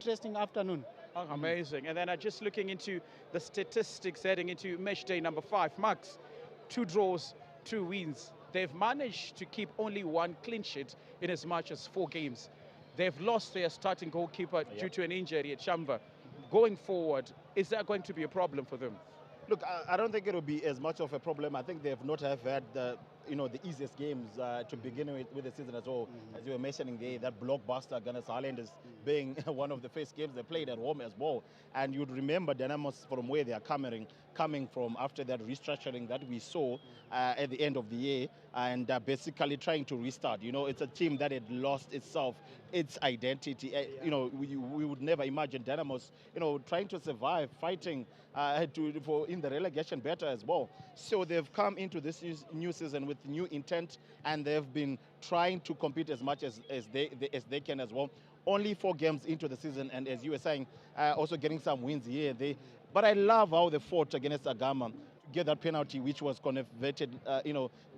interesting afternoon. Oh, amazing. And then just looking into the statistics heading into match day number 5, Max, 2 draws, 2 wins. They've managed to keep only 1 clean sheet in as much as 4 games. They've lost their starting goalkeeper due to an injury at Chamba. Going forward, is that going to be a problem for them? Look, I don't think it'll be as much of a problem. I think they've not have had the easiest games to begin with the season as well. As you were mentioning there, that blockbuster against Highlanders being one of the first games they played at home as well. And you'd remember Dynamos from where they are coming from after that restructuring that we saw at the end of the year, and basically trying to restart. It's a team that had lost itself, its identity. We would never imagine Dynamos, trying to survive, fighting for in the relegation battle as well. So they've come into this new season with new intent, and they've been trying to compete as much as they can as well. Only 4 games into the season, and as you were saying, also getting some wins here. But I love how they fought against Agama to get that penalty, which was converted,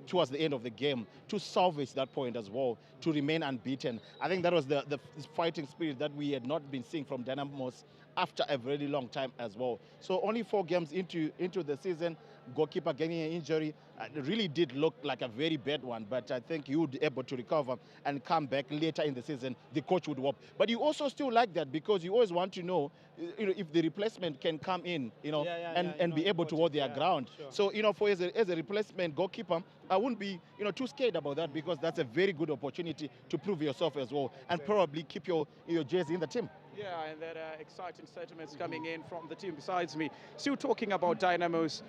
towards the end of the game, to salvage that point as well, to remain unbeaten. I think that was the fighting spirit that we had not been seeing from Dynamos after a very long time as well. So only 4 games into the season, goalkeeper getting an injury. It really did look like a very bad one, but I think he would be able to recover and come back later in the season. The coach would hope. But you also still like that, because you always want to know, if the replacement can come in, and be able to hold their ground. Sure. So, for as a replacement goalkeeper, I wouldn't be, too scared about that, because that's a very good opportunity to prove yourself as well, and probably keep your jersey in the team. Yeah, and that exciting sentiments coming in from the team besides me. Still talking about Dynamos,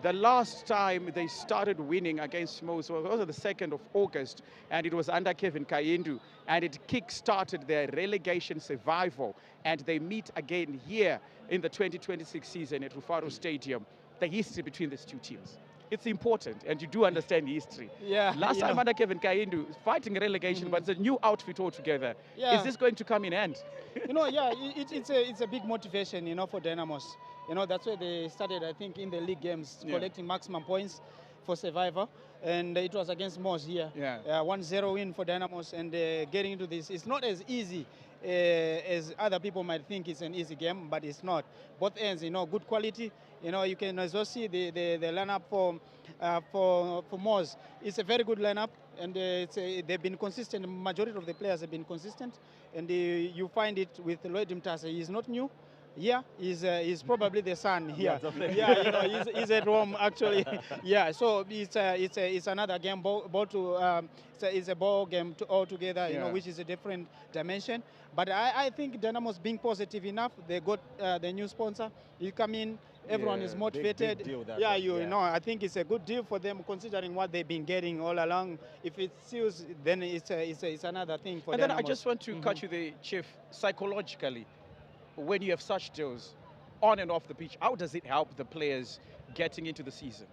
the last time they started winning against Mwors was on the 2nd of August, and it was under Kevin Kayendu, and it kick-started their relegation survival, and they meet again here in the 2026 season at Rufaro Stadium. The history between these two teams, it's important, and you do understand history. Yeah. Last time under Kevin Kayendu, fighting relegation, but it's a new outfit altogether. Yeah. Is this going to come in hand? It's a big motivation, for Dynamos. That's why they started, I think, in the league games, collecting maximum points for survivor, and it was against Mwors here. 1-0 win for Dynamos, and getting into this, it's not as easy as other people might think it's an easy game, but it's not. Both ends, good quality. You can also see the lineup for Mwors. It's a very good lineup, and they've been consistent. Majority of the players have been consistent, and you find it with Lloyd Mtasa. He's not new. Yeah, he's probably the son here. He's at home actually. Yeah, so it's another game. It's a ball game altogether, which is a different dimension. But I think Dynamos being positive enough, they got the new sponsor. You come in, everyone is motivated. Big deal, I think it's a good deal for them considering what they've been getting all along. If it seals, then it's another thing for them. And then I just want to cut you the Chief, psychologically, when you have such deals on and off the pitch, how does it help the players getting into the season?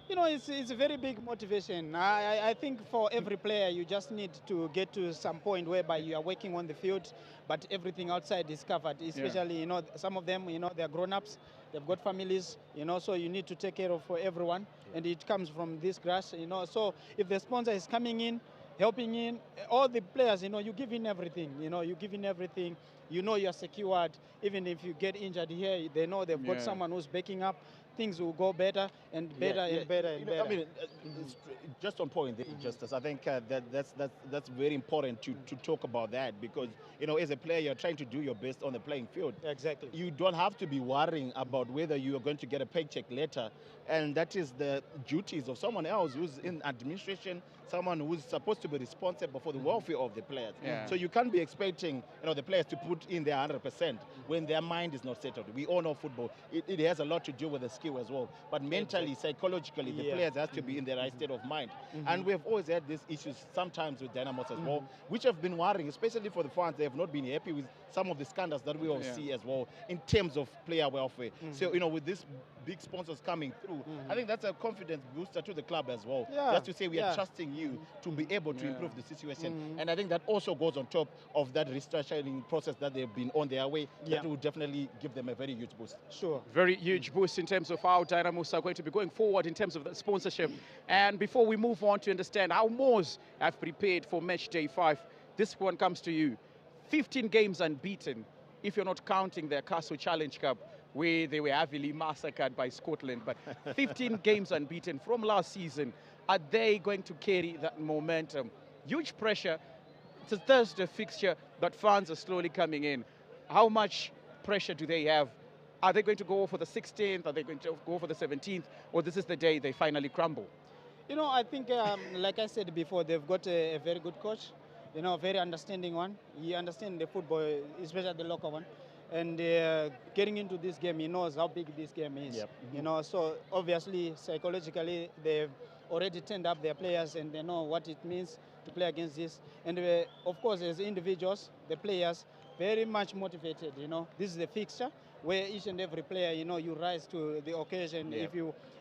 It's a very big motivation. I think for every player, you just need to get to some point whereby you are working on the field, but everything outside is covered. Especially, some of them, they're grown-ups, they've got families, so you need to take care of for everyone, and it comes from this grass, So if the sponsor is coming in, helping in, all the players, you give in everything, you give in everything, you're secured. Even if you get injured here, they know they've got someone who's backing up. Things will go better and better and better and better. I mean, just on point, Justice. I think that's very important to talk about that, because as a player, you're trying to do your best on the playing field. Exactly. You don't have to be worrying about whether you are going to get a paycheck later, and that is the duties of someone else who's in administration, someone who's supposed to be responsible for the welfare of the players. So you can't be expecting the players to put in their 100% when their mind is not settled. We all know football; it has a lot to do with the skill as well. But mentally, psychologically, the players have to be in the right state of mind. And we have always had these issues sometimes with Dynamos as well, which have been worrying, especially for the fans. They have not been happy with some of the scandals that we all see as well in terms of player welfare. So, with these big sponsors coming through, I think that's a confidence booster to the club as well. Just to say we are trusting you to be able to improve the situation. And I think that also goes on top of that restructuring process that they've been on their way. That will definitely give them a very huge boost. Sure. Very huge boost in terms of how Dynamos are going to be going forward in terms of the sponsorship. And before we move on to understand how Mwors have prepared for match day 5, this one comes to you. 15 games unbeaten, if you're not counting their Castle Challenge Cup, where they were heavily massacred by Scotland. But 15 games unbeaten from last season. Are they going to carry that momentum? Huge pressure. It's a Thursday fixture, but fans are slowly coming in. How much pressure do they have? Are they going to go for the 16th? Are they going to go for the 17th? Or this is the day they finally crumble? You know, I think, like I said before, they've got a very good coach. You know, a very understanding one. He understands the football, especially the local one. And getting into this game, he knows how big this game is. Yep. You know, so obviously, psychologically, they've already turned up their players and they know what it means to play against this. And of course, as individuals, the players, very much motivated. You know, this is a fixture where each and every player, you know, you rise to the occasion. Yep.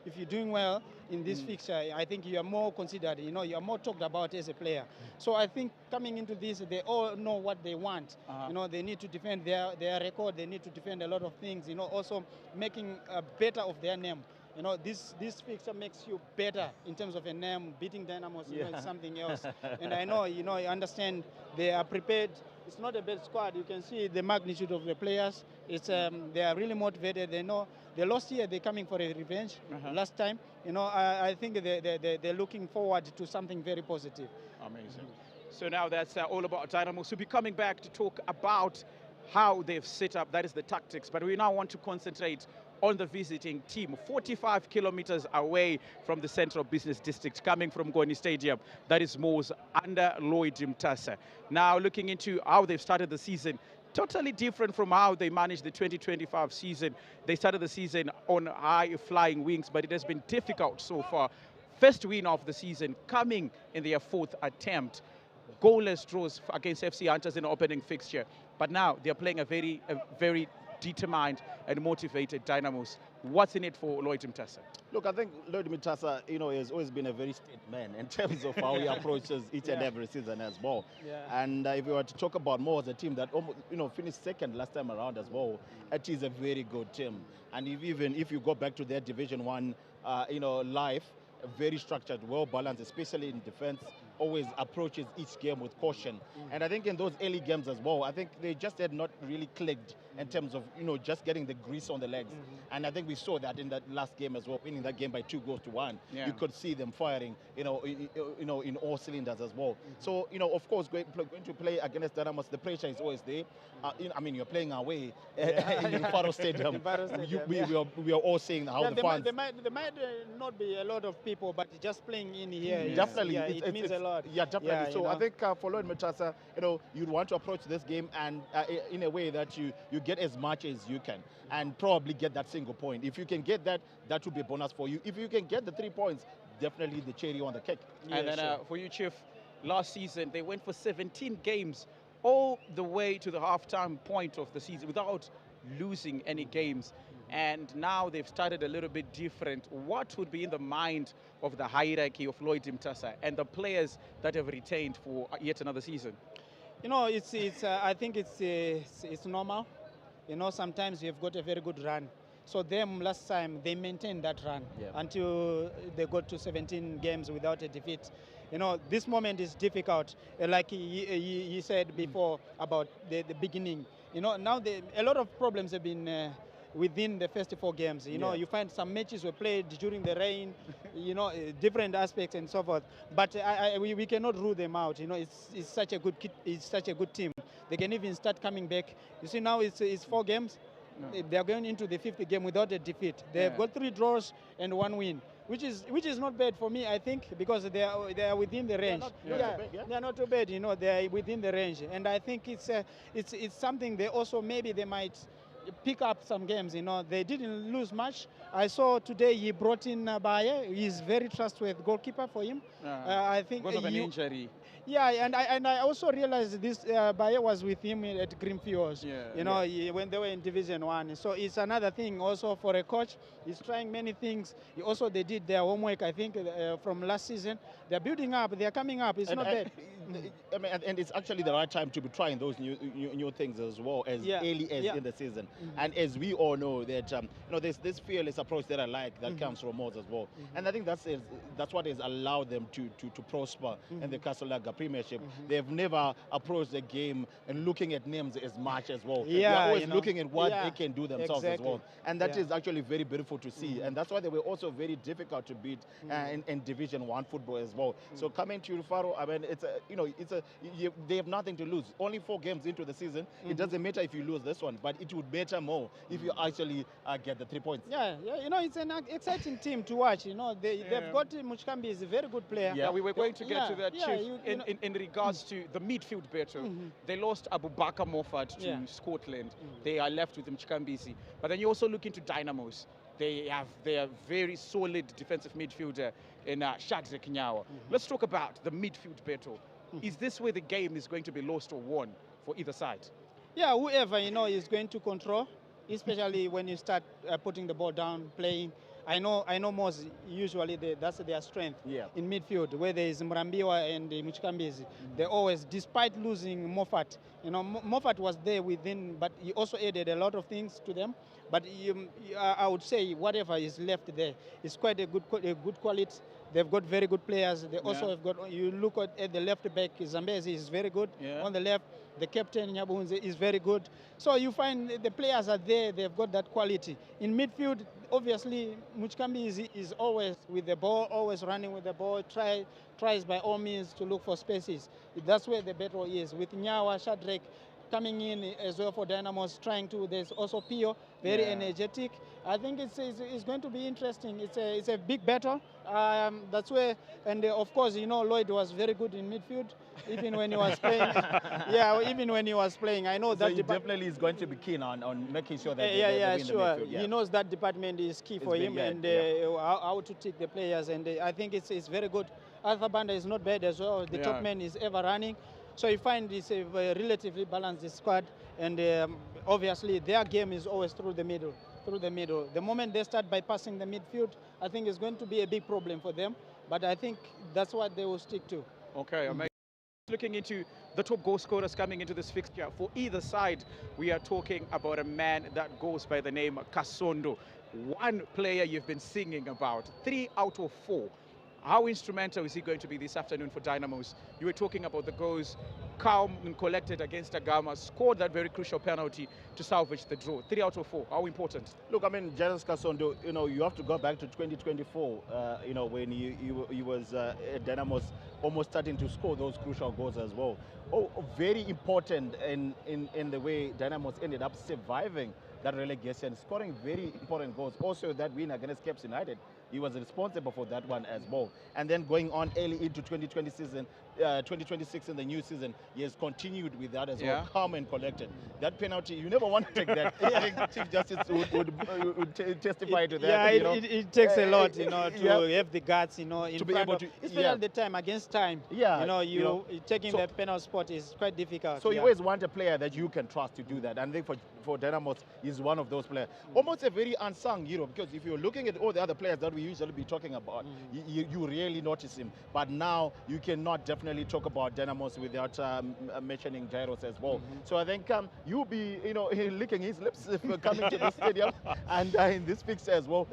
If you're doing well in this fixture, I think you are more considered. You know, you are more talked about as a player. So I think coming into this, they all know what they want. You know, they need to defend their record. They need to defend a lot of things. You know, also making better of their name. You know, this fixture makes you better in terms of a name. Beating Dynamos, you know, it's something else. And I know, you know, I understand they are prepared. It's not a bad squad. You can see the magnitude of the players. It's they are really motivated. They know they lost here. They're coming for a revenge. Last time, you know, I think they're looking forward to something very positive. Amazing. So now that's all about Dynamos. We'll be coming back to talk about how they've set up. That is the tactics. But we now want to concentrate on the visiting team, 45 kilometers away from the central business district, coming from Goni Stadium. That is Mwors under Lloyd Mtasa. Now looking into how they've started the season, totally different from how they managed the 2025 season. They started the season on high flying wings, but it has been difficult so far. First win of the season coming in their fourth attempt. Goalless draws against FC Hunters in the opening fixture. But now they're playing a very determined and motivated Dynamos. What's in it for Lloyd Mtasa? Look, I think Lloyd Mtasa, you know, has always been a very straight man in terms of how he approaches each and every season as well. And if we were to talk about Mwors, a team that almost, you know, finished second last time around as well, it is a very good team. And if you go back to their Division 1, you know, life, very structured, well balanced, especially in defense, always approaches each game with caution. And I think in those early games as well, I think they just had not really clicked in terms of, you know, just getting the grease on the legs. And I think we saw that in that last game as well, winning that game by 2-1. You could see them firing, you know, in all cylinders as well. So, you know, of course, going to play against Dynamos, the pressure is always there. You know, I mean, you're playing away in Faro Stadium. We are all seeing how the fans. There might not be a lot of people, but just playing in here, definitely, it means a lot. Yeah, definitely. So I think for Lloyd Mtasa, you know, you'd want to approach this game and in a way that you get as much as you can and probably get that single point. If you can get that, that would be a bonus for you. If you can get the 3 points, definitely the cherry on the cake. And then for you, Chief, last season they went for 17 games all the way to the halftime point of the season without losing any games. And now they've started a little bit different. What would be in the mind of the hierarchy of Lloyd Mtasa and the players that have retained for yet another season? You know, I think it's normal. You know, sometimes you've got a very good run. So them last time, they maintained that run until they got to 17 games without a defeat. You know, this moment is difficult. Like he said before about the beginning. You know, now a lot of problems have been within the first 4 games. You know, you find some matches were played during the rain, you know, different aspects and so forth. But we cannot rule them out. You know, it's such a good team. They can even start coming back. You see, now it's 4 games. They're going into the 5th game without a defeat. They've got 3 draws and 1 win, which is not bad for me, I think, because they are within the range. They're not too bad. You know, they are within the range, and I think it's something they also maybe they might pick up some games. You know, they didn't lose much. I saw today he brought in Baye. He's very trustworthy goalkeeper for him. I think because of an injury. Yeah, and I also realized this Baye was with him at Greenfields. You know, when they were in Division 1. So it's another thing also for a coach. He's trying many things. They did their homework, I think, from last season. They're building up. They're coming up. It's not bad. I mean, and it's actually the right time to be trying those new things as well, as early as in the season. And as we all know that there's this fearless approach that I like that comes from Mwors as well. And I think that's what has allowed them to prosper in the Castle Lager Premiership. They've never approached the game and looking at names as much as well. They're always looking at what they can do themselves as well. And that is actually very beautiful to see. And that's why they were also very difficult to beat in Division 1 football as well. So coming to Faro, I mean, they have nothing to lose. Only 4 games into the season. It doesn't matter if you lose this one, but it would matter more if you actually get the 3 points. Yeah, it's an exciting team to watch. They've got Muchkambi is a very good player. Yeah, we were going to get to that, Chief. In regards to the midfield battle, they lost Abubakar Moffat to Scotland. They are left with Mchikambisi. But then you also look into Dynamos. They are very solid defensive midfielder in Shadrack Nyawa. Let's talk about the midfield battle. Is this where the game is going to be lost or won for either side? Yeah, whoever is going to control, especially when you start putting the ball down, playing. I know Mwors usually that's their strength in midfield, where there is Mrambiwa and Muchikambizi. They always, despite losing Moffat, Moffat was there within, but he also added a lot of things to them. But I would say whatever is left there is quite a good quality. They've got very good players. They also have got, you look at the left back, Zambezi is very good on the left. The captain, Nyabunze, is very good. So you find the players are there, they've got that quality. In midfield, obviously, Muchikambi is always with the ball, always running with the ball, tries by all means to look for spaces. That's where the battle is. With Nyawa, Shadrack coming in as well for Dynamos, there's also Pio, very energetic. I think it's going to be interesting. It's a big battle. That's where, and of course, Lloyd was very good in midfield, even when he was playing. Even when he was playing, I know so that he definitely is going to be keen on making sure that they win the midfield. He knows that department is key for him, and how to take the players. And I think it's very good. Arthur Banda is not bad as well. The top man is ever running. So you find it's a relatively balanced squad, and obviously their game is always through the middle. The moment they start bypassing the midfield, I think it's going to be a big problem for them. But I think that's what they will stick to. Okay, amazing. Looking into the top goal scorers coming into this fixture, for either side, we are talking about a man that goes by the name Kasondo. One player you've been singing about, 3 out of 4. How instrumental is he going to be this afternoon for Dynamos? You were talking about the goals, calm and collected against Agama, scored that very crucial penalty to salvage the draw. 3 out of 4, how important? Look, I mean, Jairus Kasondo, you have to go back to 2024, when he was at Dynamos, almost starting to score those crucial goals as well. Very important in the way Dynamos ended up surviving that relegation, scoring very important goals. Also, that win against Cape United, he was responsible for that one as well. And then going on early into 2026 in the new season, he has continued with that as well, calm and collected. That penalty, you never want to take that. I think Chief Justice would testify to that. It takes a lot, to have the guts, in to be able to, especially at the time, against time. Taking the penalty spot is quite difficult. So you always want a player that you can trust to do that. And I think for Dynamos, he's one of those players. Almost a very unsung hero, because if you're looking at all the other players that we usually be talking about, you really notice him. But now you cannot definitely talk about Dynamos without mentioning Jairus as well. So I think you'll be, licking his lips coming to the stadium and in this fixture as well,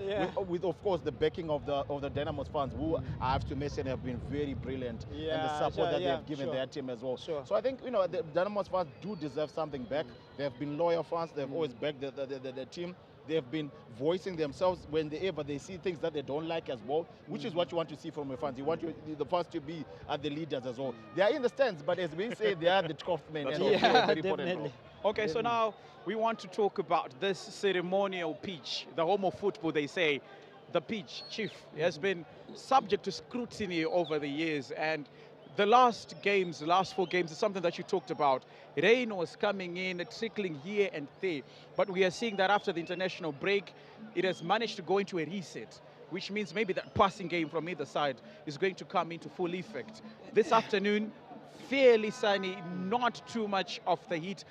with of course the backing of the Dynamos fans, who I have to mention have been very brilliant and the support that they have given their team as well. So I think the Dynamos fans do deserve something back. They have been loyal fans. They've always backed the team. They've been voicing themselves whenever they see things that they don't like as well, which is what you want to see from the fans. You want the fans to be the leaders as well. They are in the stands, but as we say, they are the 12th men. And very important. Okay, so now we want to talk about this ceremonial pitch, the home of football, they say. The pitch, Chief, has been subject to scrutiny over the years, and the last 4 games is something that you talked about. Rain was coming in, trickling here and there. But we are seeing that after the international break, it has managed to go into a reset, which means maybe that passing game from either side is going to come into full effect. This afternoon, fairly sunny, not too much of the heat.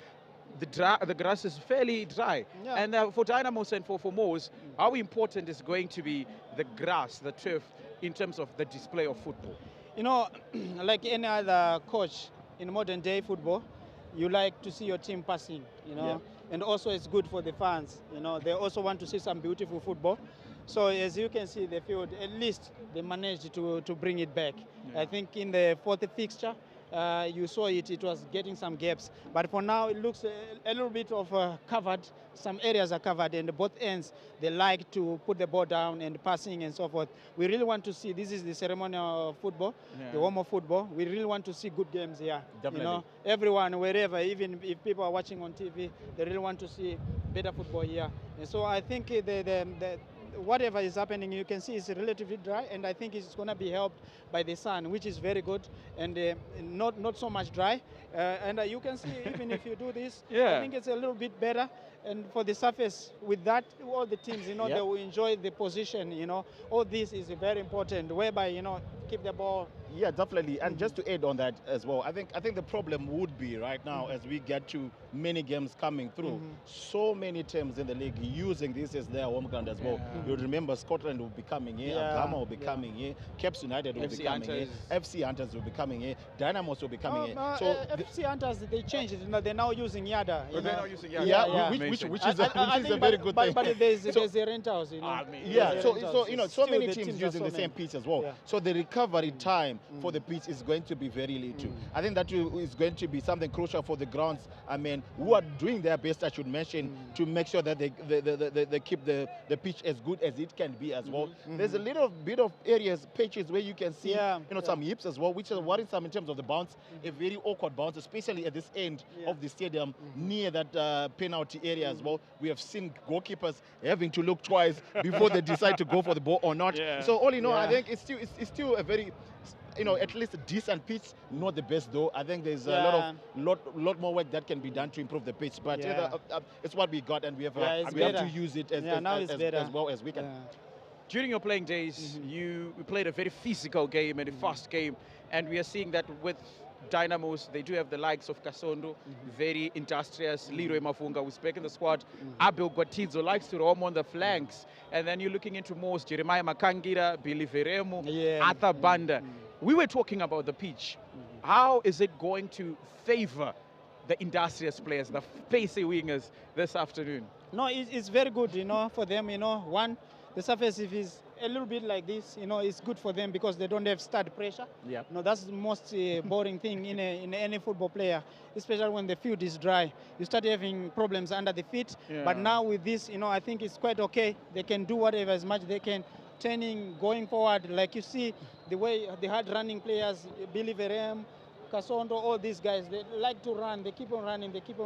The grass is fairly dry. And for Dynamos and for Mwors, how important is going to be the grass, the turf, in terms of the display of football? You know, like any other coach in modern day football, you like to see your team passing, you know, and also it's good for the fans, you know, they also want to see some beautiful football. So as you can see the field, at least they managed to bring it back. I think in the fourth fixture, you saw it was getting some gaps. But for now, it looks a little bit of covered. Some areas are covered, and both ends, they like to put the ball down and passing and so forth. We really want to see, this is the ceremonial football, the warm-up football. We really want to see good games here. Definitely. You know, everyone, wherever, even if people are watching on TV, they really want to see better football here. And so I think whatever is happening, you can see it's relatively dry, and I think it's going to be helped by the sun, which is very good, and not so much dry. And you can see, even if you do this, I think it's a little bit better. And for the surface, with that, all the teams, you know, they will enjoy the position, you know. All this is very important, whereby, you know, keep the ball. Yeah, definitely. And just to add on that as well, I think the problem would be right now as we get to many games coming through, so many teams in the league using this as their home ground as well. You remember Scotland will be coming here, Ghana will be coming here, Caps United will be coming here, FC Hunters will be coming here, Dynamos will be coming here. So FC Hunters, they changed it. You know, they're now using Yada. They're now using Yada. Which is a very good thing. But there's the rentals, you know. So you know, so many teams using the same pitch as well. So the recovery time for the pitch is going to be very little. I think that is going to be something crucial for the grounds. I mean, who are doing their best, I should mention, to make sure that they keep the pitch as good as it can be as well. There's a little bit of areas, pitches where you can see, some yips as well, which is worrisome in terms of the bounce. A very awkward bounce, especially at this end of the stadium, near that penalty area as well. We have seen goalkeepers having to look twice before they decide to go for the ball or not. So all in all, I think it's still a very, you know, at least a decent pitch, not the best though. I think there's a lot more work that can be done to improve the pitch. But it's what we got, and we have to use it as well as we can. During your playing days, you played a very physical game and a fast game, and we are seeing that with Dynamos, they do have the likes of Kasondo, very industrious, Leroy Mafunga, who's back in the squad, Abel Guatizo likes to roam on the flanks, and then you're looking into Mwors, Jeremiah Makangira, Billy Veremu, Arthur Banda. We were talking about the pitch. How is it going to favor the industrious players, the pacey wingers this afternoon? No, it's very good, you know, for them, you know. One, the surface, if it's a little bit like this, you know, it's good for them because they don't have start pressure. You know, that's the most boring thing in any football player, especially when the field is dry. You start having problems under the feet. But now with this, you know, I think it's quite okay. They can do whatever as much they can. Turning, going forward, like you see the way the hard running players, Billy Verem, Kasondo, all these guys, they like to run, they keep on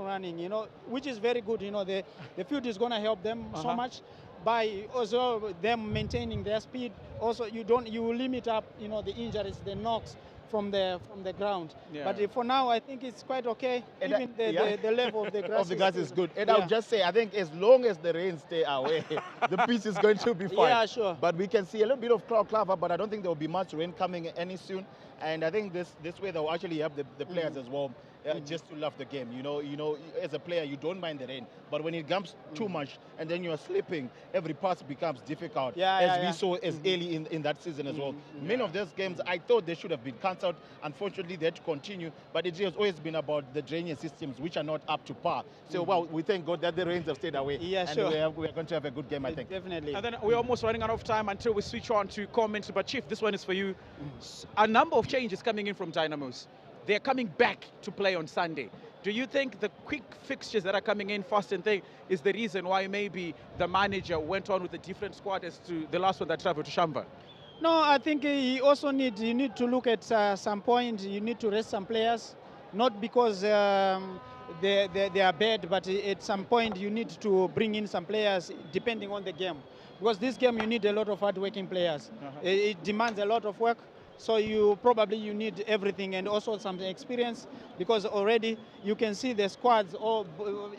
running, you know, which is very good. You know, the field is going to help them so much by also them maintaining their speed. Also, you limit up, you know, the injuries, the knocks from the ground. But for now, I think it's quite okay. And even the level of the grass is good. And I'll just say, I think as long as the rain stay away, the pitch is going to be fine. Yeah, sure. But we can see a little bit of cloud cover, but I don't think there will be much rain coming any soon. And I think this way they'll actually help the players as well. Just to love the game, you know, as a player you don't mind the rain, but when it comes too much and then you are slipping, every pass becomes difficult. We saw as early in that season as well. Many of those games I thought they should have been cancelled. Unfortunately, they had to continue, but it has always been about the drainage systems which are not up to par. So well, we thank God that the rains have stayed away. Yeah, and sure. we are going to have a good game, I think. Definitely. And then we're almost running out of time until we switch on to comments. But Chief, this one is for you. A number of changes coming in from Dynamos. They're coming back to play on Sunday. Do you think the quick fixtures that are coming in fast and thing is the reason why maybe the manager went on with a different squad as to the last one that traveled to Shamba? No, I think you need to look at some point, you need to rest some players, not because they are bad, but at some point you need to bring in some players depending on the game. Because this game you need a lot of hard-working players. It demands a lot of work. So you need everything and also some experience, because already you can see the squads, or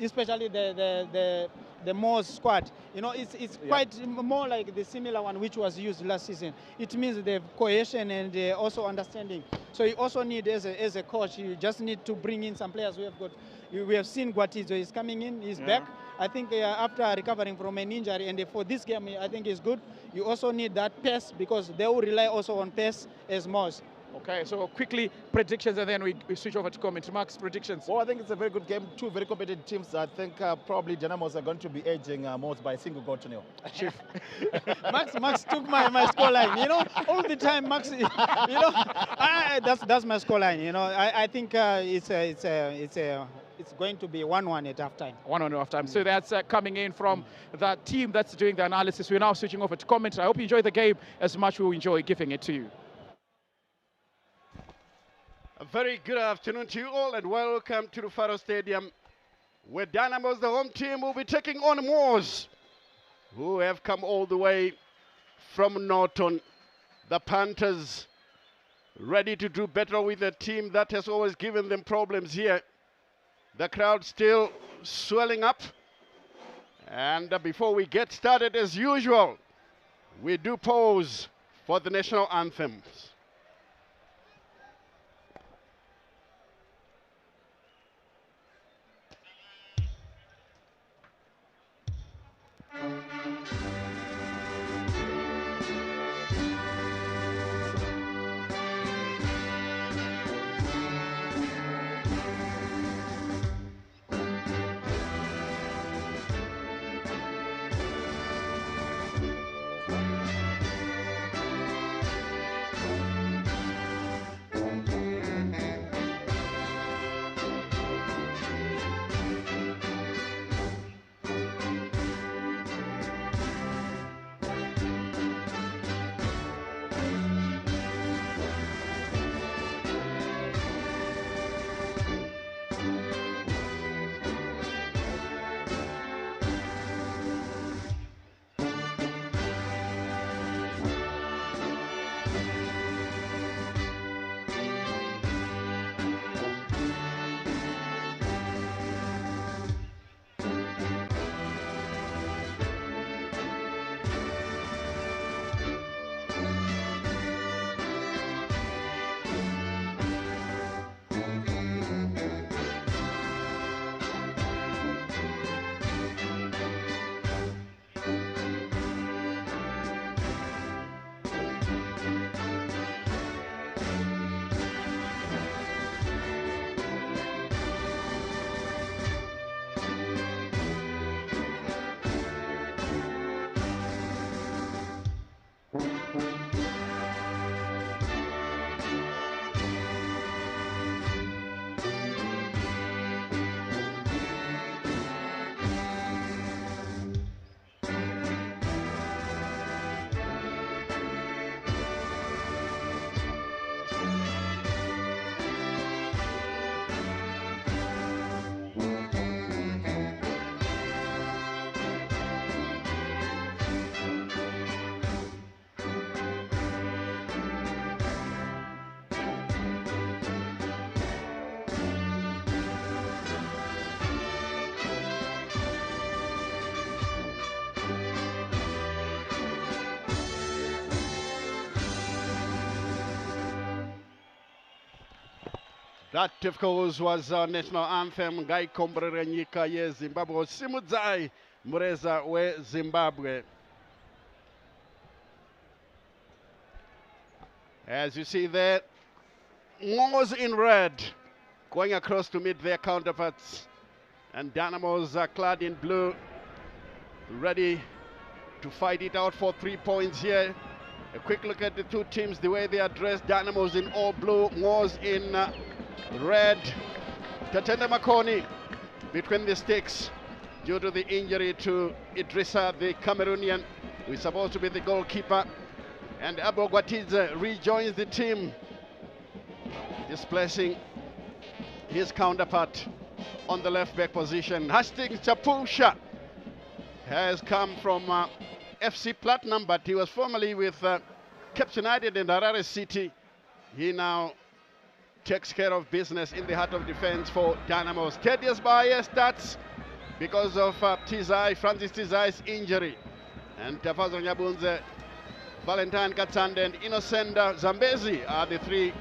especially the Mwors squad. You know, it's quite more like the similar one which was used last season. It means the cohesion and also understanding. So you also need, as a coach, you just need to bring in some players. We have seen Guatizo is coming in, he's back. I think after recovering from an injury, and for this game, I think it's good. You also need that pace, because they will rely also on pace as Mwors. Okay, so quickly predictions, and then we switch over to comment. Max, predictions. Well, I think it's a very good game. Two very competitive teams. I think probably Dynamos are going to be edging Mwors by a single goal to nil. Chief. Max took my scoreline. You know, all the time, Max. You know, that's my scoreline. You know, I think it's going to be 1-1 at halftime. 1-1 at halftime. So that's coming in from the team that's doing the analysis. We're now switching over to commentary. I hope you enjoy the game as much as we enjoy giving it to you. A very good afternoon to you all, and welcome to the Faro Stadium, where Dynamos, the home team, will be taking on Mwors, who have come all the way from Norton. The Panthers ready to do better with a team that has always given them problems here. The crowd still swelling up. And before we get started, as usual, we do pause for the national anthems. That, of course, was our national anthem, Gai Kombrere Nyika ye Zimbabwe, Simudzai Mureza we Zimbabwe. As you see there, Mwors in red, going across to meet their counterparts. And Dynamos are clad in blue, ready to fight it out for 3 points here. A quick look at the two teams, the way they are dressed. Dynamos in all blue, Mwors in red. Tatenda Makoni between the sticks due to the injury to Idrissa, the Cameroonian, who is supposed to be the goalkeeper. And Abo Gwatize rejoins the team, displacing his counterpart on the left back position. Hastings Chapusha has come from FC Platinum, but he was formerly with Cape United and Harare City. He now takes care of business in the heart of defense for Dynamos. Thaddeus Baye starts because of Francis Tizai's injury. And Tafazo Nyabunze, Valentine Katsande and Innocenda Zambezi are the three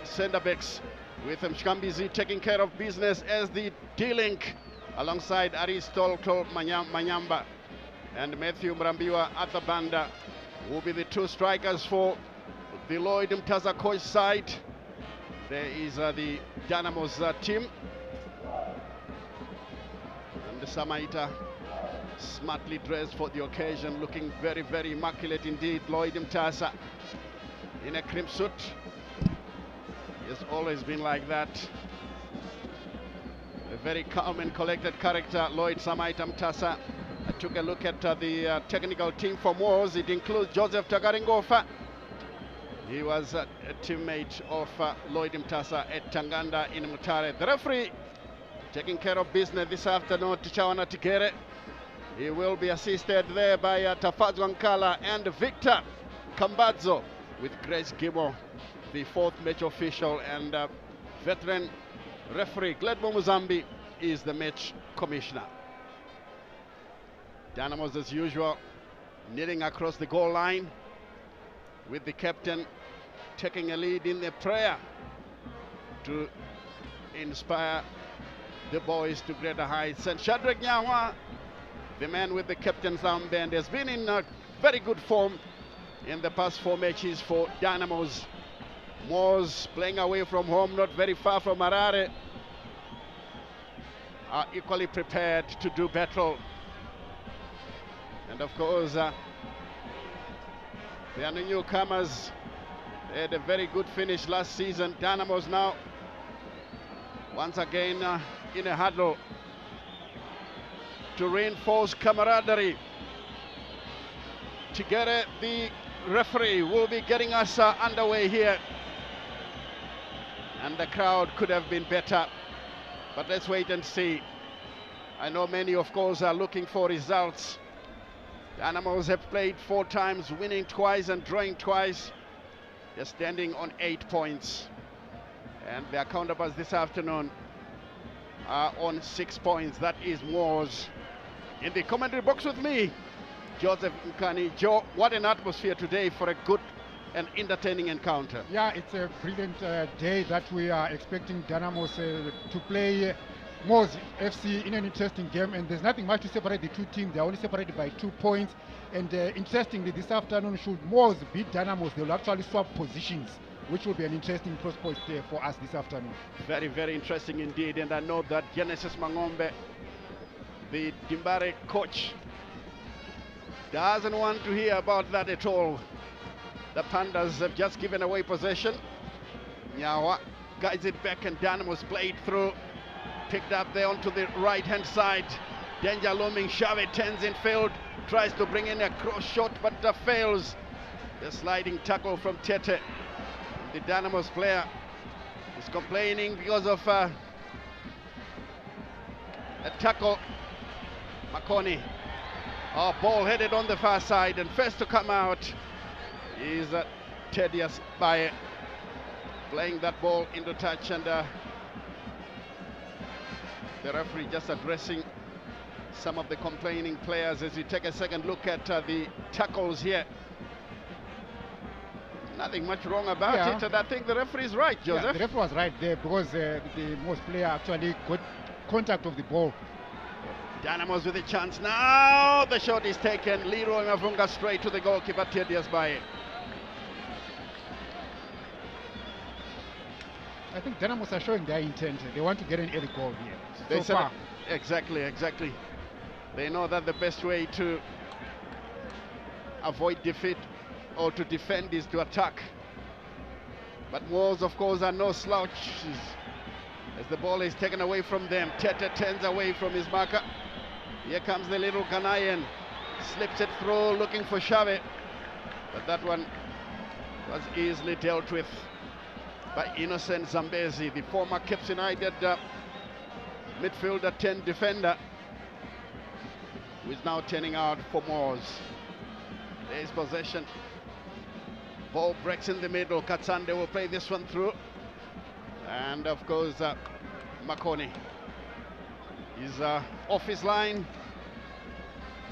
center backs, with Mshkambizi taking care of business as the D-link alongside Aristolto Manyamba and Matthew Mrambiwa at the banda will be the two strikers for the Lloyd Mtaza coach side, there is the Dynamos team. And the Samaita, smartly dressed for the occasion, looking very, very immaculate indeed. Lloyd Mtaza in a crimp suit. He has always been like that. A very calm and collected character, Lloyd Samaita Mtaza. I took a look at the technical team for Mwors. It includes Joseph Tagaringofa. He was a teammate of Lloyd Mtaza at Tanganda in Mutare. The referee taking care of business this afternoon, Tichawana Tigere. He will be assisted there by Tafadzwa Nkala and Victor Kambadzo, with Grace Gimo, the fourth match official, and veteran referee Gledbo Muzambi is the match commissioner. Dynamos, as usual, kneeling across the goal line, with the captain taking a lead in the prayer to inspire the boys to greater heights. And Shadrach Nyawa, the man with the captain's armband, has been in very good form in the past 4 matches for Dynamos. Mwors, playing away from home, not very far from Harare, are equally prepared to do battle. And of course, they are the newcomers. They had a very good finish last season. Dynamos now, once again, in a huddle to reinforce camaraderie. Tigere, the referee, will be getting us underway here. And the crowd could have been better, but let's wait and see. I know many, of course, are looking for results. Dynamos have played 4 times, winning twice and drawing twice. They're standing on 8 points. And their counterparts this afternoon are on 6 points. That is Mwors. In the commentary box with me, Joseph Nkani. Joe, what an atmosphere today for a good and entertaining encounter. Yeah, it's a brilliant day that we are expecting Dynamos to play Mwors FC in an interesting game, and there's nothing much to separate the two teams. They're only separated by 2 points. And interestingly, this afternoon, should Mwors beat Dynamos, they'll actually swap positions, which will be an interesting prospect for us this afternoon. Very, very interesting indeed. And I know that Genesis Mangombe, the Dimbare coach, doesn't want to hear about that at all. The Pandas have just given away possession. Nyawa guides it back, and Dynamos played through. Picked up there onto the right-hand side. Danger looming. Shave turns in field. Tries to bring in a cross shot, but fails. The sliding tackle from Tete. The Dynamos player is complaining because of a tackle. Makoni. Oh, ball headed on the far side, and first to come out is Tedious Baye, playing that ball into touch, and the referee just addressing some of the complaining players as we take a second look at the tackles here. Nothing much wrong about it, and I think the referee is right, Joseph. Yeah, the referee was right there, because the Mwors player actually got contact of the ball. Dynamos with a chance now. The shot is taken. Leroy Mavunga straight to the goalkeeper, Tedious Baye. I think Dynamos are showing their intent. They want to get an early goal here. So far. Exactly. They know that the best way to avoid defeat or to defend is to attack. But Mwors, of course, are no slouches. As the ball is taken away from them, Tete turns away from his marker. Here comes the little Ghanaian. Slips it through, looking for Shave. But that one was easily dealt with by Innocent Zambezi, the former Cape United midfielder, 10 defender, who is now turning out for Mwors. There's possession. Ball breaks in the middle. Katsande will play this one through. And of course, Makoni is off his line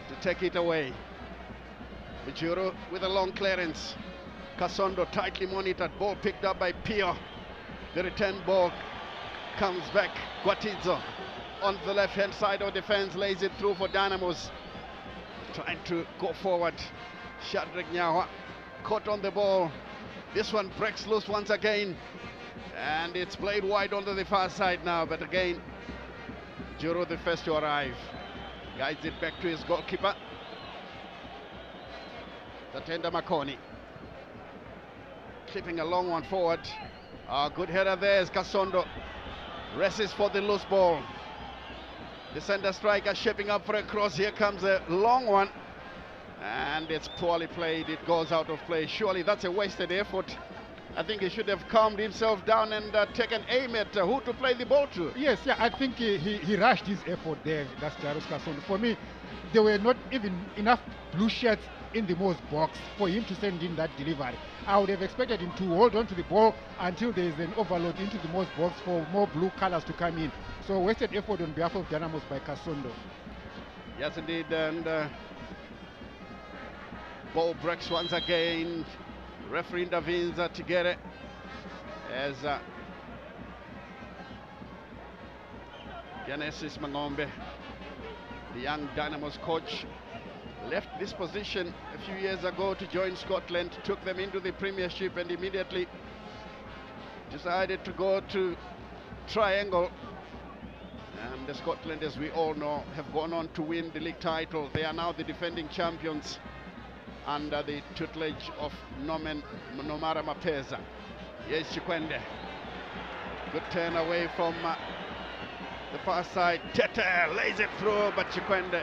to take it away. Bujuru with a long clearance. Kasondo tightly monitored. Ball picked up by Pio. The return ball comes back. Guatizo on the left-hand side of defense, lays it through for Dynamos. Trying to go forward. Shadrach Nyawa caught on the ball. This one breaks loose once again, and it's played wide onto the far side now, but again, Juro the first to arrive. Guides it back to his goalkeeper, Tatenda Makoni. Clipping a long one forward. Good header there is Kasondo. Races for the loose ball. The center striker shaping up for a cross. Here comes a long one, and it's poorly played. It goes out of play. Surely that's a wasted effort. I think he should have calmed himself down and taken aim at who to play the ball to. Yes, yeah, I think he rushed his effort there. That's Jairus Kasondo. For me, there were not even enough blue shirts in the Mwors box for him to send in that delivery. I would have expected him to hold on to the ball until there is an overload into the Mwors box for more blue colors to come in. So wasted effort on behalf of Dynamos by Kasondo. Yes, indeed, and ball breaks once again. Referee intervenes to get it as Genesis Mangombe, the young Dynamos coach, left this position a few years ago to join Scotland, took them into the Premiership, and immediately decided to go to Triangle. And Scotland, as we all know, have gone on to win the league title. They are now the defending champions under the tutelage of Nomara Mapeza. Here's Chikwende. Good turn away from the far side. Tete lays it through, but Chikwende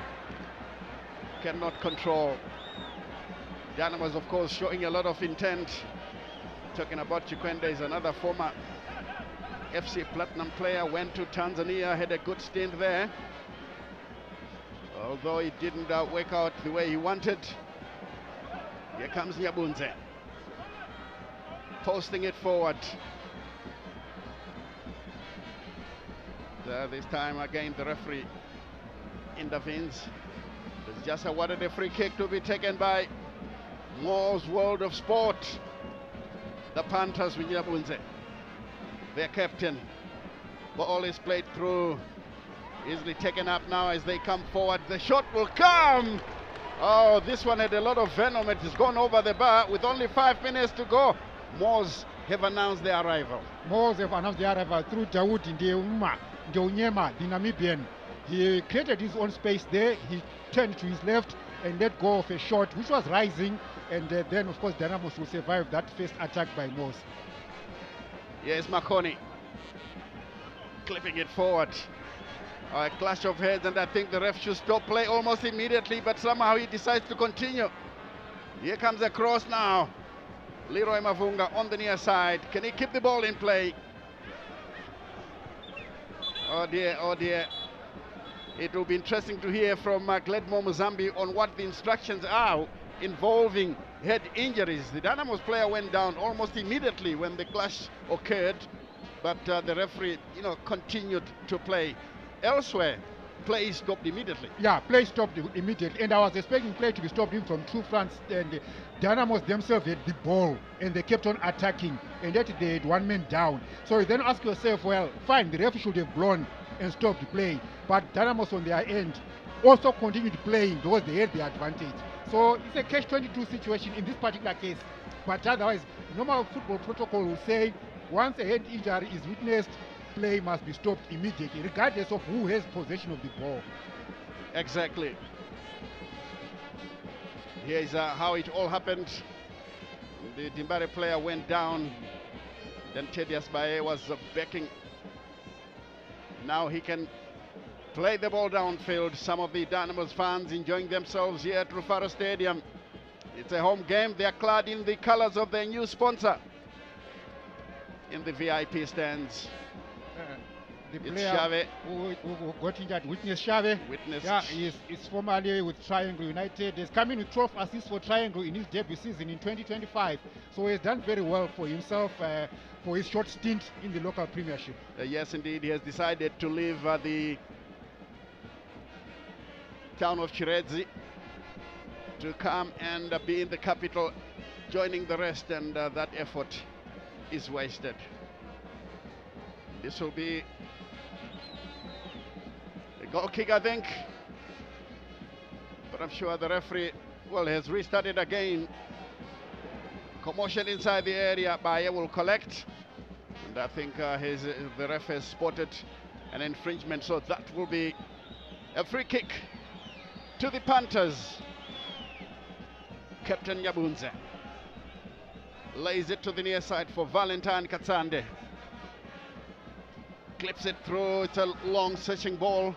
cannot control. Dynamos, of course, showing a lot of intent. Talking about Chikwende, is another former FC Platinum player, went to Tanzania, had a good stint there. Although it didn't work out the way he wanted. Here comes Nyabunze, posting it forward. This time again the referee intervenes. It's just awarded a free kick to be taken by Mwors World of Sport. The Panthers with Nyabunze, their captain. Ball is played through, easily taken up now as they come forward. The shot will come. Oh, this one had a lot of venom. It has gone over the bar with only 5 minutes to go. Mwors have announced their arrival. Mwors have announced their arrival through Dawood Ndeunyema, the Namibian. He created his own space there. He turned to his left and let go of a shot which was rising. And then, of course, Dynamos will survive that first attack by Mwors. Yes, Makoni clipping it forward. A clash of heads, and I think the ref should stop play almost immediately, but somehow he decides to continue. Here comes a cross now. Leroy Mavunga on the near side. Can he keep the ball in play? Oh dear, oh dear. It will be interesting to hear from Gledmo Muzambi on what the instructions are involving head injuries. The Dynamos player went down almost immediately when the clash occurred, but the referee, continued to play. Elsewhere, play stopped immediately. Yeah, play stopped immediately, and I was expecting play to be stopped in from two fronts, and Dynamos themselves had the ball and they kept on attacking, and yet they had one man down. So you then ask yourself, well, fine, the referee should have blown and stopped the play, but Dynamos on their end also continued playing because they had the advantage. So it's a catch-22 situation in this particular case, but otherwise, normal football protocol will say once a head injury is witnessed, play must be stopped immediately, regardless of who has possession of the ball. Exactly. Here's how it all happened. The Dimbare player went down. Then Thaddeus Bae was backing. Now he can play the ball downfield. Some of the Dynamos fans enjoying themselves here at Rufaro Stadium. It's a home game. They are clad in the colors of their new sponsor in the VIP stands. The player who got injured, Witness Shave. Yeah, he's formerly with Triangle United. He's coming with 12 assists for Triangle in his debut season in 2025. So he's done very well for himself for his short stint in the local premiership. Yes, indeed. He has decided to leave the town of Chiredzi to come and be in the capital, joining the rest, and that effort is wasted. This will be a goal kick, I think, but I'm sure the referee, well, has restarted again. Commotion inside the area. Baye will collect. And I think the ref has spotted an infringement, so that will be a free kick to the Panthers. Captain Nyabunze lays it to the near side for Valentine Katsande. Clips it through. It's a long searching ball.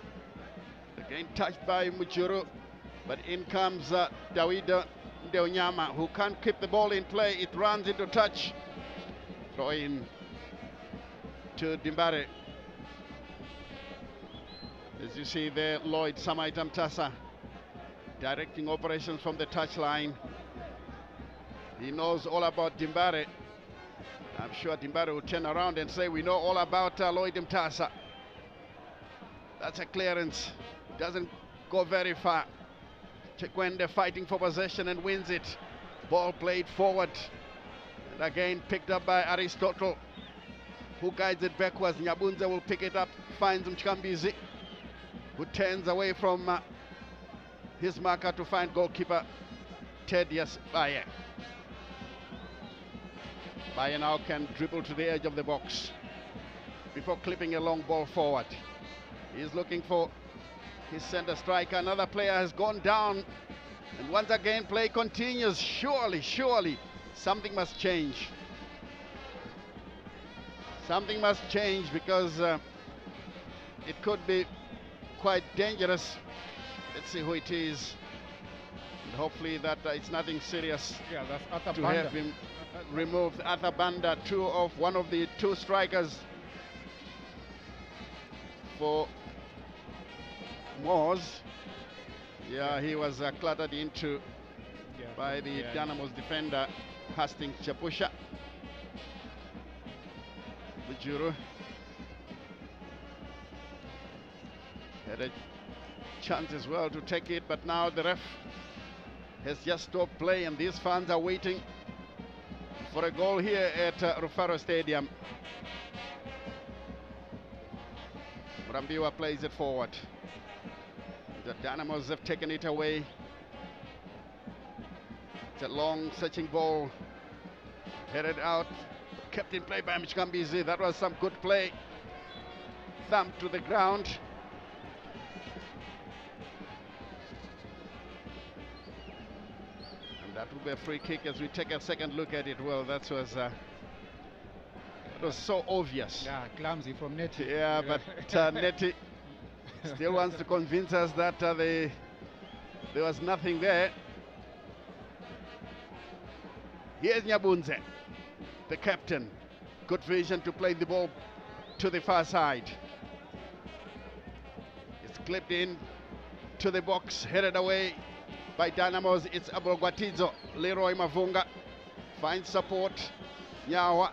Again touched by Muchuru, but in comes Dawida Ndeonyama, who can't keep the ball in play. It runs into touch. Throw in to Dimbare. As you see there, Lloyd Samaitam Tasa directing operations from the touchline. He knows all about Dimbare. I'm sure Dimbare will turn around and say, we know all about Lloyd Mtasa. That's a clearance. Doesn't go very far. Chikwende fighting for possession and wins it. Ball played forward. And again picked up by Aristotle, who guides it backwards. Nyabunze will pick it up, finds Mchikambizi, who turns away from his marker to find goalkeeper Thaddeus Baye. Baye now can dribble to the edge of the box before clipping a long ball forward. He's looking for his center striker. Another player has gone down, and once again play continues. Surely something must change. Something must change, because it could be quite dangerous. Let's see who it is, and hopefully that it's nothing serious. Yeah, that's Arthur to Banda. have him removed. Arthur Banda, one of the two strikers for Mwors. Yeah, he was clattered into by the Dynamos defender Hastings Chapusha. Bujuru had a chance as well to take it, but now the ref has just stopped play, and these fans are waiting for a goal here at Rufaro Stadium. Rambiwa plays it forward. The Dynamos have taken it away. It's a long searching ball headed out, kept in play by Mchikambizi. That was some good play. Thumb to the ground. And that will be a free kick as we take a second look at it. Well, that was so obvious. Yeah, clumsy from Neti. Yeah, but Neti still wants to convince us that there was nothing there. Here's Nyabunze, the captain. Good vision to play the ball to the far side. It's clipped in to the box, headed away by Dynamos. It's Abogwatizo. Leroy Mavunga finds support. Nyawa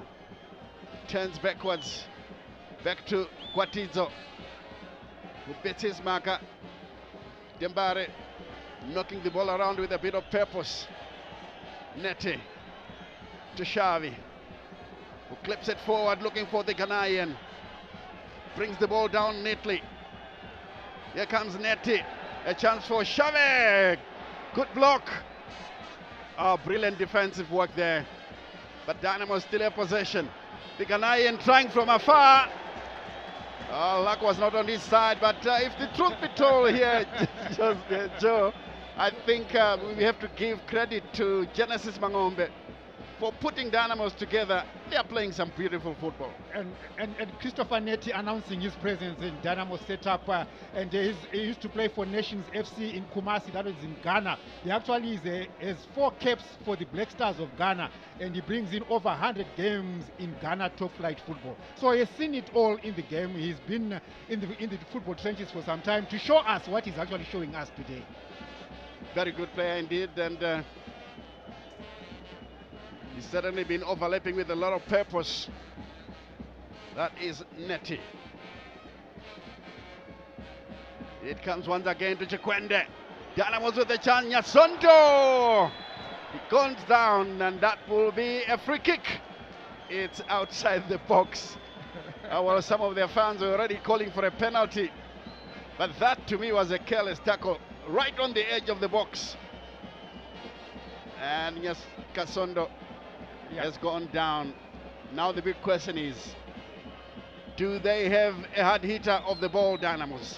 turns backwards, back to Gwatizo, who bits his marker. Dembare knocking the ball around with a bit of purpose. Neti to Xavi, who clips it forward looking for the Ghanaian. Brings the ball down neatly. Here comes Neti. A chance for Xavi. Good block. Oh, brilliant defensive work there. But Dynamo still have possession. The Ghanaian trying from afar. Oh, luck was not on his side, but if the truth be told here, Joe, I think we have to give credit to Genesis Mangombe for putting Dynamos together. They are playing some beautiful football. And Christopher Neti announcing his presence in Dynamo setup, and he used to play for Nations FC in Kumasi, that is in Ghana. He actually has 4 caps for the Black Stars of Ghana, and he brings in over 100 games in Ghana top flight football. So he has seen it all in the game. He's been in the football trenches for some time to show us what he's actually showing us today. Very good player indeed, and he's certainly been overlapping with a lot of purpose. That is Neti. It comes once again to Chikwende. Dynamos with the chance. Nyasondo! He goes down, and that will be a free kick. It's outside the box. Well, some of their fans were already calling for a penalty, but that to me was a careless tackle right on the edge of the box. And yes, Kasondo has gone down. Now the big question is, do they have a hard hitter of the ball, Dynamos?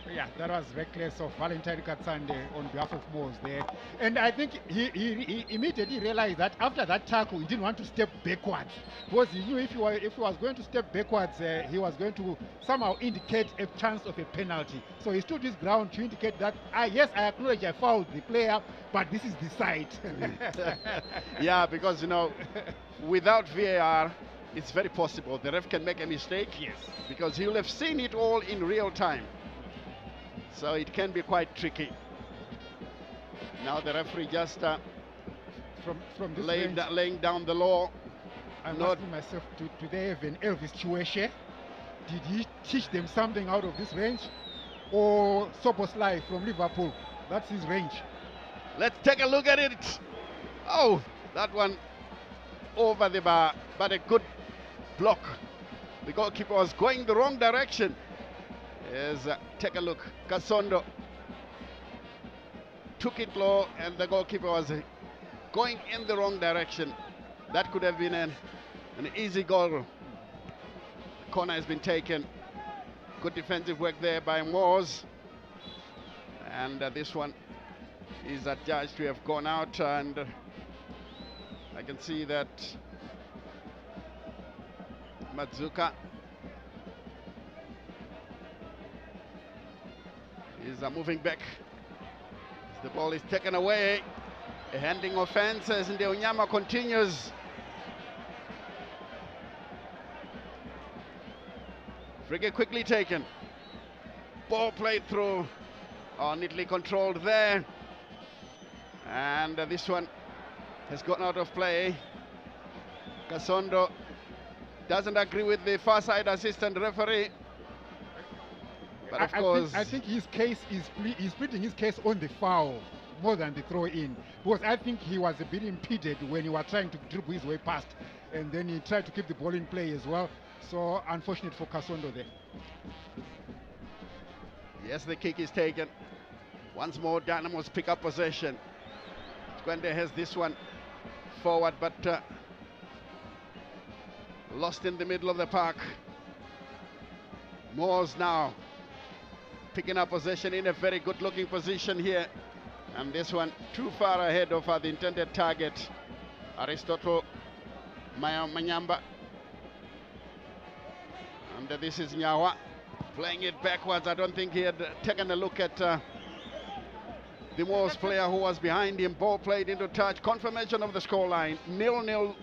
Yeah, that was reckless of Valentine Katsande on behalf of Mwors there. And I think he immediately realized that after that tackle, he didn't want to step backwards. Because he knew if he was going to step backwards, he was going to somehow indicate a chance of a penalty. So he stood his ground to indicate that, yes, I acknowledge I fouled the player, but this is the side. Yeah, because, you know, without VAR, it's very possible the ref can make a mistake. Yes. Because he will have seen it all in real time. So it can be quite tricky. Now the referee just from this laying down the law. I'm asking myself, do they have an Elvis Chiweshe? Did he teach them something out of this range? Or Soboslai from Liverpool? That's his range. Let's take a look at it. Oh, that one over the bar, but a good block. The goalkeeper was going the wrong direction. Take a look. Kasondo took it low, and the goalkeeper was going in the wrong direction. That could have been an easy goal. Corner has been taken. Good defensive work there by Mwors. And this one is adjudged to have gone out, and I can see that Matsuka is moving back. The ball is taken away. A handing offense as Ndeonyama continues. Free kick quickly taken. Ball played through. Neatly controlled there. And this one has gone out of play. Kasondo doesn't agree with the far side assistant referee. But of course, I think his case he's splitting his case on the foul more than the throw in, because I think he was a bit impeded when he was trying to dribble his way past, and then he tried to keep the ball in play as well. So unfortunate for Kasondo there. Yes, the kick is taken. Once more, Dynamos pick up possession. Twende has this one forward, but lost in the middle of the park. Mwors now picking up possession in a very good looking position here, and this one too far ahead of the intended target, Aristotle Manyamba. And this is Nyawa playing it backwards. I don't think he had taken a look at the Mwors player who was behind him. Ball played into touch. Confirmation of the scoreline. 0-0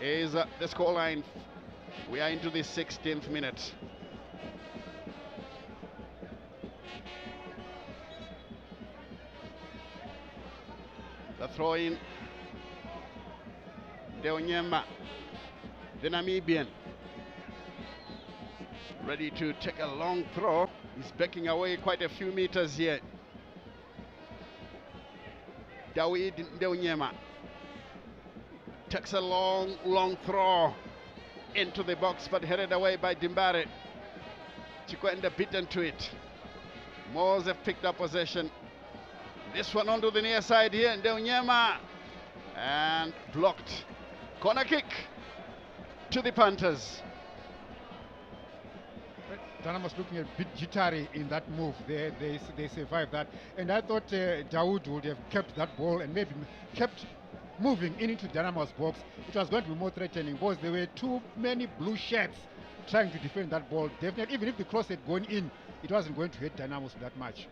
is the scoreline. We are into the 16th minute. The throw in. Ndeonyama, the Namibian, ready to take a long throw. He's backing away quite a few meters here. Dawid Ndeonyama takes a long throw into the box, but headed away by Dimbare. Chikwenda beaten to it. Mwors have picked up possession. This one onto the near side here, Ndeonyama, and blocked. Corner kick to the Panthers. Dynamos looking a bit jittery in that move. They survived that, and I thought Dawood would have kept that ball and maybe kept moving into Dynamos box. It was going to be more threatening because there were too many blue shirts trying to defend that ball. Definitely, even if the cross had gone in, it wasn't going to hit Dynamos that much.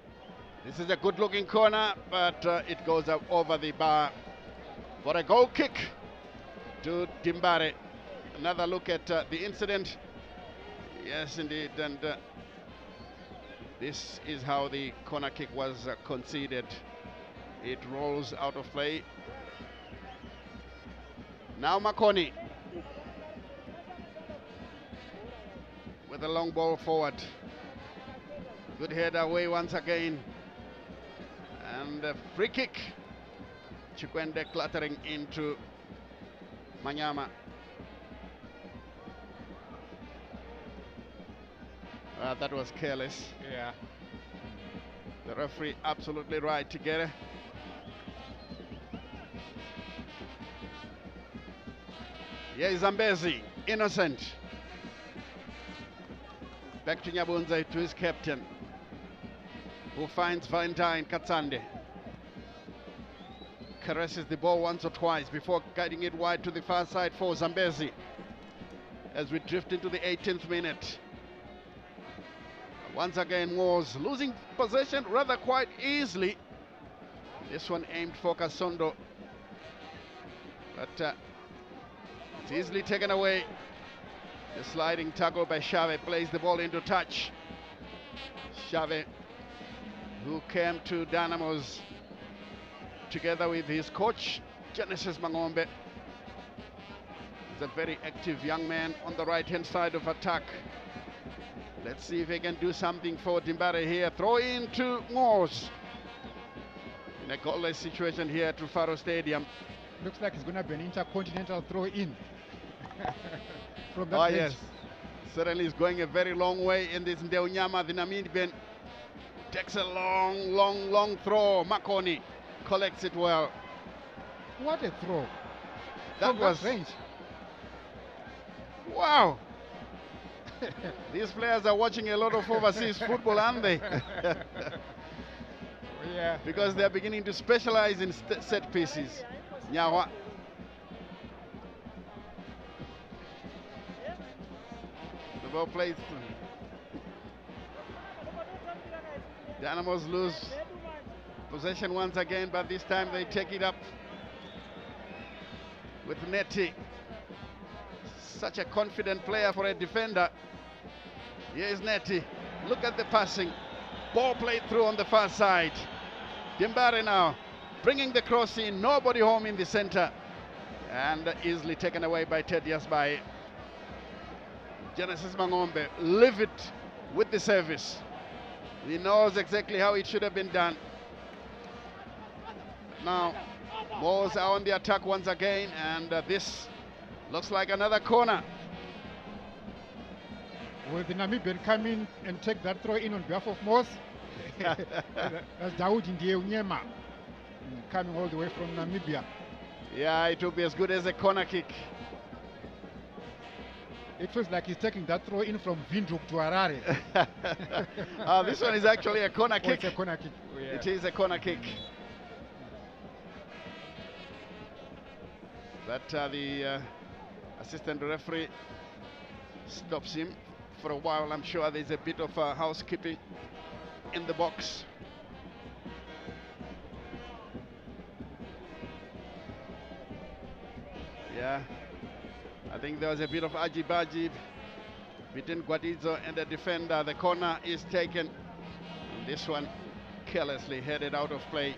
This is a good looking corner, but it goes up over the bar for a goal kick to Dimbare. Another look at the incident. Yes, indeed, and this is how the corner kick was conceded. It rolls out of play. Now Makoni with a long ball forward. Good head away once again. And a free kick. Chikwende clattering into Manyama. That was careless. Yeah. The referee absolutely right to get it. Here is Zambezi, innocent. Back to Nyabunza, to his captain, who finds Valentine Katsande. Caresses the ball once or twice before guiding it wide to the far side for Zambezi. As we drift into the 18th minute. Once again, Mwors losing possession rather quite easily. This one aimed for Kasondo, but it's easily taken away. The sliding tackle by Shave plays the ball into touch. Shave, who came to Dynamos together with his coach, Genesis Mangombe. He's a very active young man on the right-hand side of attack. Let's see if he can do something for Dimbare here. Throw in to Mwors. In a goalless situation here at Rufaro Stadium. Looks like it's going to be an intercontinental throw in. From that bench. Yes. Certainly is going a very long way in this Ndeunyama. The Namibian takes a long throw. Makoni collects it well. What a throw. That was range. Wow. These players are watching a lot of overseas football, aren't they? Yeah. Because they're beginning to specialize in set pieces. Nyawa. The ball plays. Dynamos lose possession once again, but this time they take it up with Neti. Such a confident player for a defender. Here is Neti. Look at the passing. Ball played through on the far side. Dimbare now bringing the cross in. Nobody home in the center. And easily taken away by Ted Yasbai. Genesis Mangombe leave it with the service. He knows exactly how it should have been done. Now, Mwors are on the attack once again, and this looks like another corner. Will the Namibian come in and take that throw in on behalf of Mwors? That's Daoud Ndeunyama coming all the way from Namibia. Yeah, it will be as good as a corner kick. It feels like he's taking that throw in from Windhoek to Harare. This one is actually a corner kick. It's a corner kick. Oh, yeah. It is a corner kick. But the assistant referee stops him for a while. I'm sure there's a bit of housekeeping in the box. Yeah, I think there was a bit of ajibaji between Guadizo and the defender. The corner is taken. And this one carelessly headed out of play.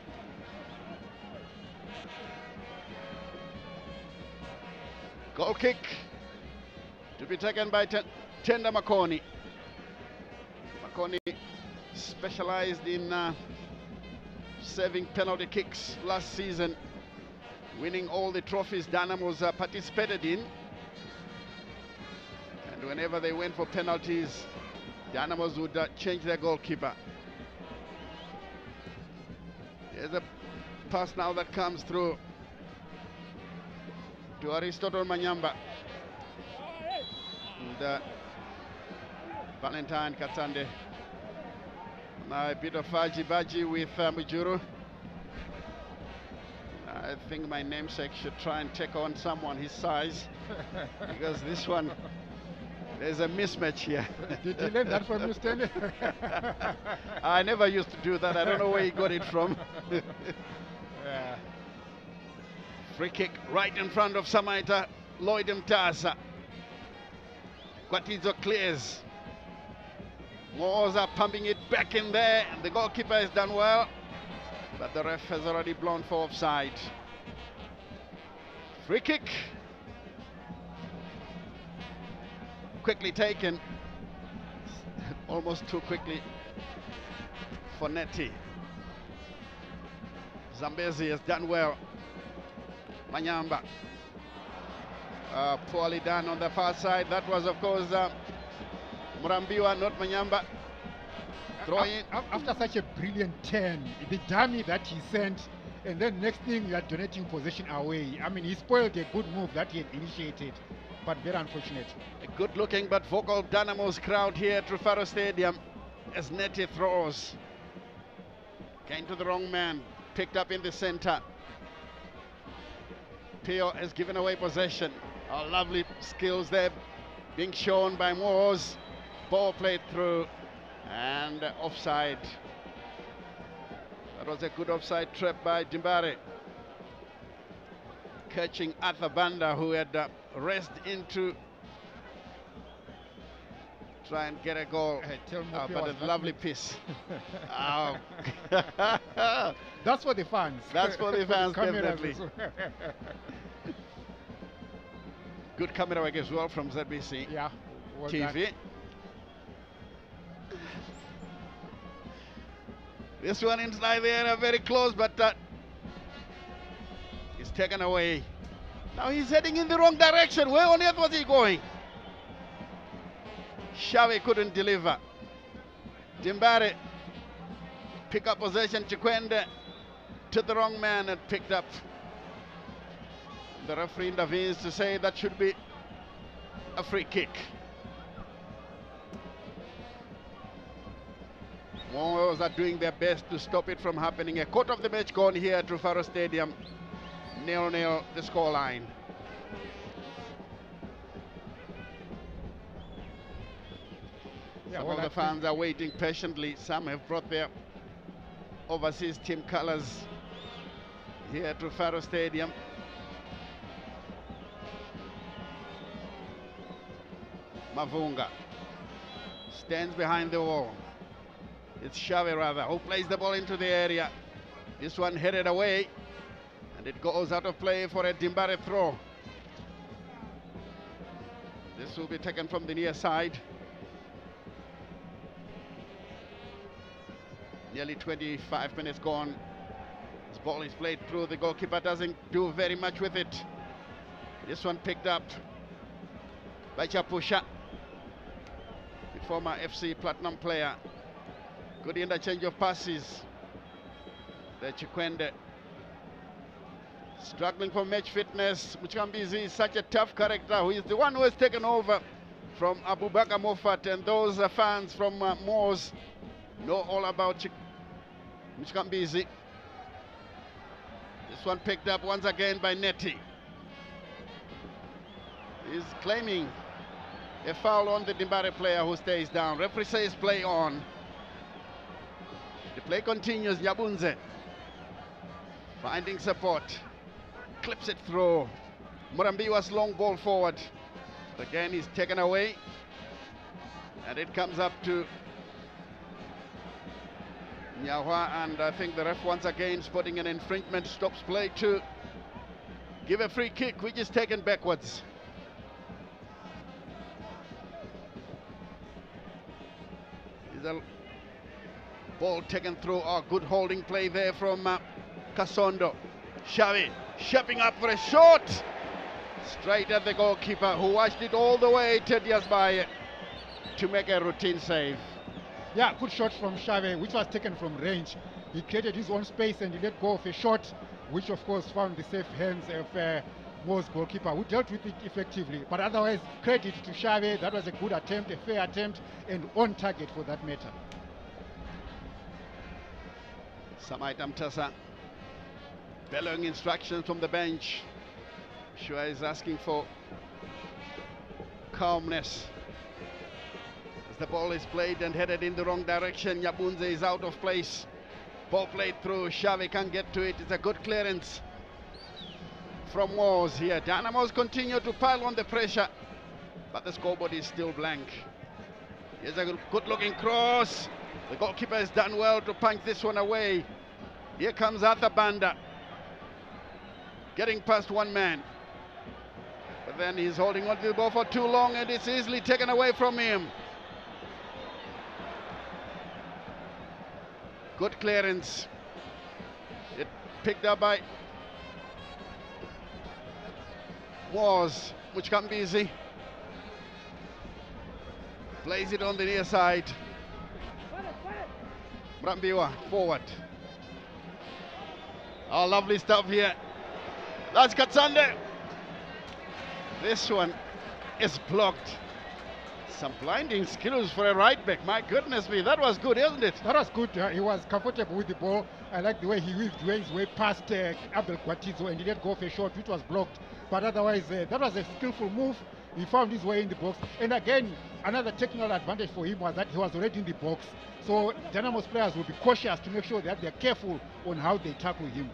Goal kick to be taken by Tenda Makoni. Makoni specialized in saving penalty kicks last season, winning all the trophies Dynamos participated in. And whenever they went for penalties, Dynamos would change their goalkeeper. There's a pass now that comes through to Aristotle Manyamba. And Valentine Katsande. Now a bit of ajibaji with Mujuru. I think my namesake should try and take on someone his size, because this one, there's a mismatch here. Did you learn that from you, Stanley? I never used to do that. I don't know where he got it from. Yeah. Free kick right in front of Samaita Lloyd Mtasa. Guatizo clears. Mwors are pumping it back in there, and the goalkeeper has done well, but the ref has already blown for offside. Free kick. Quickly taken. Almost too quickly for Neti. Zambezi has done well. Manyamba. Poorly done on the far side. That was, of course, Murambiwa, not Manyamba. Throw in. After such a brilliant turn, the dummy that he sent and then next thing you are donating possession away. I mean, he spoiled a good move that he had initiated, but very unfortunate. A good-looking but vocal Dynamos crowd here at Rufaro Stadium as Netty throws. Came to the wrong man, picked up in the center. Pio has given away possession. Oh, lovely skills there being shown by Mwors. Ball played through and offside. That was a good offside trap by Dimbare. Catching Arthur Banda, who had raced into try and get a goal. But a lovely piece. Oh. That's for the fans. That's for the fans, definitely. Good camera work as well from ZBC. Yeah. Well TV. This one inside there, very close, but it's taken away. Now he's heading in the wrong direction. Where on earth was he going? Xavi couldn't deliver. Dimbare pick up possession. Chikwende to the wrong man and picked up. The referee intervenes to say that should be a free kick. Mwors are doing their best to stop it from happening. A quarter of the match gone here at Rufaro Stadium. 0-0 the scoreline. Some of the fans are waiting patiently. Some have brought their overseas team colors here at Rufaro Stadium. Mavunga stands behind the wall. It's Xavi rather who plays the ball into the area. This one headed away and it goes out of play for a Dimbare throw. This will be taken from the near side. Nearly 25 minutes gone. This ball is played through. The goalkeeper doesn't do very much with it. This one picked up by Chapusha, the former FC Platinum player. Good interchange of passes. The Chikwende struggling for match fitness. Mchambizi is such a tough character who is the one who has taken over from Abubakar Moffat, and those fans from Mwors know all about Mchambizi. This one picked up once again by Netty. He's claiming a foul on the Dimbare player who stays down. Referee says play on. The play continues. Nyabunze finding support. Clips it through. Murambiwa's long ball forward. But again, he's taken away. And it comes up to Nyahwa, and I think the ref once again spotting an infringement, stops play to give a free kick, which is taken backwards. Is a ball taken through. Oh, good holding play there from Kasondo. Xavi shaping up for a shot. Straight at the goalkeeper, who watched it all the way to Diasbaye to make a routine save. Yeah, good shot from Xavi, which was taken from range. He created his own space and he let go of a shot, which of course found the safe hands of Mwors goalkeeper, who dealt with it effectively. But otherwise, credit to Xavi. That was a good attempt, a fair attempt, and on target for that matter. Samai Tamtasa bellowing instructions from the bench. Shua is asking for calmness. As the ball is played and headed in the wrong direction, Nyabunze is out of place. Ball played through, Xavi can't get to it. It's a good clearance from Mwors here. Dynamos continue to pile on the pressure, but the scoreboard is still blank. Here's a good looking cross. The goalkeeper has done well to punch this one away. Here comes Arthur Banda, getting past one man. But then he's holding on to the ball for too long and it's easily taken away from him. Good clearance. It picked up by Mwors, which can be easy. Plays it on the near side. Mrambiwa forward. Oh, lovely stuff here. That's Katsande. This one is blocked. Some blinding skills for a right back. My goodness me, that was good, isn't it? That was good. He was comfortable with the ball. I like the way he weaved his way past Abel Guatizo and he let go for a shot, which was blocked. But otherwise, that was a skillful move. He found his way in the box. And again, another technical advantage for him was that he was already in the box. So Dynamos players will be cautious to make sure that they're careful on how they tackle him.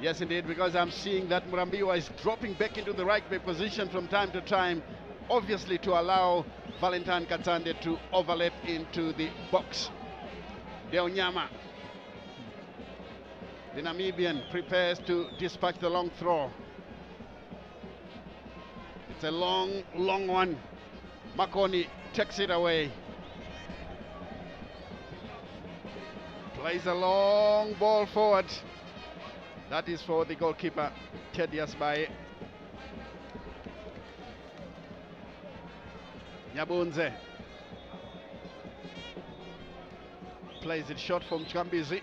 Yes, indeed, because I'm seeing that Murambiwa is dropping back into the right back position from time to time, obviously to allow Valentine Katsande to overlap into the box. Deonyama, the Namibian, prepares to dispatch the long throw. It's a long, long one. Makoni takes it away. Plays a long ball forward. That is for the goalkeeper, Thaddeus Baye. Nyabunze plays it short from Chambizi.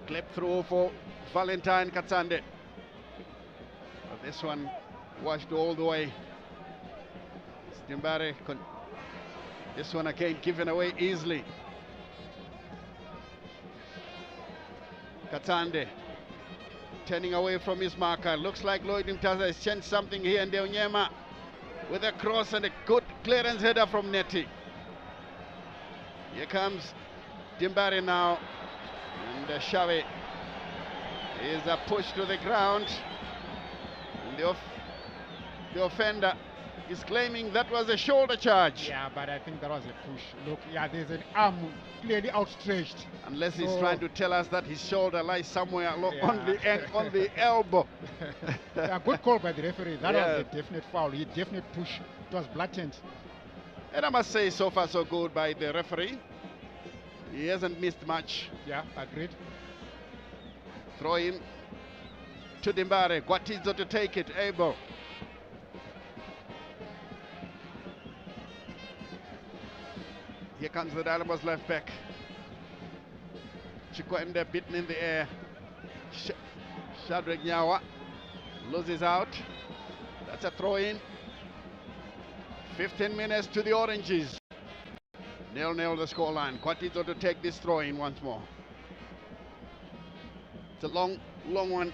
Clip through for Valentine Katsande. But this one washed all the way. Stimbare, this one again given away easily. Katsande turning away from his marker. Looks like Lloyd Mtaza has changed something here, and Deonyema with a cross and a good clearance header from Neti. Here comes Dimbare now, and Shawe is a push to the ground. And the offender is claiming that was a shoulder charge. Yeah, but I think that was a push. Look, yeah, there's an arm clearly outstretched. Unless he's trying to tell us that his shoulder lies somewhere on the elbow. Yeah, good call by the referee. That was a definite foul. He definite push. It was blatant. And I must say, so far so good by the referee. He hasn't missed much. Yeah, agreed. Throw in to Dimbare. Guatizo to take it. Able. Here comes the Dynamos left back. Chikwende beaten in the air. Shadrack Nyawa loses out. That's a throw in. 15 minutes to the Oranges. 0-0 the scoreline. Guatizo to take this throw in once more. It's a long one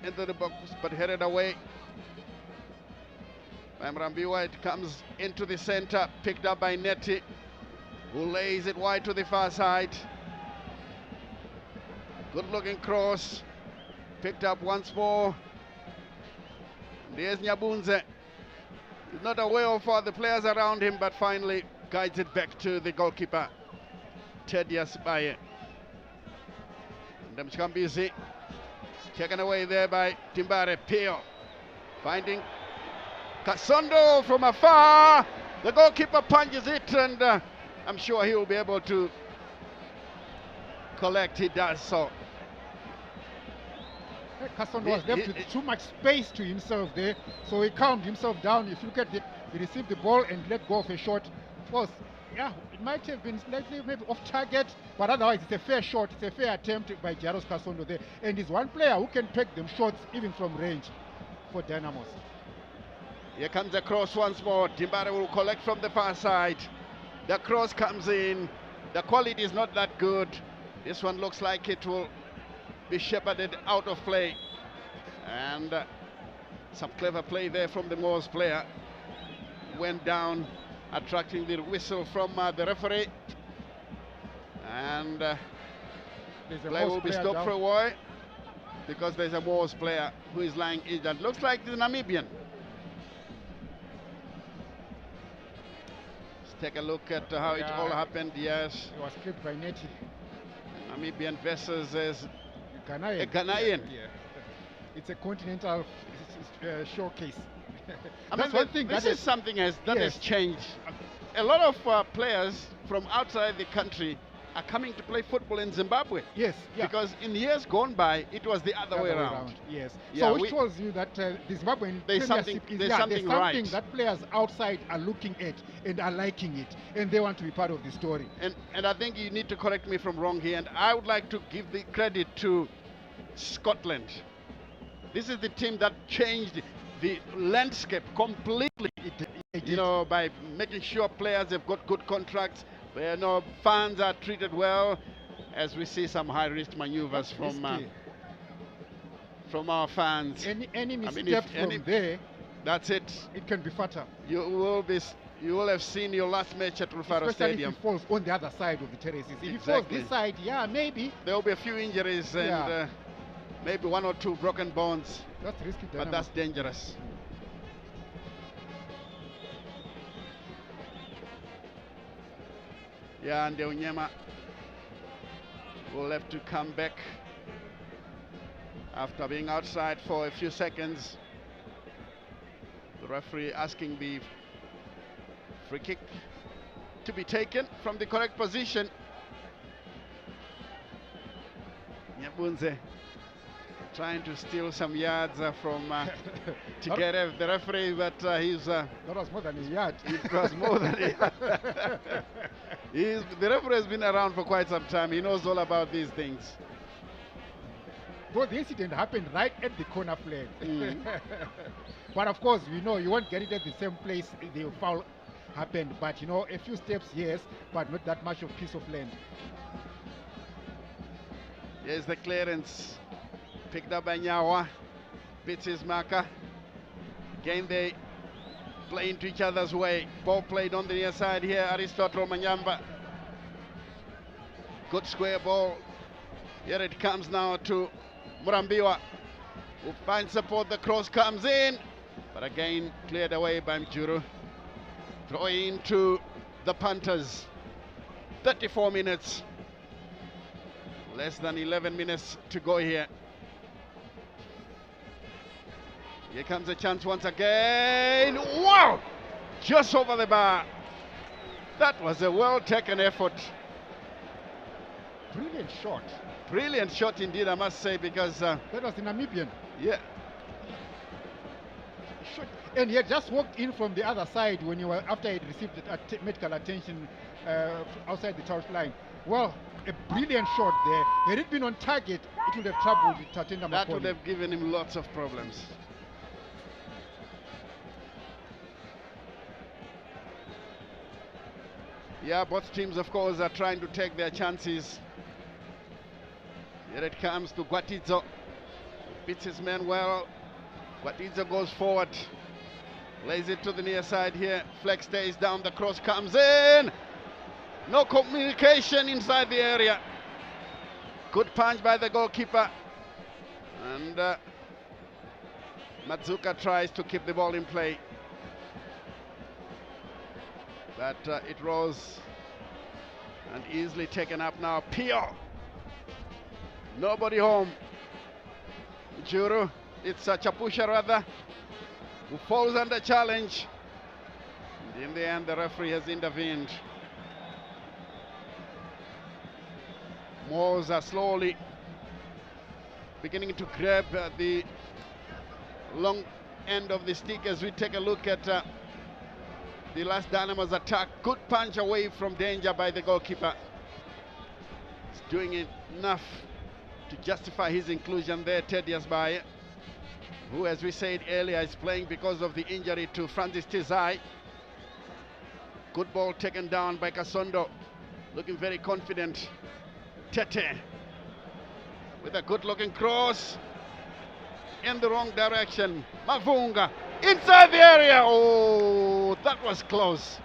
into the box, but headed away. Mrambiwa, it comes into the center, picked up by Neti, who lays it wide to the far side. Good looking cross, picked up once more. There's Nyabunze. He's not aware of the players around him, but finally guides it back to the goalkeeper, Thaddeus Baye. And Mkambizi taken away there by Dimbare. Pio finding Kasondo from afar. The goalkeeper punches it, and I'm sure he will be able to collect. He does so. Kasondo was left with too much space to himself there, so he calmed himself down. If you look at it, he received the ball and let go of a shot. Of course, yeah, it might have been slightly maybe off target, but otherwise it's a fair shot. It's a fair attempt by Jaros Kasondo there, and he's one player who can take them shots even from range for Dynamos. Here comes the cross once more. Dimbare will collect from the far side. The cross comes in. The quality is not that good. This one looks like it will be shepherded out of play. And some clever play there from the Mwors player. Went down, attracting the whistle from the referee. And play will be stopped for a while because there's a Mwors player who is lying injured. Looks like the Namibian. Let's take a look at how it all happened. Yes. It was clipped by Neti. Namibian versus a Ghanaian. Yeah. It's a continental showcase. I mean, one thing this is something that has changed. A lot of players from outside the country are coming to play football in Zimbabwe. Yes, yeah. Because in years gone by, it was the other way around. Yes. Yeah, so which tells you that the Zimbabwean there's something right. That players outside are looking at and are liking it, and they want to be part of the story. And I think you need to correct me if I'm wrong here, and I would like to give the credit to Scotland. This is the team that changed the landscape completely, you know, by making sure players have got good contracts, you know, fans are treated well, as we see some high-risk maneuvers from our fans. Any misstep from there, that's it. It can be fatal. You will have seen your last match at Rufaro Stadium. If it falls on the other side of the terraces. If it falls this side, yeah, maybe. There will be a few injuries and maybe 1 or 2 broken bones. That's risky, but that's dangerous. Yeah, and Unyema will have to come back after being outside for a few seconds. The referee asking the free kick to be taken from the correct position. Nyabunze trying to steal some yards from Tigere, the referee, but he's... that was more than a yard. It was more than a yard. The referee has been around for quite some time. He knows all about these things. But the incident happened right at the corner flag. But of course, we know you won't get it at the same place the foul happened. But you know, a few steps, yes, but not that much of piece of land. Here's the clearance. Picked up by Nyawa, beats his marker. Again they play into each other's way. Ball played on the near side here, Aristotle Manyamba. Good square ball. Here it comes now to Murambiwa, who finds support, the cross comes in, but again cleared away by Mjuru. Throw into the Panthers. 34 minutes. Less than 11 minutes to go here. Here comes a chance once again. Wow! Just over the bar. That was a well-taken effort. Brilliant shot. Brilliant shot indeed, I must say, because... that was the Namibian. Yeah. And he had just walked in from the other side when after he received medical attention outside the touch line. Well, a brilliant shot there. Had it been on target, it would have troubled Tatenda Makoni. That would have given him lots of problems. Yeah, both teams, of course, are trying to take their chances. Here it comes to Gwatidzo. Beats his man well. Gwatidzo goes forward. Lays it to the near side here. Flex stays down. The cross comes in. No communication inside the area. Good punch by the goalkeeper. And Matsuka tries to keep the ball in play. But it rose and easily taken up now. Pio. Nobody home. Juru, it's Chapusha rather, who falls under challenge. And in the end, the referee has intervened. Mwors are slowly beginning to grab the long end of the stick as we take a look at the last Dynamos attack. Good punch away from danger by the goalkeeper. He's doing enough to justify his inclusion there, Teddy Asbaye, who, as we said earlier, is playing because of the injury to Francis Tizai. Good ball taken down by Kasondo, looking very confident. Tete with a good-looking cross in the wrong direction. Mavunga inside the area. Oh, that was close.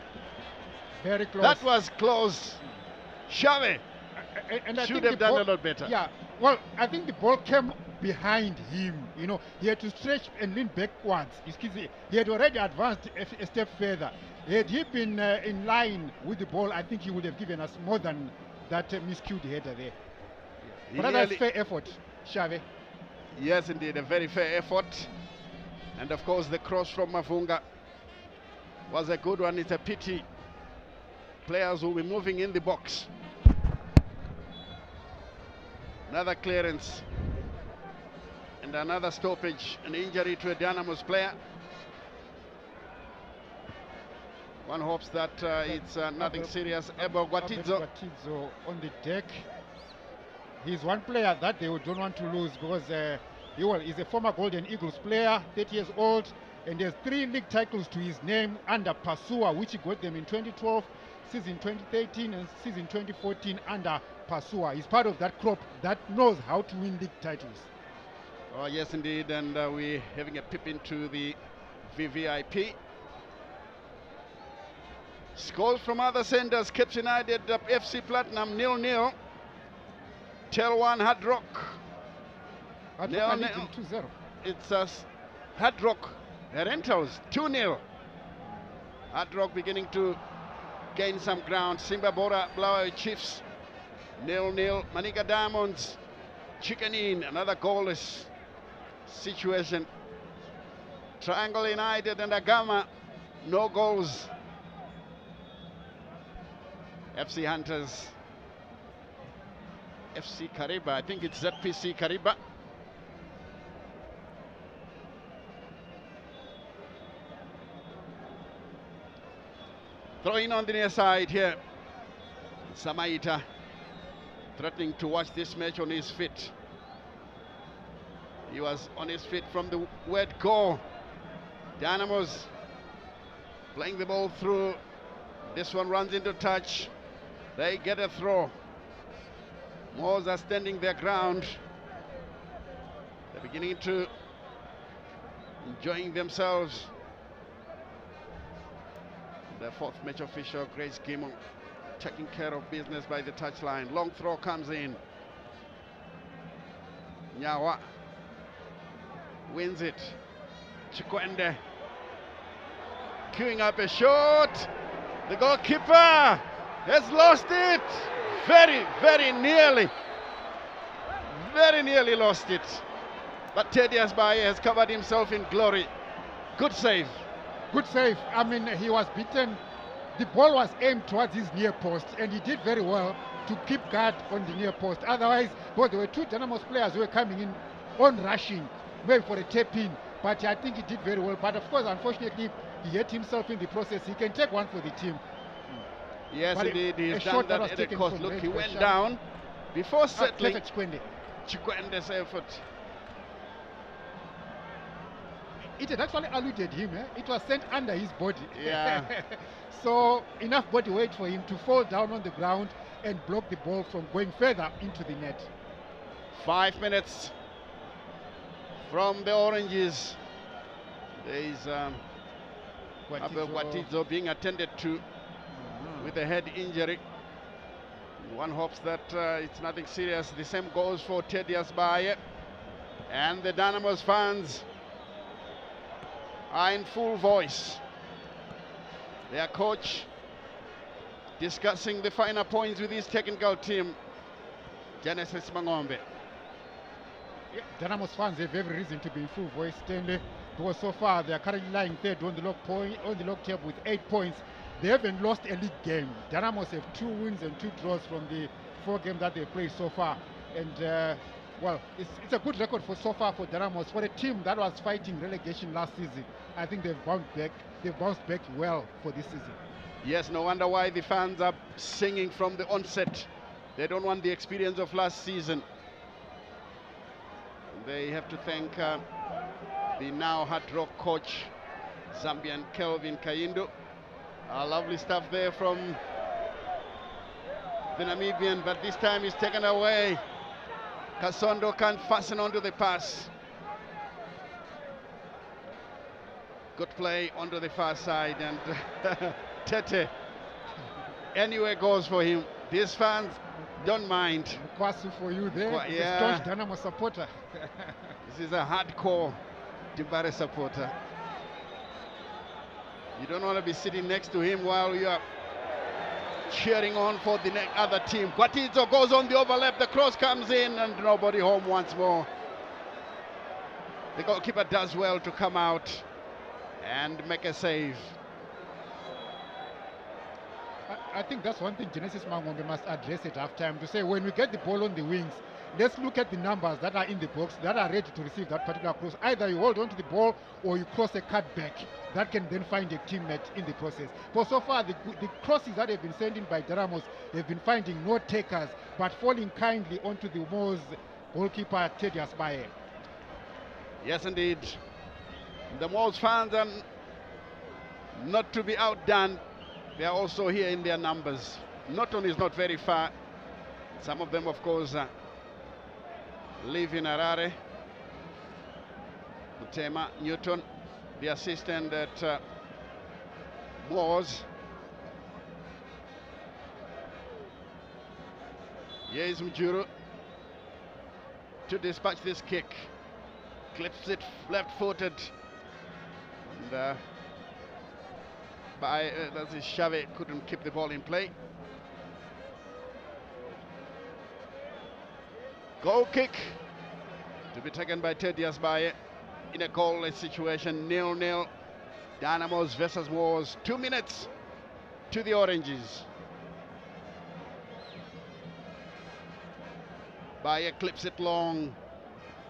Very close. That was close. Shave and I should think have done a lot better. Yeah, well, I think the ball came behind him. You know, he had to stretch and lean backwards. He had already advanced a step further. Had he been in line with the ball, I think he would have given us more than that miscued header there. But that's a fair effort, Shave. Yes, indeed, a very fair effort. And of course, the cross from Mavunga was a good one. It's a pity players will be moving in the box. Another clearance. And another stoppage, an injury to a Dynamos player. One hopes that it's nothing serious. Abel Gwatidzo on the deck. He's one player that they don't want to lose because he's a former Golden Eagles player, 30 years old, and there's 3 league titles to his name under Pasua, which he got them in 2012, season 2013, and season 2014 under Pasua. He's part of that crop that knows how to win league titles. Oh, yes, indeed, and we're having a peep into the VVIP. Scores from other centers. Cape United FC Platinum 0-0. Tel 1 Hard Rock. Hard Rock 2-0. It's Hard Rock Rentals 2-0. Hard Rock beginning to gain some ground. Simba Bora Blaue Chiefs 0-0. Manika Diamonds Chicken Inn, another goalless situation. Triangle United and Agama, no goals. FC Hunters, FC Kariba, I think it's ZPC Kariba. Throw in on the near side here. Samaita threatening to watch this match on his feet. He was on his feet from the word go. Dynamos playing the ball through. This one runs into touch. They get a throw. Mwors are standing their ground. They're beginning to enjoying themselves. The 4th match official, Grace Gimon, taking care of business by the touchline. Long throw comes in. Nyawa wins it. Chikwende queuing up a shot. The goalkeeper has lost it. Very nearly. Very nearly lost it. But Teddy Asbaye has covered himself in glory. Good save. Good save. I mean, he was beaten. The ball was aimed towards his near post, and he did very well to keep guard on the near post. Otherwise, well, there were 2 Dynamos players who were coming in on rushing, maybe for a tap-in. But I think he did very well. But of course, unfortunately, he hit himself in the process. He can take one for the team. Yes, but indeed, he's done that at a cost. Look, he went down before settling. Chikwende's effort. It had actually eluded him. It was sent under his body. Yeah. So enough body weight for him to fall down on the ground and block the ball from going further into the net. 5 minutes from the Oranges. There is Gwatidzo being attended to with a head injury. One hopes that it's nothing serious. The same goes for Teddy Asbaye. And the Dynamos fans are in full voice. Their coach discussing the finer points with his technical team, Genesis Mangombe. Yeah, Dynamos fans have every reason to be in full voice, Stanley, because so far they are currently lying third on the log table with 8 points. They haven't lost a league game. Dynamos have 2 wins and 2 draws from the 4 games that they've played so far. And well, it's a good record for so far for Dynamos. For a team that was fighting relegation last season, I think they've bounced back. They've bounced back well for this season. Yes, no wonder why the fans are singing from the onset. They don't want the experience of last season. They have to thank the now Hard Rock coach, Zambian Kelvin Kaindo. Lovely stuff there from the Namibian, but this time he's taken away. Kasondo can't fasten onto the pass. Good play onto the far side, and Tete anywhere goes for him. These fans don't mind. Kwasu for you there. Yeah. A staunch Dynamo supporter. This is a hardcore Dibare supporter. You don't want to be sitting next to him while you are cheering on for the other team. Gwatidzo goes on the overlap, the cross comes in, and nobody home once more. The goalkeeper does well to come out and make a save. I think that's one thing Genesis Mangombe must address at halftime, to say when we get the ball on the wings, let's look at the numbers that are in the box that are ready to receive that particular cross. Either you hold on to the ball or you cross a cutback that can then find a teammate in the process. But so far, the crosses that have been sent in by Dynamos have been finding no takers, but falling kindly onto the Mwors goalkeeper, Teddy Asbaye. Yes, indeed. The Mwors fans are not to be outdone. They are also here in their numbers. Norton is not very far. Some of them, of course, live in Harare. Mutema Newton, the assistant at Mwors. Here is Mjuru to dispatch this kick. Clips it left-footed. And that's his Xavi couldn't keep the ball in play. Goal kick to be taken by Teddy Asbaye in a goalless situation, 0-0. Dynamos versus Mwors, 2 minutes to the Oranges. Baye clips it long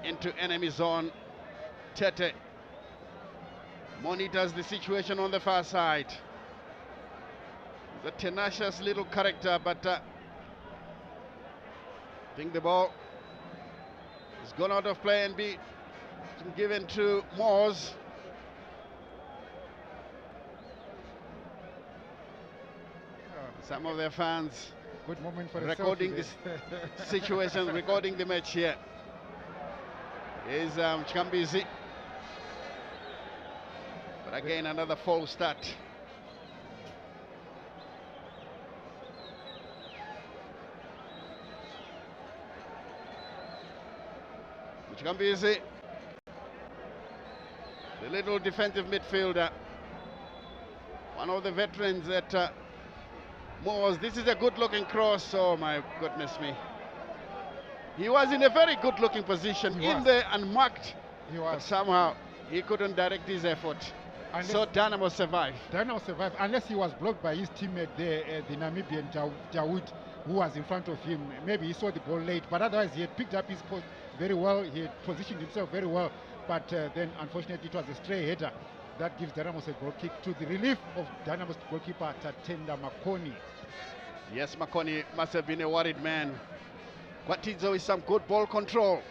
into enemy zone. Tete monitors the situation on the far side. The tenacious little character, but I think the ball has gone out of play and be given to Mwors. Some of their fans Good moment for recording this situation, recording the match here. Is Chambizi. But again, another false start. Chambizi, the little defensive midfielder, one of the veterans at Mwors. This is a good-looking cross. Oh my goodness me! He was in a very good-looking position in there, unmarked. He was. But somehow he couldn't direct his effort. So Dynamo survived. Dynamo survived, unless he was blocked by his teammate there, the Namibian Jawid, who was in front of him. Maybe he saw the ball late, but otherwise he had picked up his post very well. He had positioned himself very well, but then unfortunately it was a stray header that gives Dynamos a goal kick, to the relief of Dynamos goalkeeper Tatenda Makoni. Yes, Makoni must have been a worried man. Kwatizo with some good ball control.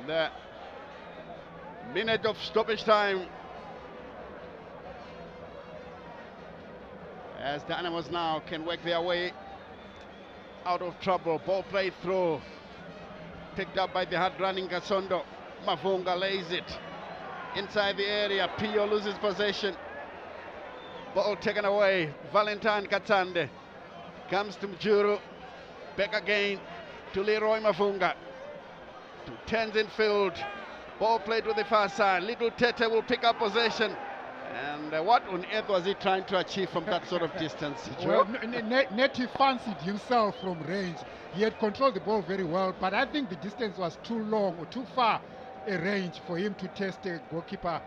The minute of stoppage time, as Dynamos now can work their way out of trouble. Ball played through, picked up by the hard-running Gasondo. Mavunga lays it inside the area. Pio loses possession. Ball taken away. Valentine Katsande comes to Mjuru. Back again to Leroy Mavunga. To Tenzin field. Ball played with the far side. Little Tete will pick up possession. And what on earth was he trying to achieve from that sort of distance? Well, Netty fancied himself from range. He had controlled the ball very well, but I think the distance was too long or too far a range for him to test a goalkeeper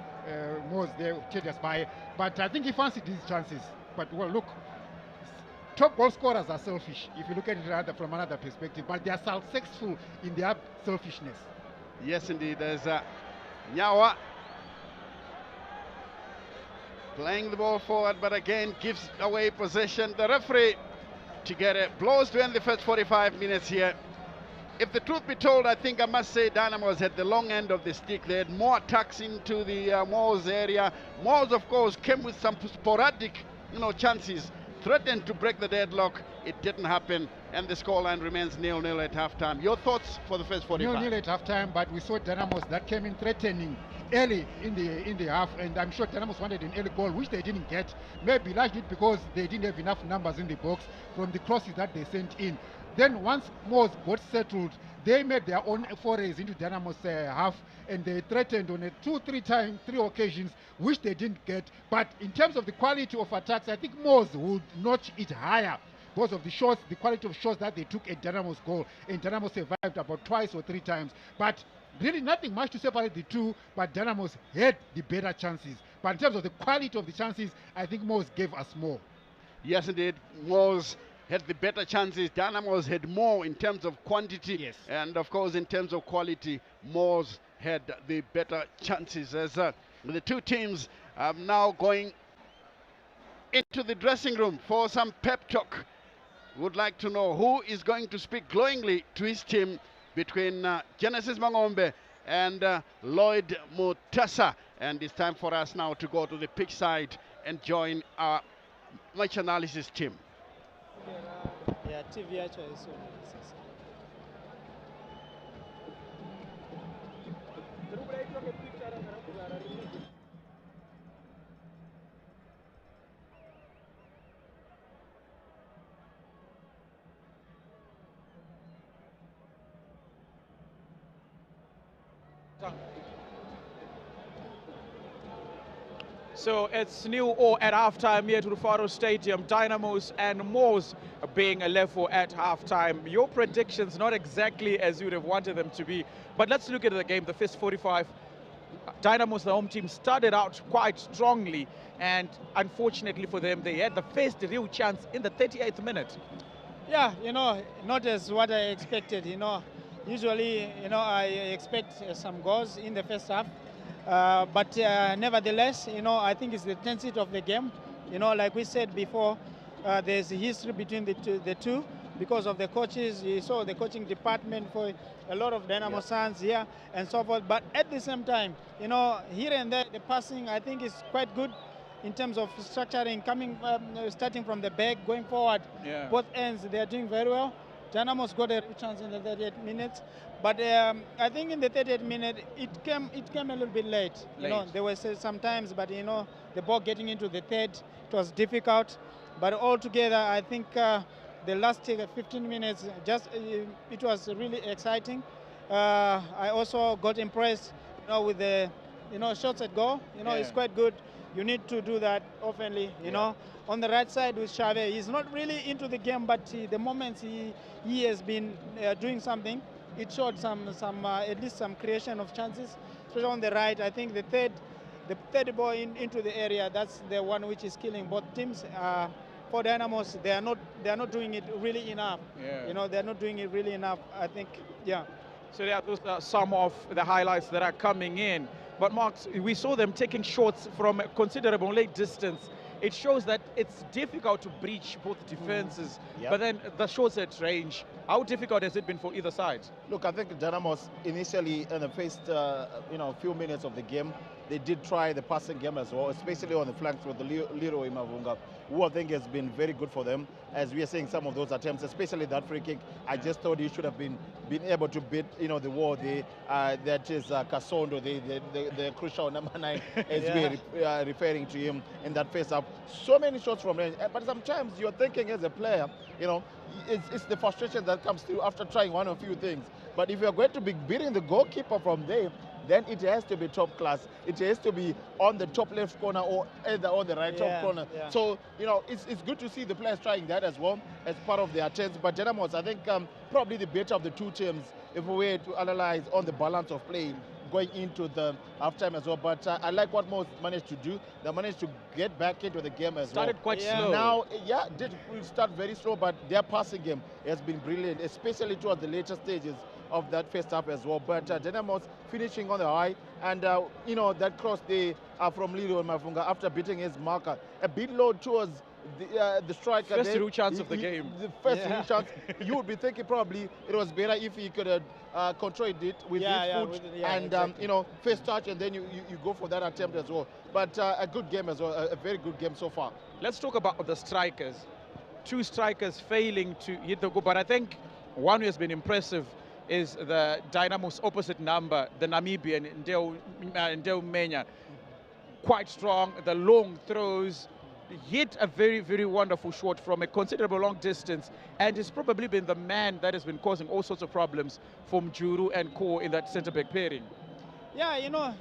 Mwors there, Teddy Asbaye. But I think he fancied his chances. But well, look, top goal scorers are selfish if you look at it from another perspective, but they are successful in their selfishness. Yes, indeed. There's Nyawa playing the ball forward, but again gives away possession. The referee, Chigere, blows to end the first 45 minutes here. If the truth be told, I think I must say Dynamos had the long end of the stick. They had more attacks into the Mwors area. Mwors, of course, came with some sporadic, chances, threatened to break the deadlock. It didn't happen, and the scoreline remains 0-0 at halftime. Your thoughts for the first 45? 0-0 at halftime, but we saw Dynamos that came in threatening early in the half, and I'm sure Dynamos wanted an early goal, which they didn't get. Maybe largely because they didn't have enough numbers in the box from the crosses that they sent in. Then once Mwors got settled, they made their own forays into Dynamos half, and they threatened on three occasions, which they didn't get. But in terms of the quality of attacks, I think Mwors would notch it higher because of the shots, the quality of shots that they took at Dynamos' goal. And Dynamos survived about twice or three times. But really nothing much to separate the two, but Dynamos had the better chances. But in terms of the quality of the chances, I think Mwors gave us more. Yes, indeed. Mwors had the better chances. Dynamos had more in terms of quantity. Yes. And of course, in terms of quality, Mwors had the better chances. As the two teams are now going into the dressing room for some pep talk. Would like to know who is going to speak glowingly to his team between Genesis Mangombe and Lloyd Mutasa. And it's time for us now to go to the pitch side and join our match analysis team. Yeah, TV actually is so So it's new or at halftime here to Rufaro Stadium. Dynamos and Mwors being a level at halftime. Your predictions, not exactly as you would have wanted them to be, but let's look at the game. The first 45, Dynamos, the home team, started out quite strongly, and unfortunately for them, they had the first real chance in the 38th minute. Yeah, not as what I expected. Usually, I expect some goals in the first half. But nevertheless, I think it's the intensity of the game. Like we said before, there's a history between the two because of the coaches. You saw the coaching department for a lot of Dynamo sons here and so forth. But at the same time, here and there, the passing, I think, is quite good in terms of structuring, starting from the back, going forward. Yeah. Both ends, they are doing very well. Dynamos got a chance in the 38 minutes, but I think in the 38th minute it came a little bit late. There were some times, but the ball getting into the third, it was difficult. But altogether, I think the last 15 minutes, it was really exciting. I also got impressed, with the shots at goal. It's quite good. You need to do that oftenly, On the right side with Xavier, he's not really into the game, but the moments he has been doing something, it showed some at least some creation of chances, especially on the right. I think the third ball into the area, that's the one which is killing both teams. For Dynamos, they are not doing it really enough. Yeah. They're not doing it really enough. I think, yeah. So those are some of the highlights that are coming in. But Marks, we saw them taking shots from a considerable late distance. It shows that it's difficult to breach both defenses. Yep. But then the shots at range, how difficult has it been for either side? Look, I think Dynamos initially in the first few minutes of the game, they did try the passing game as well, especially on the flanks with the Leroy Mavunga, who I think has been very good for them. As we are seeing some of those attempts, especially that free kick, I just thought he should have been able to beat the wall there. That is Kasondo, the crucial number 9, as we're referring to him in that face up. So many shots from range, but sometimes you're thinking as a player, it's the frustration that comes through after trying one or few things. But if you're going to be beating the goalkeeper from there, then it has to be top class. It has to be on the top left corner or either on the right top corner. Yeah. So, it's good to see the players trying that as well as part of their attempts. But Dynamos, I think probably the better of the two teams if we were to analyze on the balance of play going into the halftime as well. But I like what Mwors managed to do. They managed to get back into the game as Started quite slow. Now, did start very slow, but their passing game has been brilliant, especially towards the later stages of that first half as well. But Dynamos finishing on the high, and that cross there from Leroy Mafunga after beating his marker a bit low towards the striker. First real chance of the game. The first real chance. You would be thinking probably it was better if he could have controlled it with his foot and exactly. first touch, and then you go for that attempt as well. But a good game as well, a very good game so far. Let's talk about the strikers. Two strikers failing to hit the goal, but I think one who has been impressive is the Dynamos opposite number, the Namibian Ndeo Menya. Quite strong, the long throws, hit a very, very wonderful shot from a considerable long distance, and he's probably been the man that has been causing all sorts of problems for Mjuru and Ko in that centre-back pairing. Yeah,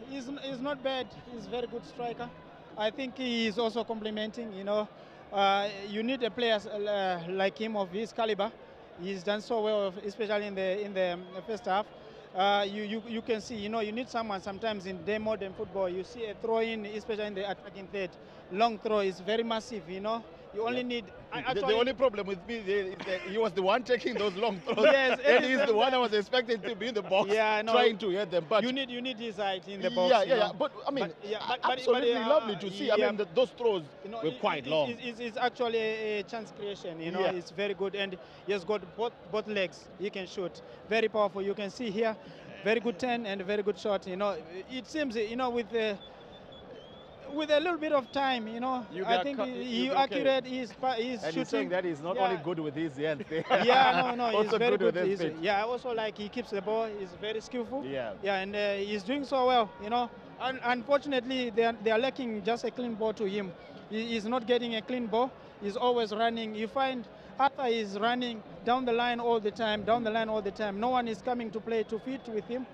he's not bad. He's a very good striker. I think he is also complementing, you need a player like him of his caliber. He's done so well, especially in the first half. You can see, you need someone sometimes in modern football. You see a throw in, especially in the attacking third. Long throw is very massive, You only need. The only problem with me is that he was the one taking those long throws. Yes, and he's the one I was expecting to be in the box, trying to hit them. But you need his height in the box. Yeah. But I mean, absolutely lovely to see. I mean, those throws were quite long. It's actually a chance creation. It's very good, and he has got both legs. He can shoot. Very powerful. You can see here, very good turn and very good shot. It seems with a little bit of time, I think he's accurate. He's and shooting. He's saying that he's not only good with his hands. He's very good. With his feet. Also like he keeps the ball. He's very skillful. And he's doing so well. Unfortunately, they are lacking just a clean ball to him. He's not getting a clean ball. He's always running. You find Arthur is running down the line all the time. No one is coming to play 2 feet with him.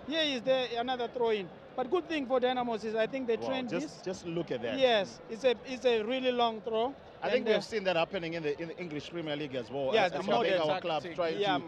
Here is there another throw-in. But good thing for Dynamos is I think they trained this. Just look at that. Yes, it's a really long throw. I think we've seen that happening in the English Premier League as well. Yeah, as our clubs trying to.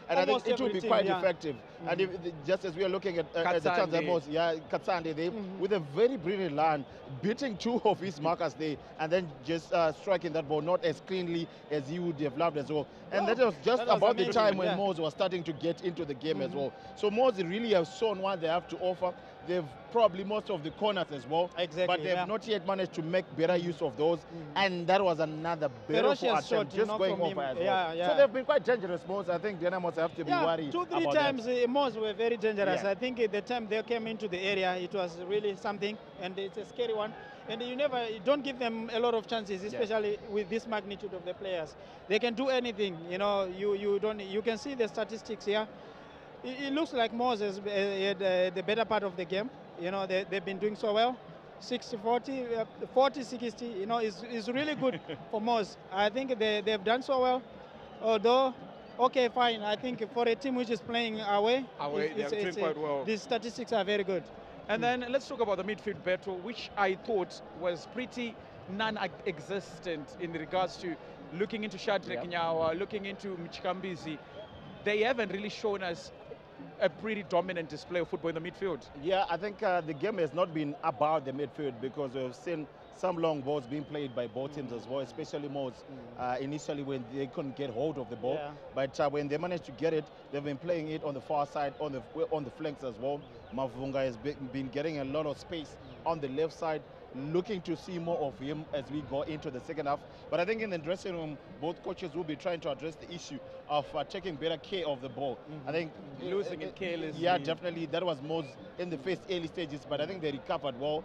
And I think it will be quite effective. And just as we are looking at the Dynamos, Katsande, with a very brilliant line, beating 2 of his markers there, and then just striking that ball not as cleanly as he would have loved as well. And that was just about the time when Mwors was starting to get into the game as well. So Mwors really have shown what they have to offer. They've probably most of the corners as well. Exactly. But they've not yet managed to make better use of those. And that was another beautiful attempt, just going over as well. So they've been quite dangerous, Mwors. I think Dynamos have to be worried. 2-3 times Mwors were very dangerous. I think the time they came into the area, it was really something, and it's a scary one. And you don't give them a lot of chances, especially with this magnitude of the players. They can do anything. You can see the statistics here. It looks like Mwors has the better part of the game. They've been doing so well. 60-40, 40-60, is really good for Mwors. I think they've done so well. Although, okay, fine. I think for a team which is playing away, they're doing quite well. The statistics are very good. And then let's talk about the midfield battle, which I thought was pretty non-existent in regards to looking into Shadrack Nyawa, looking into Mchikambizi. They haven't really shown us a pretty dominant display of football in the midfield. Yeah, I think the game has not been about the midfield because we've seen some long balls being played by both teams as well, especially Mwors initially when they couldn't get hold of the ball. But when they managed to get it, they've been playing it on the far side, on the flanks as well. Mavunga has been getting a lot of space on the left side. Looking to see more of him as we go into the second half. But I think in the dressing room, both coaches will be trying to address the issue of taking better care of the ball. I think losing it carelessly. Yeah, definitely. That was most in the first early stages, but I think they recovered well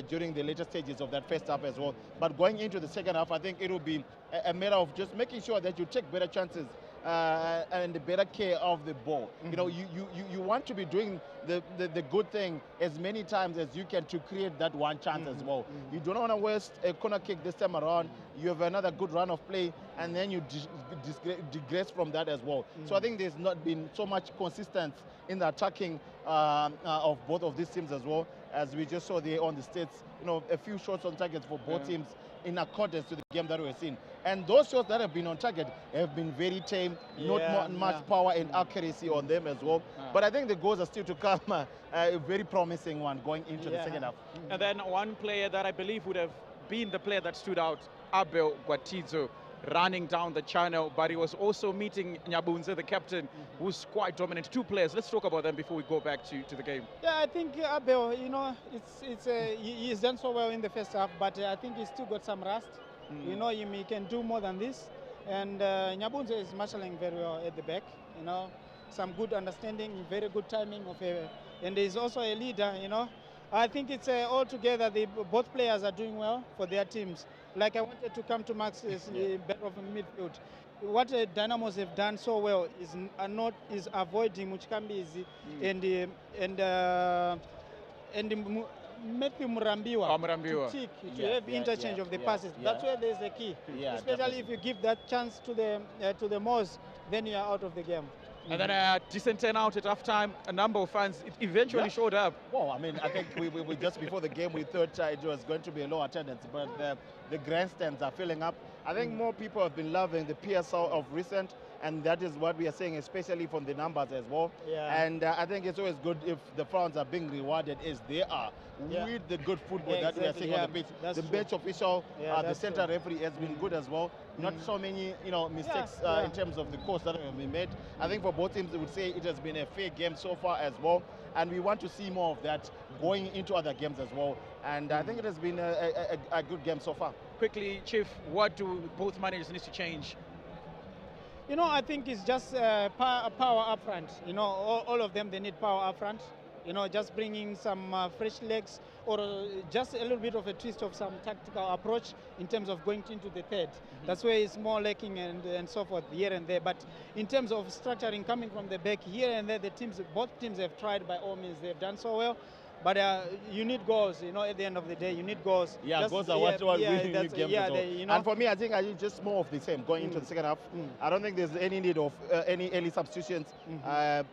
during the later stages of that first half as well. But going into the second half, I think it will be a matter of just making sure that you take better chances and the better care of the ball. You want to be doing the good thing as many times as you can to create that one chance as well. You don't want to waste a corner kick this time around. You have another good run of play, and then you digress from that as well. So I think there's not been so much consistency in the attacking of both of these teams as well, as we just saw there on the States. A few shots on target for both teams in accordance to the game that we're seeing. And those shots that have been on target have been very tame, not much power and accuracy on them as well. But I think the goals are still to come, a very promising one going into the second half. And then one player that I believe would have been the player that stood out, Abel Gwatidzo, running down the channel, but he was also meeting Nyabunze, the captain, who's quite dominant. 2 players. Let's talk about them before we go back to the game. Yeah, I think Abel, he's done so well in the first half, but I think he's still got some rust. He can do more than this. And Nyabunze is marshalling very well at the back. Some good understanding, very good timing and he's also a leader. I think it's all together. Both players are doing well for their teams. Like I wanted to come to Max's battle of midfield. What Dynamos have done so well is avoiding Mchikambizi and Matthew Murambiwa to have interchange of the passes. That's where there's the key. Especially if you give that chance to the Mwors, then you are out of the game. And then a decent turnout at halftime. A number of fans eventually showed up. Well, I mean, I think we just before the game we thought it was going to be a low attendance, but the grandstands are filling up. I think more people have been loving the PSL of recent, and that is what we are saying, especially from the numbers as well. Yeah. And I think it's always good if the fans are being rewarded as they are with the good football that we are seeing on the pitch. The bench official, the center referee has been good as well. Not so many, mistakes in terms of the course that have been made. I think for both teams, we would say it has been a fair game so far as well, and we want to see more of that going into other games as well. And I think it has been a good game so far. Quickly, Chief, what do both managers need to change? I think it's just power up front. All of them, they need power up front. Just bringing some fresh legs, or just a little bit of a twist of some tactical approach in terms of going into the third. That's where it's more lacking and so forth here and there. But in terms of structuring, coming from the back here and there, both teams have tried by all means. They've done so well. But you need goals, at the end of the day, you need goals. Yeah, goals are what win games as well. And for me, I think I need just more of the same going into the second half. I don't think there's any need of any early substitutions,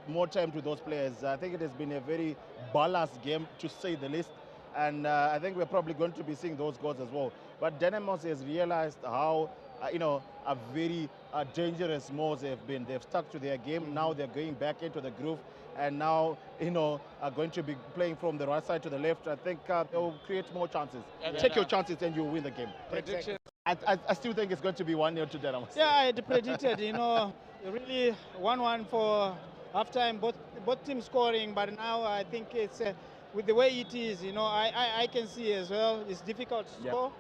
more time to those players. I think it has been a very balanced game, to say the least. And I think we're probably going to be seeing those goals as well. But Dynamos has realized how, a very dangerous Mwors have been. They've stuck to their game. Now they're going back into the groove. And now, are going to be playing from the right side to the left. I think they will create more chances. Take your chances and you'll win the game. Prediction? I still think it's going to be 1-0 to Dynamos. Yeah, I had predicted, really 1-1 for halftime, both teams scoring. But now I think it's, with the way it is, I can see as well, it's difficult to score.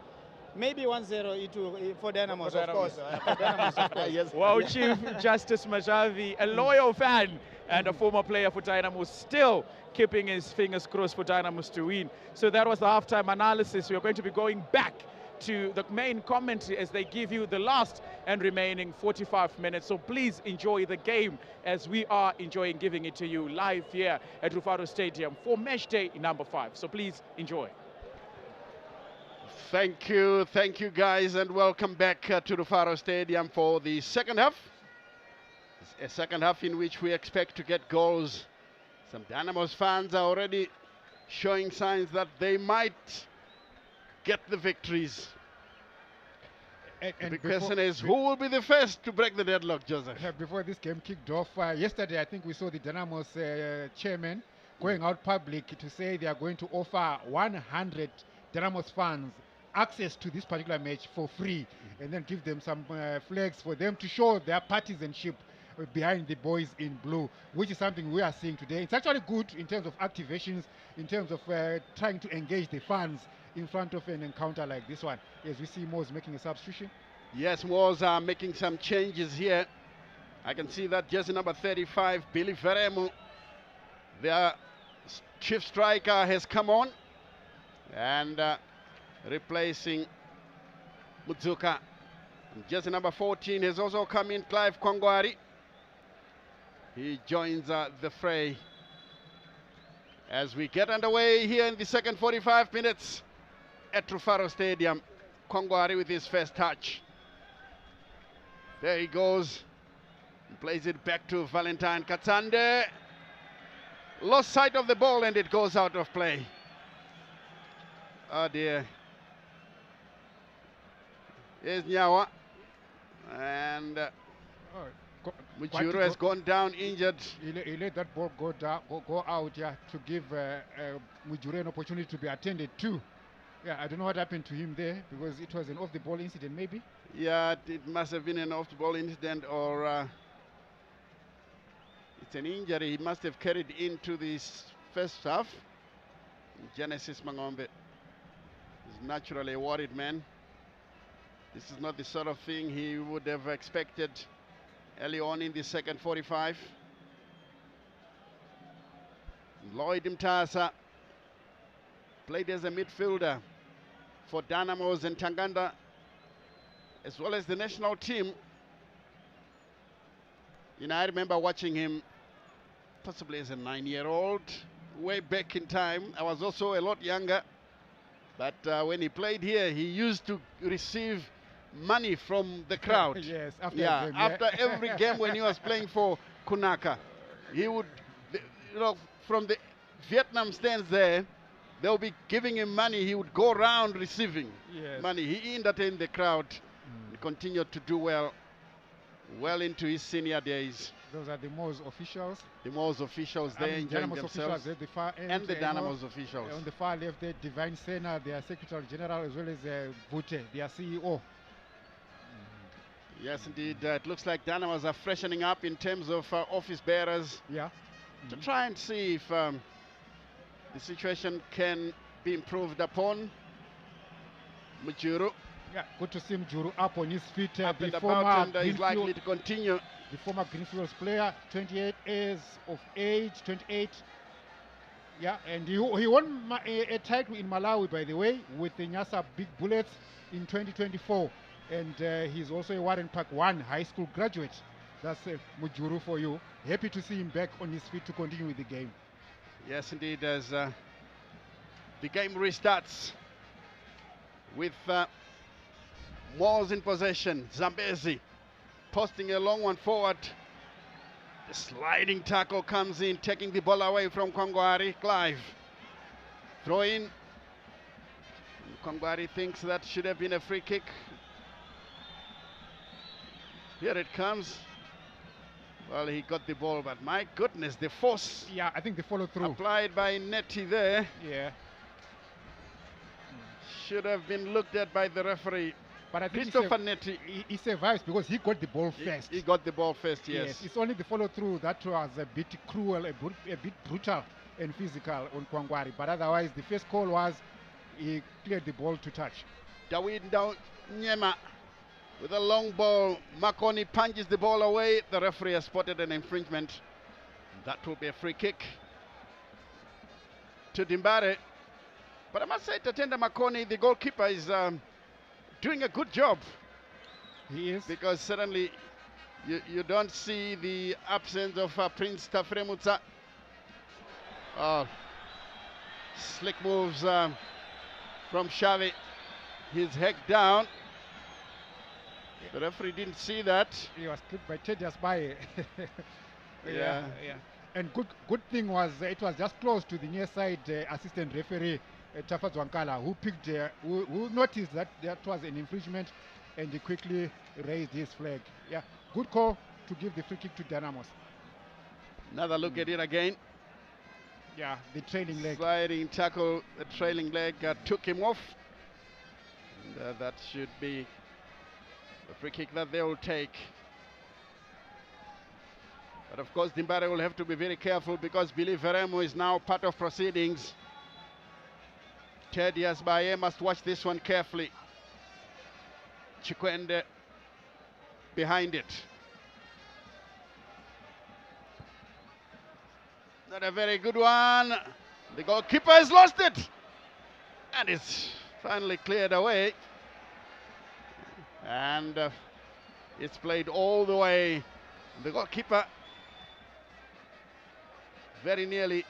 Maybe 1-0 for Dynamos, of course. For Dynamos, of course. Yes. Well, Chief Justice Majavi, a loyal fan and a former player for Dynamos, still keeping his fingers crossed for Dynamos to win. So that was the halftime analysis. We are going to be going back to the main commentary as they give you the last and remaining 45 minutes. So please enjoy the game as we are enjoying giving it to you live here at Rufaro Stadium for Matchday number 5. So please enjoy. Thank you guys, and welcome back to Rufaro Stadium for the second half. A second half in which we expect to get goals. Some Dynamos fans are already showing signs that they might get the victories. And the question is, who will be the first to break the deadlock, Joseph? Before this game kicked off, yesterday I think we saw the Dynamos chairman going out public to say they are going to offer 100 Dynamos fans access to this particular match for free, and then give them some flags for them to show their partisanship behind the boys in blue, which is something we are seeing today. It's actually good in terms of activations, in terms of trying to engage the fans in front of an encounter like this one. As we see Mwors making a substitution. Yes, Mwors are making some changes here. I can see that jersey number 35, Billy Veremu, their chief striker, has come on, and replacing Mutsuka. Jersey number 14 has also come in, Clive Kwangwari. He joins the fray as we get underway here in the second 45 minutes at Rufaro Stadium. Kwangwari with his first touch. There he goes. He plays it back to Valentine Katsande. Lost sight of the ball and it goes out of play. Oh dear. Here's Nyawa. And Mujuru has gone down injured. He let that ball go out, to give Mujuru an opportunity to be attended to. Yeah, I don't know what happened to him there, because it was an off-the-ball incident, maybe? Yeah, it must have been an off-the-ball incident, or it's an injury he must have carried into this first half. Genesis Mangombe is naturally a worried man. This is not the sort of thing he would have expected early on in the second 45. Lloyd Mtasa played as a midfielder for Dynamos and Tanganda, as well as the national team. I remember watching him possibly as a 9-year-old way back in time. I was also a lot younger, but when he played here, he used to receive money from the crowd. Yes, after every game when he was playing for Kunaka, he would, from the Vietnam stands there, they'll be giving him money. He would go around receiving money. He entertained the crowd. He continued to do well well into his senior days. Those are the Mwors officials. The Mwors officials, they enjoying Dynamos themselves. officials at the far end. And the Dynamos officials. On the far left, the Divine Sena, their Secretary General, as well as Bute, their CEO. Yes, indeed. It looks like Dynamos are freshening up in terms of office bearers. Yeah. To try and see if the situation can be improved upon. Mujuru. Yeah, good to see Mujuru up on his feet. Up and about, and he's likely to continue. The former Greenfields player, 28 years of age, 28. Yeah, and he won a title in Malawi, by the way, with the Nyasa Big Bullets in 2024. And he's also a Warren Park 1 high school graduate. That's Mujuru for you. Happy to see him back on his feet to continue with the game. Yes, indeed, as the game restarts with Mwors in possession. Zambezi posting a long one forward. The sliding tackle comes in, taking the ball away from Kongwari. Clive. Throw in. Kongwari thinks that should have been a free kick. Here it comes. Well, he got the ball, but my goodness, the force. Yeah, I think the follow through. Applied by Netty there. Yeah. Should have been looked at by the referee. But I think he survives because he got the ball first. He got the ball first, yes. It's only the follow through that was a bit cruel, a bit brutal and physical on Kwangwari. But otherwise, the first call was he cleared the ball to touch. Dawid Nyema with a long ball. Makoni punches the ball away. The referee has spotted an infringement. That will be a free kick to Dimbare. But I must say, Tatenda Makoni, the goalkeeper, is doing a good job. He is. Because certainly you don't see the absence of Prince Tafremutsa. Slick moves from Xavi. He's hecked down. The referee didn't see that. He was clipped by Teddy Asbaye. Yeah. And good thing was it was just close to the near side assistant referee Tafa Zwankala, who picked who noticed that was an infringement, and he quickly raised his flag. Yeah, good call to give the free kick to Dynamos. Another look at it again. Yeah, the trailing leg. Sliding tackle, the trailing leg took him off. And, that should be the free kick that they will take. But of course, Dimbare will have to be very careful because Billy Veremo is now part of proceedings. Teddy Asbaye must watch this one carefully. Chikwende behind it. Not a very good one. The goalkeeper has lost it. And it's finally cleared away. And it's played all the way. The goalkeeper very nearly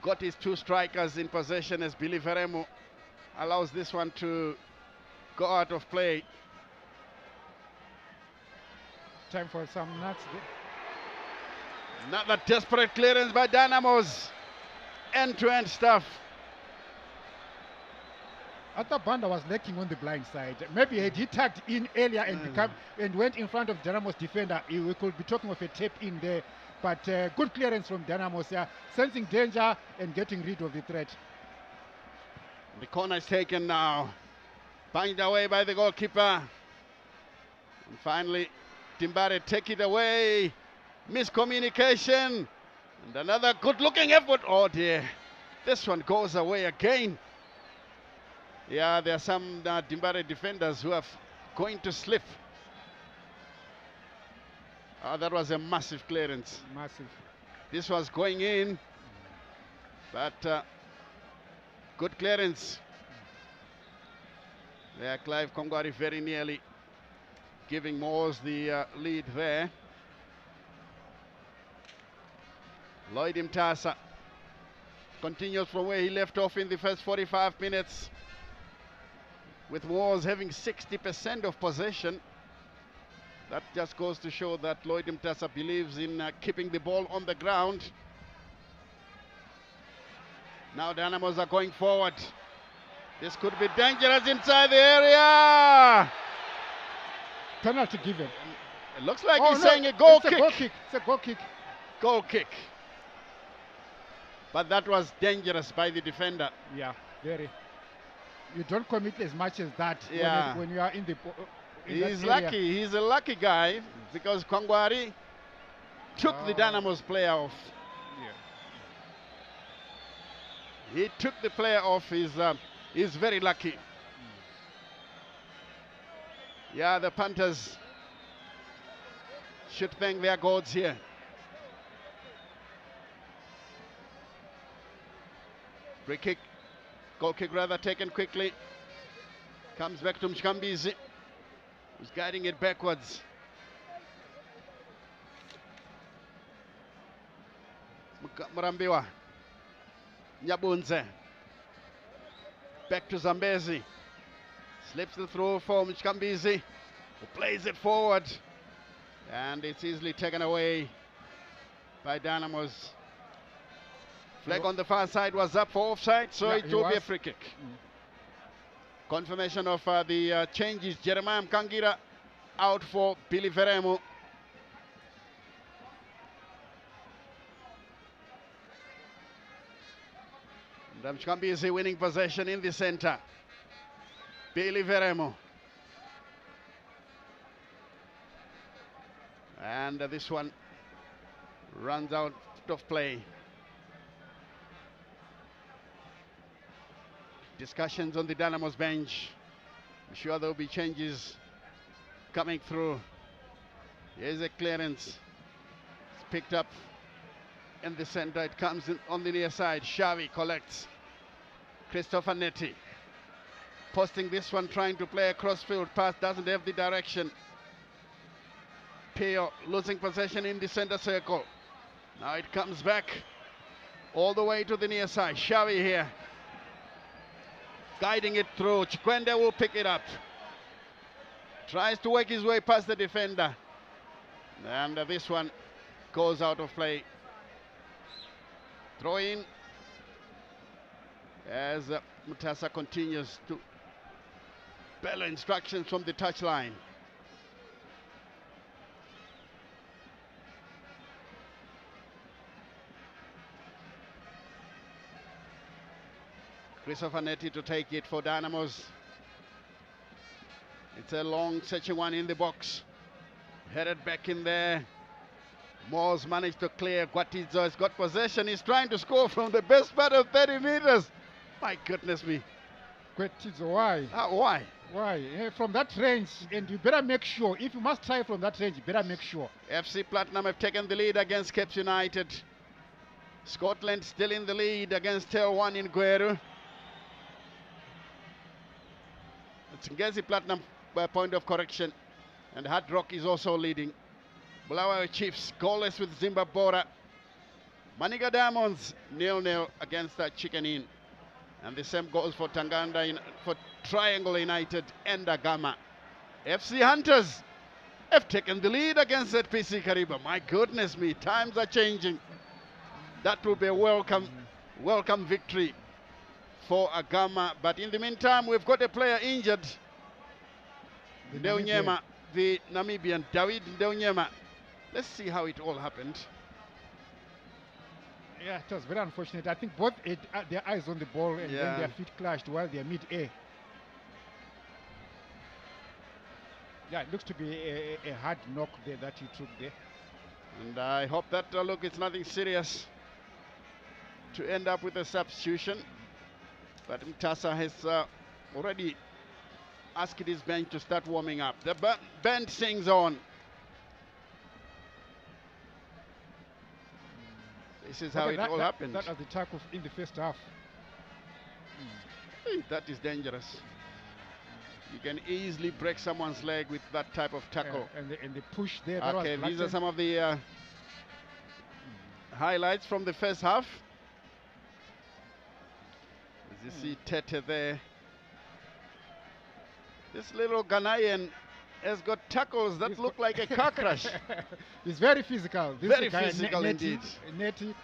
got his two strikers in possession as Billy Veremo allows this one to go out of play. Time for some nuts. Another desperate clearance by Dynamos. End-to-end stuff. Atabanda was lacking on the blind side. Maybe had he tagged in earlier and went in front of Dynamos defender, we could be talking of a tap in there. But good clearance from Dynamos here, sensing danger and getting rid of the threat. The corner is taken now. Banged away by the goalkeeper. And finally, Dimbare take it away. Miscommunication. And another good-looking effort. Oh dear. This one goes away again. Yeah, there are some Dimbare defenders who are going to slip. That was a massive clearance. Massive. This was going in, but good clearance. There, Clive Kongwari very nearly giving Mwors the lead there. Lloyd Mtasa continues from where he left off in the first 45 minutes, with Mwors having 60% of possession. That just goes to show that Lloyd Mtasa believes in keeping the ball on the ground. Now Dynamos are going forward. This could be dangerous inside the area. Penalty given. It looks like Oh, he's no, saying a goal it's kick. a goal kick. It's a goal kick. Goal kick. But that was dangerous by the defender. Yeah, very. You don't commit as much as that Yeah. when you are in the. He's lucky. He's a lucky guy because Kwangwari took the Dynamos player off. Yeah. He took the player off. He's very lucky. Yeah, the Panthers should thank their gods here. Free kick, goal kick rather, taken quickly. Comes back to Mshambizi, who's guiding it backwards. Murambiwa, Nyabunze. Back to Zambezi. Slips the throw for Mshambizi, who plays it forward. And it's easily taken away by Dynamos. Flag on the far side was up for offside, so it will be a free kick. Confirmation of the changes. Jeremiah Mkangira out for Billy Veremu. Mshambi is winning possession in the center. Billy Veremu. And this one runs out of play. Discussions on the Dynamos bench. I'm sure there will be changes coming through. Here's a clearance. It's picked up in the center. It comes in on the near side. Xavi collects. Christopher Netti posting this one, trying to play a crossfield pass, doesn't have the direction. Pio losing possession in the center circle. Now it comes back all the way to the near side. Xavi here, guiding it through. Chikwende will pick it up. Tries to work his way past the defender. And this one goes out of play. Throw in as Mutasa continues to bellow instructions from the touchline. Christopher Netti to take it for Dynamos. It's a long searching one in the box. Headed back in there. Mwors managed to clear. Gwatidzo has got possession. He's trying to score from the best part of 30 meters. My goodness me. Gwatidzo, why? Why? Why? From that range, and you better make sure. If you must try from that range, you better make sure. FC Platinum have taken the lead against Cape United. Scotland still in the lead against Tel 1 in Gweru. It's Ngezi Platinum by point of correction, and Hard Rock is also leading. Bulawayo Chiefs goalless with Zimbabwe. Maniga Diamonds 0-0 against Chicken Inn. And the same goes for Tanganda, for Triangle United and Agama. FC Hunters have taken the lead against ZPC Kariba. My goodness me, times are changing. That will be a welcome victory for Agama. But in the meantime, we've got a player injured. Ndeunyema, the Namibian, David Ndeunyema. Let's see how it all happened. Yeah, it was very unfortunate. I think both had their eyes on the ball and then their feet clashed while they're mid-air. Yeah, it looks to be a hard knock there that he took there. And I hope that, look, it's nothing serious to end up with a substitution. But Mtasa has already asked his bench to start warming up. The band sings on. This is how it all happened. That was the tackle in the first half. Hey, that is dangerous. You can easily break someone's leg with that type of tackle. And the push there. Okay, these are some of the highlights from the first half. As you see Tete there. This little Ghanaian has got tackles that look like a car crash. He's very physical. This very physical indeed. Netty.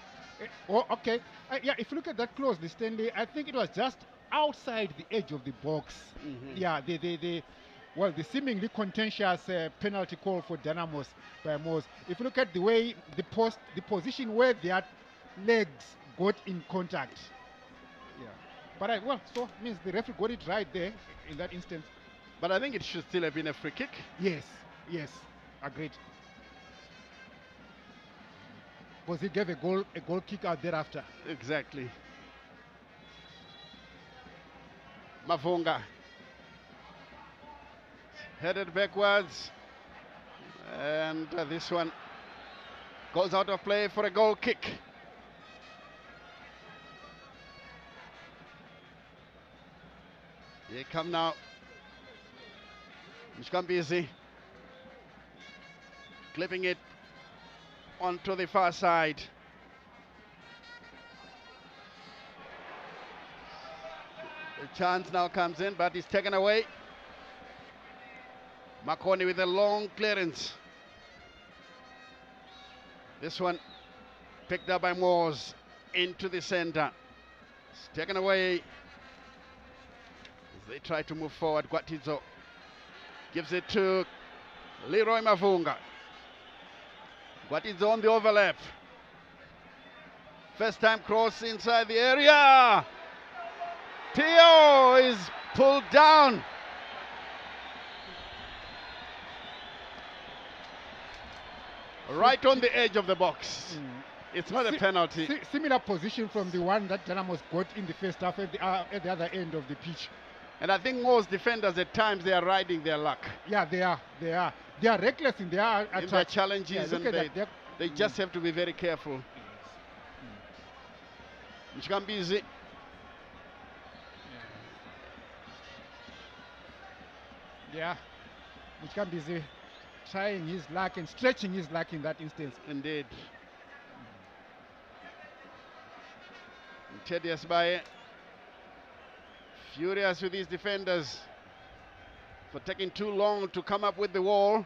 Oh, okay. Yeah, if you look at that closely, Stanley, I think it was just outside the edge of the box. Yeah, well, the seemingly contentious penalty call for Dynamos by Mwors. If you look at the way the position where their legs got in contact. Yeah. But well, so means the referee got it right there in that instance. But I think it should still have been a free kick. Yes, agreed. Because he gave a goal kick out thereafter. Exactly. Mavunga headed backwards, and this one goes out of play for a goal kick. Here come now Mshkambizi, clipping it onto the far side. The chance now comes in, but it's taken away. Makoni with a long clearance. This one picked up by Mwors into the center. It's taken away as they try to move forward. Gwatidzo gives it to Leroy Mavunga. Gwatidzo on the overlap. First time cross inside the area. Tio is pulled down. Right on the edge of the box. It's not a penalty. Similar position from the one that Dynamos got in the first half at the other end of the pitch. And I think most defenders at times they are riding their luck. Yeah, they are. They are reckless in their attack. In their challenges, and they just have to be very careful. Mshkambizi. Yeah, Mshkambizi trying his luck and stretching his luck in that instance. Indeed. Teddy Asbaye furious with his defenders for taking too long to come up with the wall.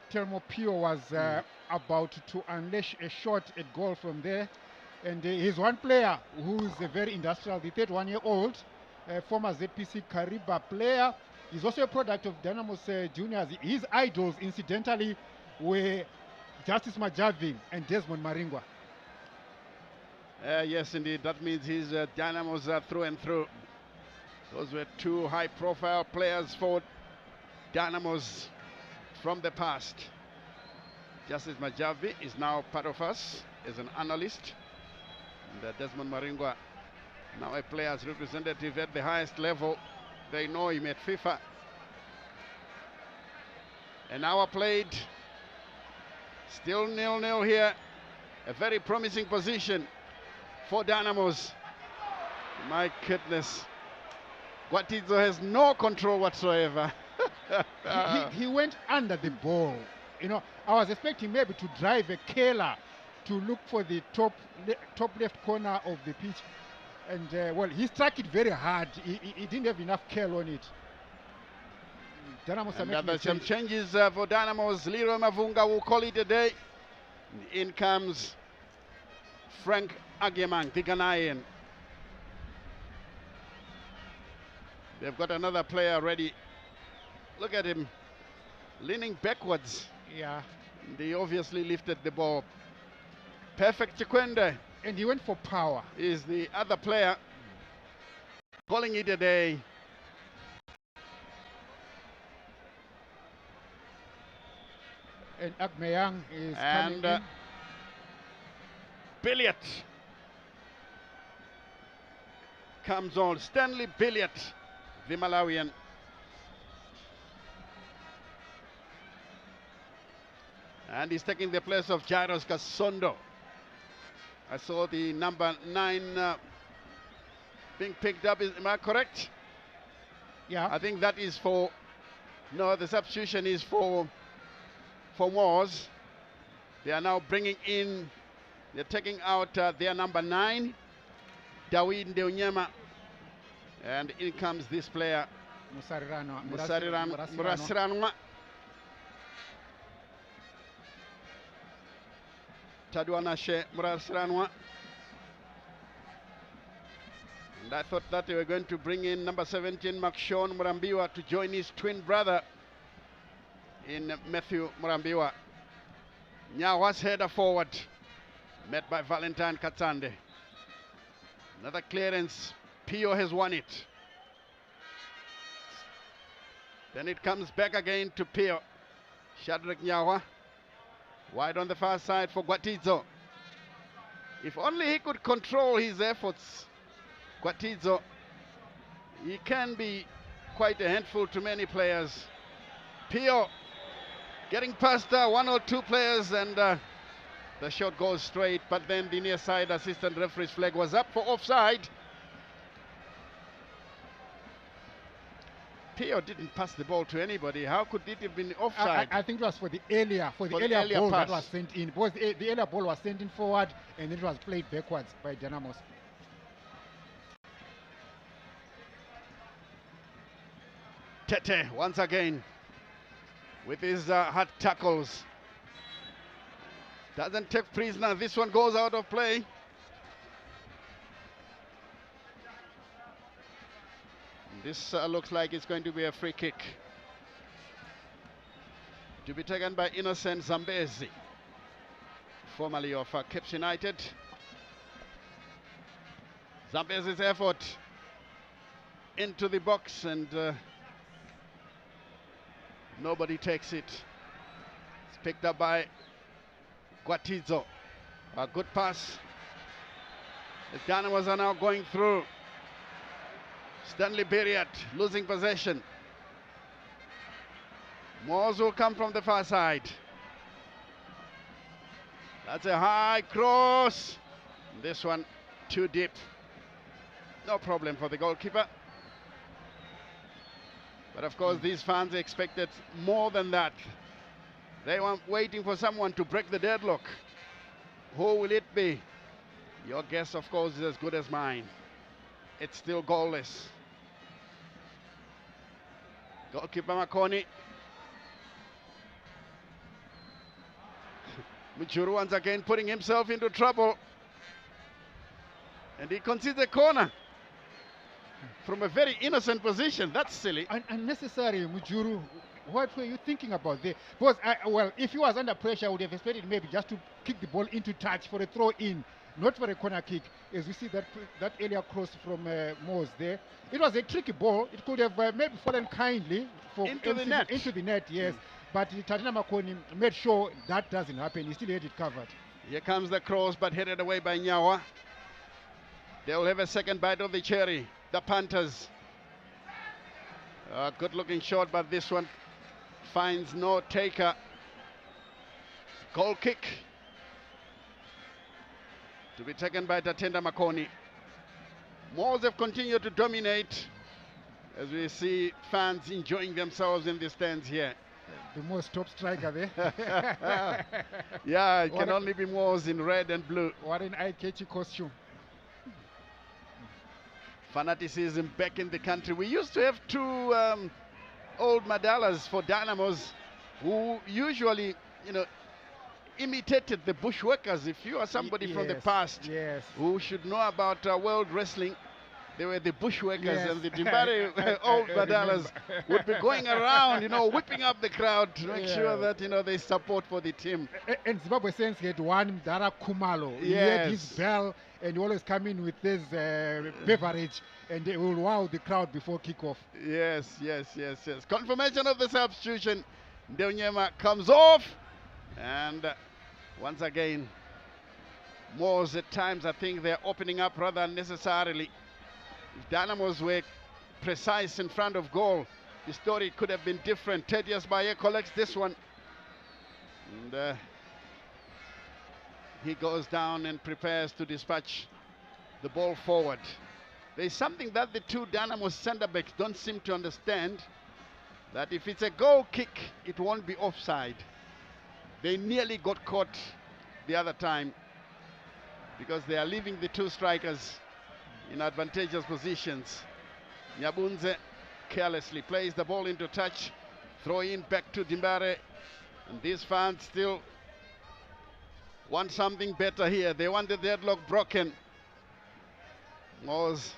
Mm. Telmo Pio was about to unleash a shot at goal from there. And he's one player who's a very industrial, the 31-year-old, former ZPC Kariba player. He's also a product of Dynamos juniors. His idols, incidentally, were Justice Majavin and Desmond Maringwa. Yes, indeed. That means he's Dynamos through and through. Those were two high-profile players for Dynamos from the past. Justice Majavi is now part of us as an analyst. And Desmond Maringwa, now a player's representative at the highest level. They know him at FIFA. An hour played. Still 0-0 here. A very promising position for Dynamos. My goodness. Gwatidzo has no control whatsoever. he went under the ball. You know, I was expecting maybe to drive a Kela to look for the top left corner of the pitch. And, well, he struck it very hard. He didn't have enough curl on it. Dynamos and there's some changes for Dynamos. Leroy Mavunga will call it a day. In comes Frank Agemang, the Ghanaian. They've got another player ready. Look at him leaning backwards. Yeah. They obviously lifted the ball. Perfect Chikwende. And he went for power. Is the other player calling it a day. And Agmeyang is coming in. Billiot comes on. Stanley Billiot, the Malawian. And he's taking the place of Jairus Kasondo. I saw the number 9 being picked up. Am I correct? Yeah. I think that is for, no, the substitution is for Mwors. They are now bringing in, they're taking out their number 9, Dawid Ndeunyema. And in comes this player, Murasiranwa. Tadwanashe Murasiranwa. And I thought that they were going to bring in number 17, Makshon Murambiwa, to join his twin brother in Matthew Murambiwa. Nyawa's header forward, met by Valentine Katsande. Another clearance, Pio has won it. Then it comes back again to Pio. Shadrach Nyawa, wide on the far side for Gwatidzo. If only he could control his efforts, Gwatidzo. He can be quite a handful to many players. Pio getting past one or two players, and the shot goes straight, but then the near side assistant referee's flag was up for offside. Pio didn't pass the ball to anybody. How could it have been offside? I think it was for the earlier ball pass that was sent in. Because the earlier ball was sent in forward, and it was played backwards by Dynamos. Tete once again with his hard tackles. Doesn't take prisoner. This one goes out of play. This looks like it's going to be a free kick, to be taken by Innocent Zambezi, formerly of Caps United. Zambezi's effort into the box, and nobody takes it. It's picked up by Gwatidzo. A good pass. The Dynamos are now going through. Stanley Berriat losing possession. Mwors will come from the far side. That's a high cross. This one too deep. No problem for the goalkeeper. But of course these fans expected more than that. They were waiting for someone to break the deadlock. Who will it be? Your guess, of course, is as good as mine. It's still goalless. Goalkeeper Makoni. Muchuru once again putting himself into trouble. And he concedes a corner from a very innocent position. That's silly. Unnecessary, Mujuru. What were you thinking about there? Because, well, if he was under pressure, I would have expected maybe just to kick the ball into touch for a throw-in, not for a corner kick. As we see that earlier cross from Mwors there, it was a tricky ball. It could have maybe fallen kindly into the net. Into the net, yes. But Tatina Makoni made sure that doesn't happen. He still had it covered. Here comes the cross, but headed away by Nyawa. They'll have a second bite of the cherry. The Panthers. Good looking shot, but this one finds no taker. Goal kick to be taken by Tatenda Makoni. Mwors have continued to dominate, as we see fans enjoying themselves in the stands here. The most top striker there. Yeah, it can only be Mwors in red and blue. What an eye-catchy costume. Fanaticism back in the country. We used to have two old Madalas for Dynamos who usually, imitated the bushworkers. If you are somebody from the past who should know about world wrestling, they were the bushworkers, and the Dimbare old Madalas would be going around, whipping up the crowd to make sure that, there's support for the team. And Zimbabwe Saints had one Mdara Kumalo. He had his bell, and he always come in with this beverage, and they will wow the crowd before kickoff. Yes. Confirmation of the substitution. Ndeunyema comes off, and once again, Mwors at times, I think they're opening up rather unnecessarily. If Dynamos were precise in front of goal, the story could have been different. Tedious Baye collects this one. And he goes down and prepares to dispatch the ball forward. There's something that the two Dynamos centre-backs don't seem to understand, that if it's a goal kick, it won't be offside. They nearly got caught the other time because they are leaving the two strikers in advantageous positions. Nyabunze carelessly plays the ball into touch, throw in back to Dimbare, and these fans still want something better here. They want the deadlock broken. Mwors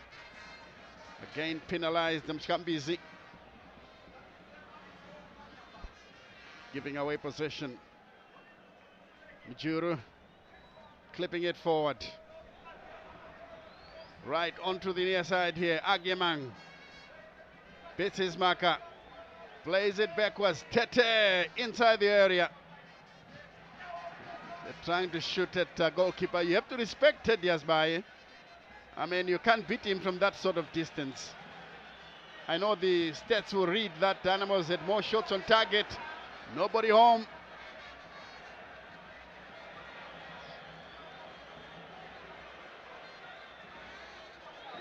Again penalized, Mshambizi. Giving away possession. Mjuru clipping it forward. Right onto the near side here. Agyemang bits his marker. Plays it backwards. Tete inside the area. They're trying to shoot at goalkeeper. You have to respect Teddy Asbaye. I mean, you can't beat him from that sort of distance. I know the stats will read that Dynamos had more shots on target. Nobody home.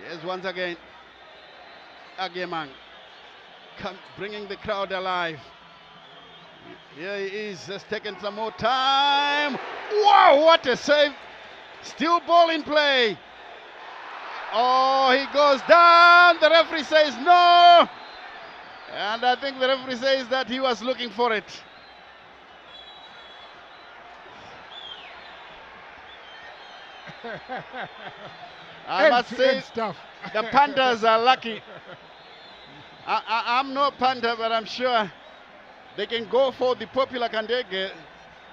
Yes, once again, Agyemang bringing the crowd alive. Here he is, has taken some more time. Wow, what a save. Still ball in play. Oh, he goes down. The referee says no. And I think the referee says that he was looking for it. I must say, the Panthers are lucky. I'm no Panther, but I'm sure they can go for the popular Kandege.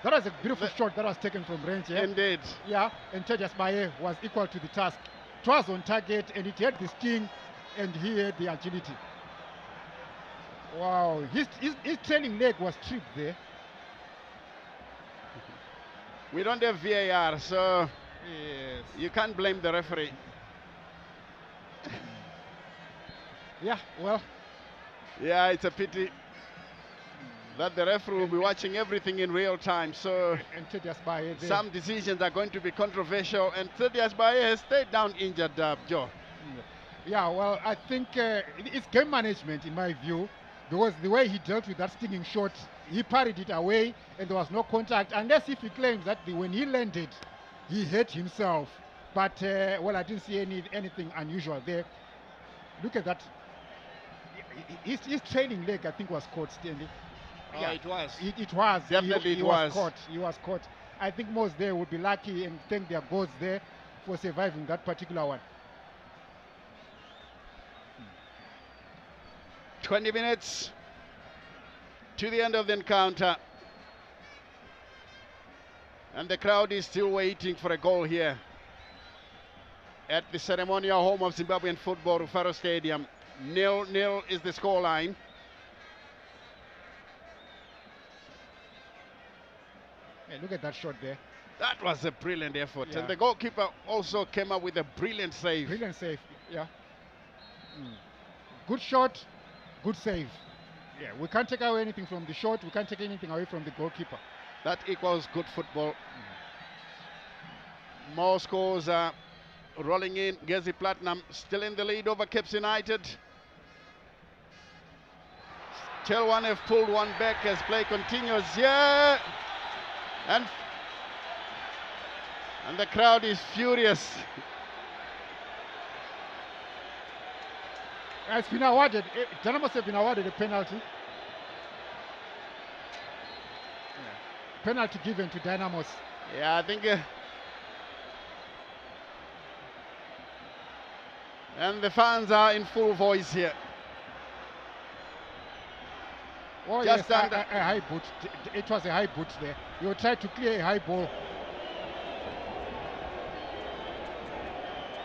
That was a beautiful shot that was taken from range. Yeah? Indeed. Yeah, and Teddy Asbaye was equal to the task. It was on target, and it had the sting, and he had the agility. Wow, his trailing leg was tripped there. We don't have VAR, so yes, you can't blame the referee. Yeah, well. Yeah, it's a pity that the referee will be watching everything in real time, so some decisions are going to be controversial, and Teddy Asbaye has stayed down injured, Joe. Yeah, well, I think it's game management in my view, because the way he dealt with that stinging shot, he parried it away and there was no contact, unless if he claims that when he landed, he hit himself. But, well, I didn't see anything unusual there. Look at that. His trailing leg, I think, was caught, Stanley. Yeah, it was. It was. Definitely he was caught. He was caught. I think Mwors there would be lucky and thank their gods there for surviving that particular one. 20 minutes to the end of the encounter. And the crowd is still waiting for a goal here at the ceremonial home of Zimbabwean football, Rufaro Stadium. 0-0 is the scoreline. Hey, look at that shot there. That was a brilliant effort. Yeah. And the goalkeeper also came up with a brilliant save. Brilliant save, yeah. Good shot, good save. Yeah, we can't take away anything from the shot. We can't take anything away from the goalkeeper. That equals good football. More scores are rolling in. Gezi Platinum still in the lead over Cape United. Still one have pulled one back as play continues here. And the crowd is furious. It's been awarded. Dynamos have been awarded a penalty. Penalty given to Dynamos. Yeah, I think. And the fans are in full voice here. Oh just yes, a high boot. It was a high boot there. You tried to clear a high ball.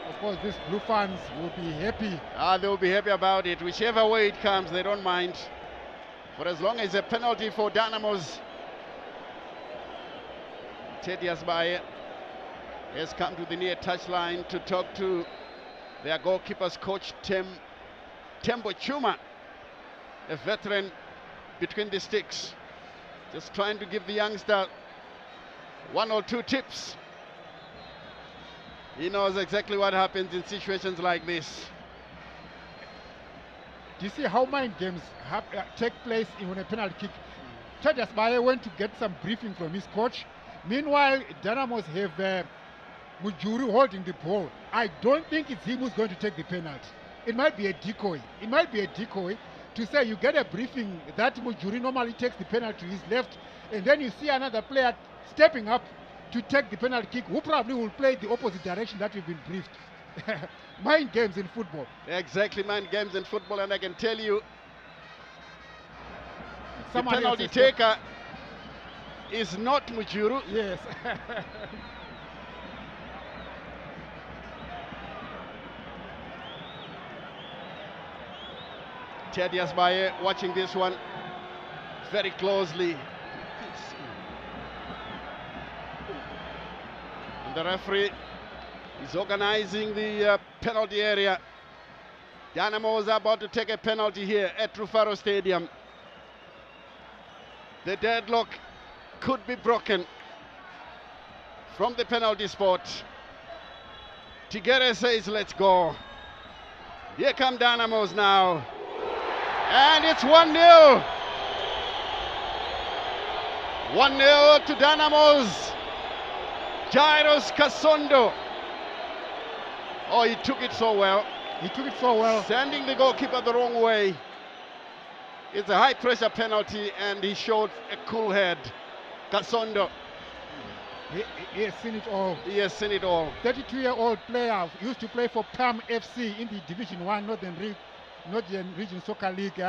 Of course, these blue fans will be happy. They will be happy about it. Whichever way it comes, they don't mind. For as long as a penalty for Dynamos. Teddy Asbaye has come to the near touchline to talk to their goalkeepers coach, Tembo Chuma, a veteran between the sticks, just trying to give the youngster one or two tips. He knows exactly what happens in situations like this. Do you see how mind games take place when a penalty kick? Teddy Asbaye went to get some briefing from his coach. Meanwhile, Dynamos have Mjuru holding the ball. I don't think it's him who's going to take the penalty. It might be a decoy. It might be a decoy to say you get a briefing that Mjuru normally takes the penalty to his left, and then you see another player stepping up to take the penalty kick, who probably will play the opposite direction that you've been briefed. mind games in football. Exactly, mind games in football, and I can tell you, the Someone penalty else taker is not Mujuru. Yes. Teddy Asbaye watching this one very closely. And the referee is organizing the penalty area. Dynamos are about to take a penalty here at Rufaro Stadium. The deadlock could be broken from the penalty spot. Tigere says, let's go. Here come Dynamos now. And it's 1-0. 1-0 to Dynamos. Jairus Kasondo. Oh, he took it so well. He took it so well. Sending the goalkeeper the wrong way. It's a high pressure penalty and he showed a cool head. Kasondo. He has seen it all. He has seen it all. 32-year-old player, used to play for PAM FC in the Division 1 Northern Region Soccer League.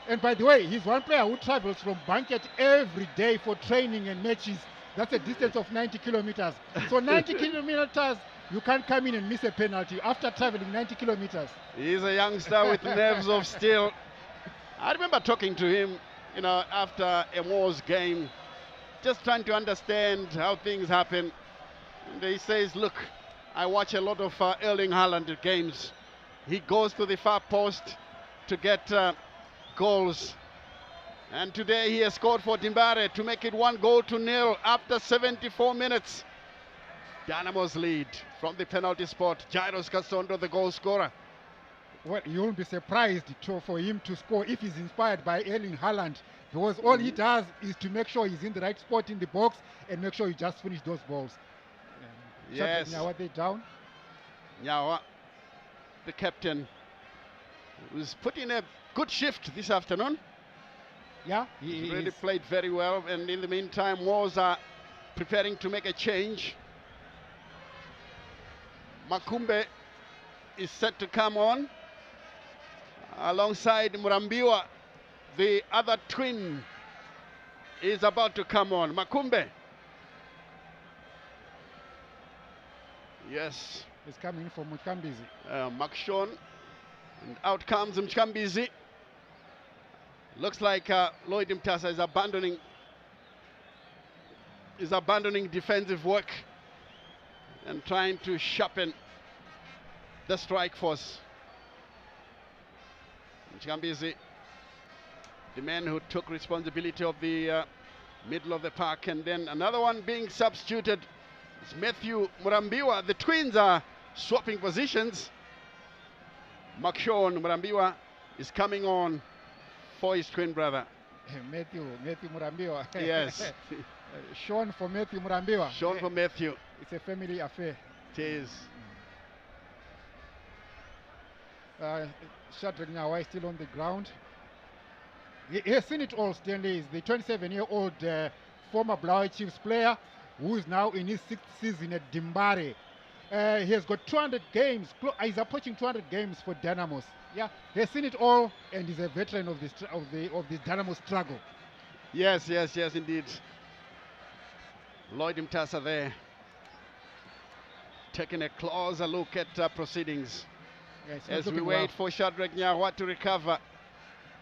And by the way, he's one player who travels from Banket every day for training and matches. That's a distance of 90 kilometers. So 90 kilometers, you can't come in and miss a penalty after traveling 90 kilometers. He's a youngster with nerves of steel. I remember talking to him, you know, after a Mwors game, just trying to understand how things happen. And he says, look, I watch a lot of Erling Haaland games. He goes to the far post to get goals. And today he has scored for Dimbare to make it 1-0 after 74 minutes. Dynamos lead from the penalty spot. Jairus Kasondo, the goal scorer. Well, you won't be surprised for him to score if he's inspired by Erling Haaland, because all he does is to make sure he's in the right spot in the box and make sure he just finish those balls. Yes. Nyawa, they down. Nyawa, the captain, was put in a good shift this afternoon. Yeah, he really played very well, and in the meantime, Mwors are preparing to make a change. Makumbe is set to come on alongside Murambiwa. The other twin is about to come on. Makumbe. Yes. He's coming for Mkambizi. Makshon. And out comes Mkambizi. Looks like Lloyd Mtasa is abandoning defensive work and trying to sharpen the strike force. Mkambizi, the man who took responsibility of the middle of the park, and then another one being substituted is Matthew Murambiwa. The twins are swapping positions. Makshon Murambiwa is coming on for his twin brother. Matthew Murambiwa. Yes. Sean for Matthew Murambiwa. Sean for Matthew. It's a family affair. It is. Shadrach Nyawa is still on the ground. He has seen it all, Stanley. He's the 27-year-old former Blaue Chiefs player who is now in his 6th season at Dimbare. He has got 200 games. He's approaching 200 games for Dynamos. Yeah, he has seen it all, and he's a veteran of this Dynamo struggle. Yes, indeed. Lloyd Mtasa there, taking a closer look at proceedings as we wait for Shadrach Nyawa to recover.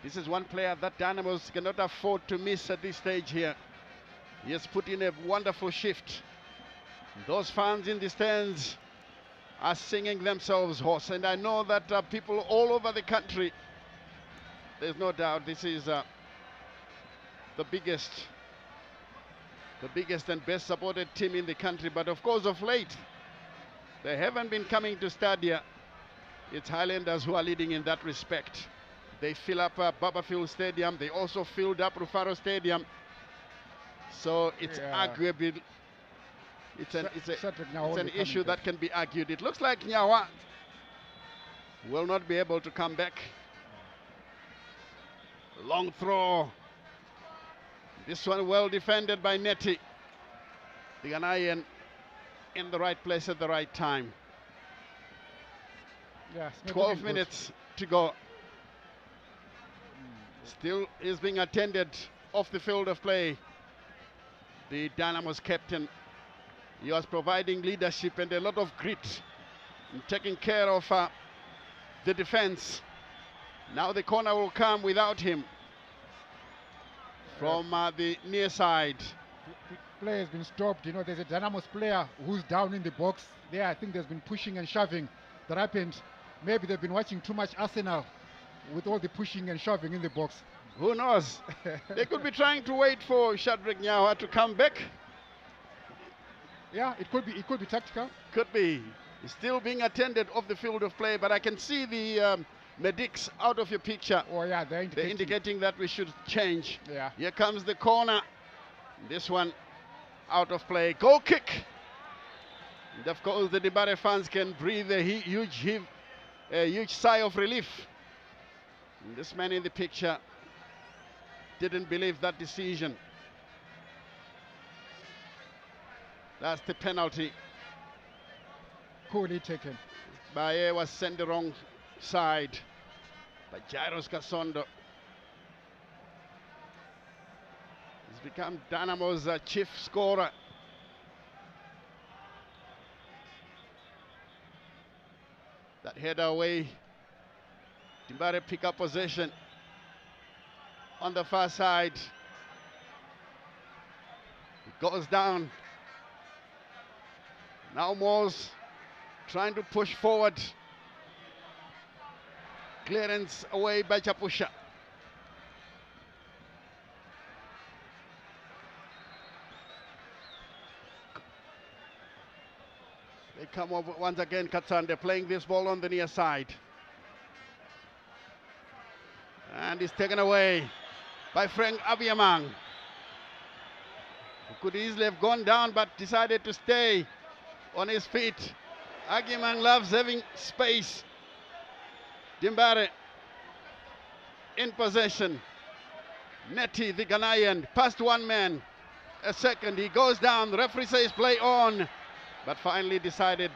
This is one player that Dynamos cannot afford to miss at this stage here. He has put in a wonderful shift. Those fans in the stands are singing themselves hoarse, and I know that people all over the country, there's no doubt this is the biggest and best supported team in the country. But of course, of late, they haven't been coming to Stadia. It's Highlanders who are leading in that respect. They fill up Babafield Stadium. They also filled up Rufaro Stadium. So it's arguable. It's an issue that can be argued. It looks like Nyawa will not be able to come back. Long throw. This one well defended by Neti. The Ghanaian in the right place at the right time. Yeah, 12 minutes to go. Still is being attended off the field of play. The Dynamos captain, he was providing leadership and a lot of grit in taking care of the defense. Now the corner will come without him from the near side. Play has been stopped. You know, there's a Dynamos player who's down in the box. There, I think there's been pushing and shoving that happened. Maybe they've been watching too much Arsenal with all the pushing and shoving in the box. Who knows? They could be trying to wait for Shadrach Nyawa to come back. Yeah, it could be tactical. Could be. He's still being attended off the field of play, but I can see the medics out of your picture. Oh yeah, they're indicating that we should change. Yeah. Here comes the corner. This one out of play. Goal kick. And of course the Dibare fans can breathe a huge sigh of relief. And this man in the picture didn't believe that decision. That's the penalty. Coolly taken. Baye was sent the wrong side by Jairus Kasondo. He's become Dynamo's chief scorer. That header away. Timbare pick up possession on the far side. It goes down. Now Mwors trying to push forward. Clearance away by Chapusha. They come over once again, Katsande playing this ball on the near side. And it's taken away by Frank Abiamang, who could easily have gone down but decided to stay on his feet. Abiamang loves having space. Dimbare in possession. Neti, the Ghanaian, past one man. A second, he goes down. The referee says play on, but finally decided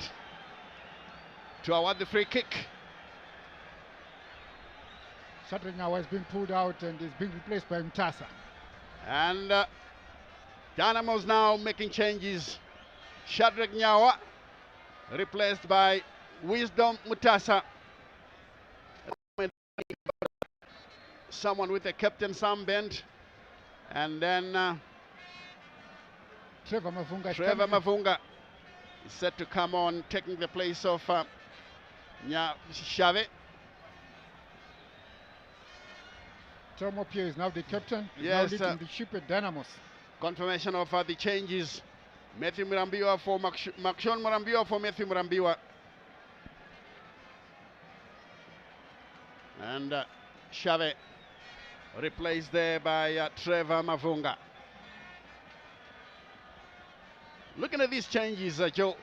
to award the free kick. Shadrach Nyawa has been pulled out and is being replaced by Mutasa. And Dynamos now making changes. Shadrach Nyawa replaced by Wisdom Mutasa. Someone with a captain's armband. And then Trevor Mavunga is set to come on, taking the place of Shave. Tomo Pierre is now the captain. Yes, now leading the ship at Dynamos. Confirmation of the changes. Matthew Murambiwa for Makshon Murambiwa for Matthew Murambiwa. And Shave replaced there by Trevor Mavunga. Looking at these changes, Joe,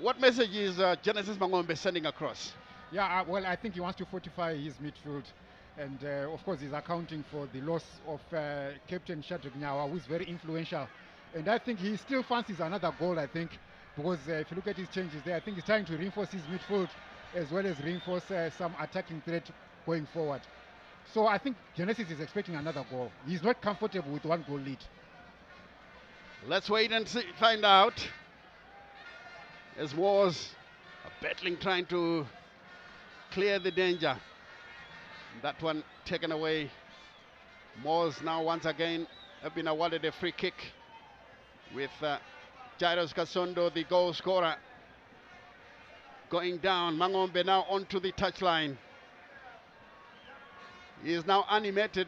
what message is Genesis Mangombe sending across? Yeah, well, I think he wants to fortify his midfield. And of course, he's accounting for the loss of Captain Shadrach Nyawa, who is very influential. And I think he still fancies another goal, I think, because if you look at his changes there, I think he's trying to reinforce his midfield as well as reinforce some attacking threat going forward. So I think Genesis is expecting another goal. He's not comfortable with one goal lead. Let's wait and see, find out. As Mwors battling, trying to clear the danger. That one taken away. Mwors now once again have been awarded a free kick with Jairus Kasondo, the goal scorer, going down. Mangombe now onto the touchline. He is now animated.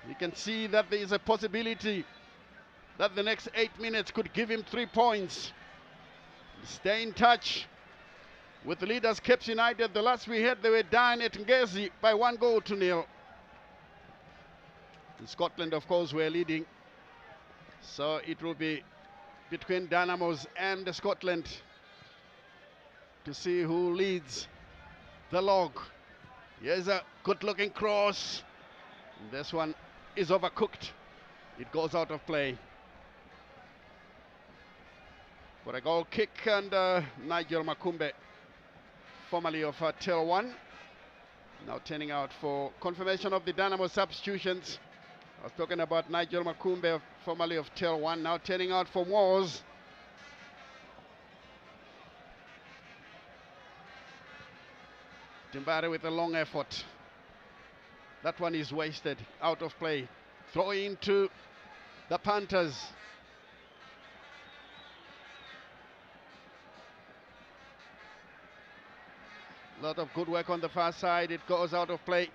You can see that there is a possibility that the next 8 minutes could give him 3 points. Stay in touch with the leaders, Cape United. The last we heard, they were down at Ngezi by 1-0. In Scotland, of course, we're leading. So it will be between Dynamos and Scotland to see who leads the log. Here's a good-looking cross. And this one is overcooked. It goes out of play. For a goal kick, and Nigel Makumbe formerly of Tel 1. Now turning out for confirmation of the Dynamo substitutions. I was talking about Nigel Makumbe, formerly of Tel 1, now turning out for Mwors. Timbare with a long effort. That one is wasted, out of play. Throw into the Panthers. A lot of good work on the far side. It goes out of play.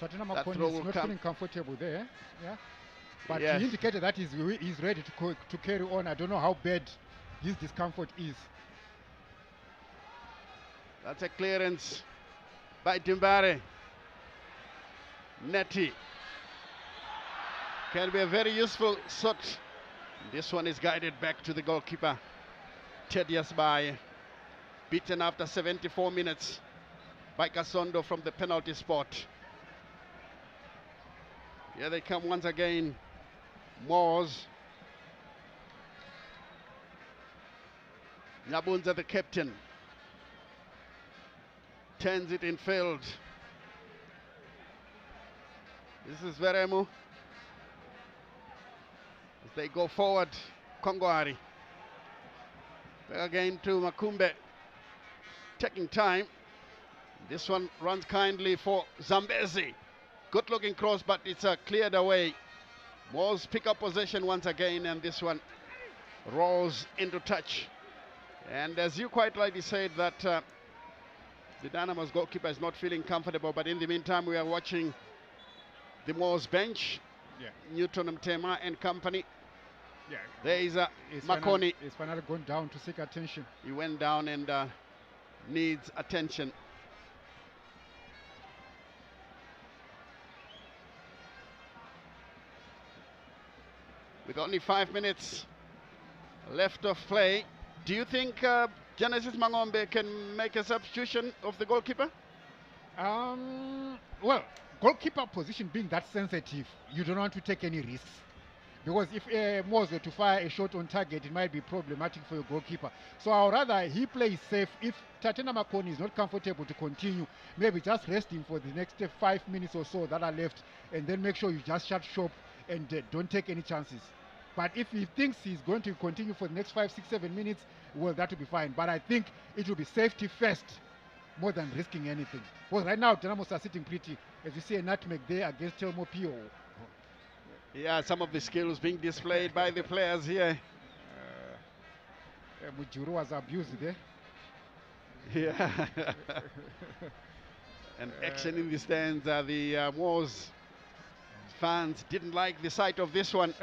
Tatiana Makoni is not feeling comfortable there. Yeah. But yes, he indicated that he's ready to carry on. I don't know how bad his discomfort is. That's a clearance by Timbare. Netty. Can be a very useful shot. This one is guided back to the goalkeeper. Tedious by. Beaten after 74 minutes by Kasondo from the penalty spot. Here they come once again. Mwors. Nyabunza, the captain, turns it in field. This is Veremu. As they go forward, Kongwari. Back again to Makumbe. Taking time. This one runs kindly for Zambezi. Good looking cross, but it's cleared away. Mwors pick up possession once again, and this one rolls into touch. And as you quite rightly said, that the Dynamo's goalkeeper is not feeling comfortable, but in the meantime we are watching the Mwors bench. Yeah. Newton Mtema and company. Yeah. There is Makoni. He's finally gone down to seek attention. He went down and needs attention. With only 5 minutes left of play, do you think Genesis Mangombe can make a substitution of the goalkeeper? Well, goalkeeper position being that sensitive, you don't want to take any risks. Because if Mwors were to fire a shot on target, it might be problematic for your goalkeeper. So I would rather he plays safe. If Tatiana Makoni is not comfortable to continue, maybe just rest him for the next 5 minutes or so that are left, and then make sure you just shut shop and don't take any chances. But if he thinks he's going to continue for the next 5, 6, 7 minutes, well, that will be fine. But I think it will be safety first, more than risking anything. Well, right now, Dynamos are sitting pretty. As you see, a nutmeg there against Telmo Pio. Yeah, some of the skills being displayed by the players here. Mujuru was abused there. Yeah. And action in the stands. The Mwors fans didn't like the sight of this one.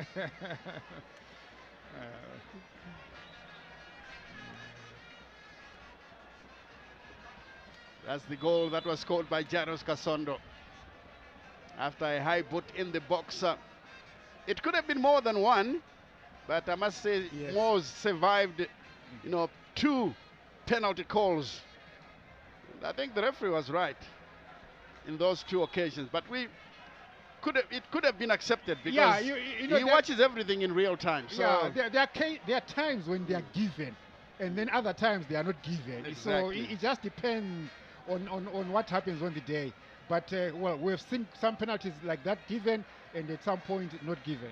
That's the goal that was scored by Jaros Kasondo. After a high boot in the box. It could have been more than one, but I must say, yes, Mwors survived, 2 penalty calls. I think the referee was right in those 2 occasions, but it could have been accepted because he watches everything in real time. So yeah, there are times when they are given, and then other times they are not given. Exactly. So it just depends on what happens on the day. But well, we've seen some penalties like that given, and at some point not given.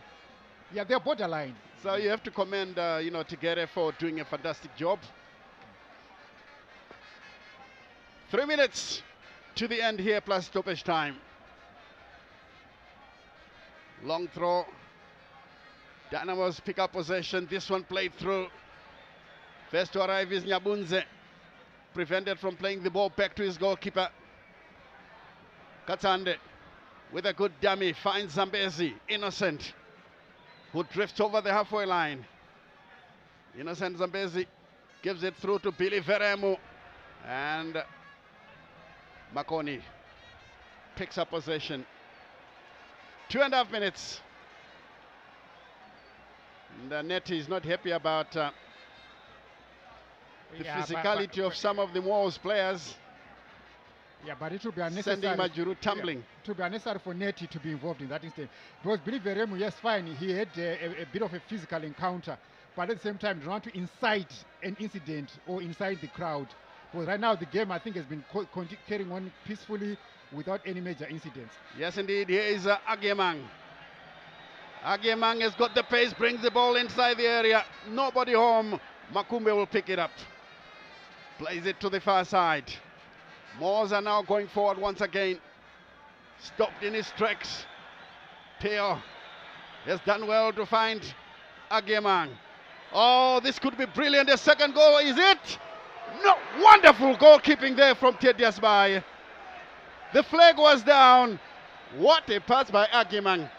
Yeah, they're borderline. So you have to commend Tigere for doing a fantastic job. 3 minutes to the end here, plus stoppage time. Long throw. Dynamos pick up possession. This one played through. First to arrive is Nyabunze. Prevented from playing the ball back to his goalkeeper. Katsande with a good dummy finds Zambezi. Innocent, who drifts over the halfway line. Innocent Zambezi gives it through to Billy Veremu. And Makoni picks up possession. 2.5 minutes. And Netty is not happy about the physicality of some of the Mwors players. Yeah, but it would be unnecessary. Sending Majuru tumbling. Yeah, it would be unnecessary for Neti to be involved in that instance. Because Billy Veremu, yes, fine, he had a bit of a physical encounter, but at the same time, want to incite an incident or incite the crowd. Because right now, the game, I think, has been carrying on peacefully without any major incidents. Yes, indeed. Here is Agemang. Agemang has got the pace, brings the ball inside the area. Nobody home. Makumbe will pick it up. Plays it to the far side. Mwors are now going forward once again. Stopped in his tracks. Peo has done well to find Agemang. Oh, this could be brilliant. The second goal, is it? No, wonderful goalkeeping there from Tedias Bai. The flag was down. What a pass by Agemang.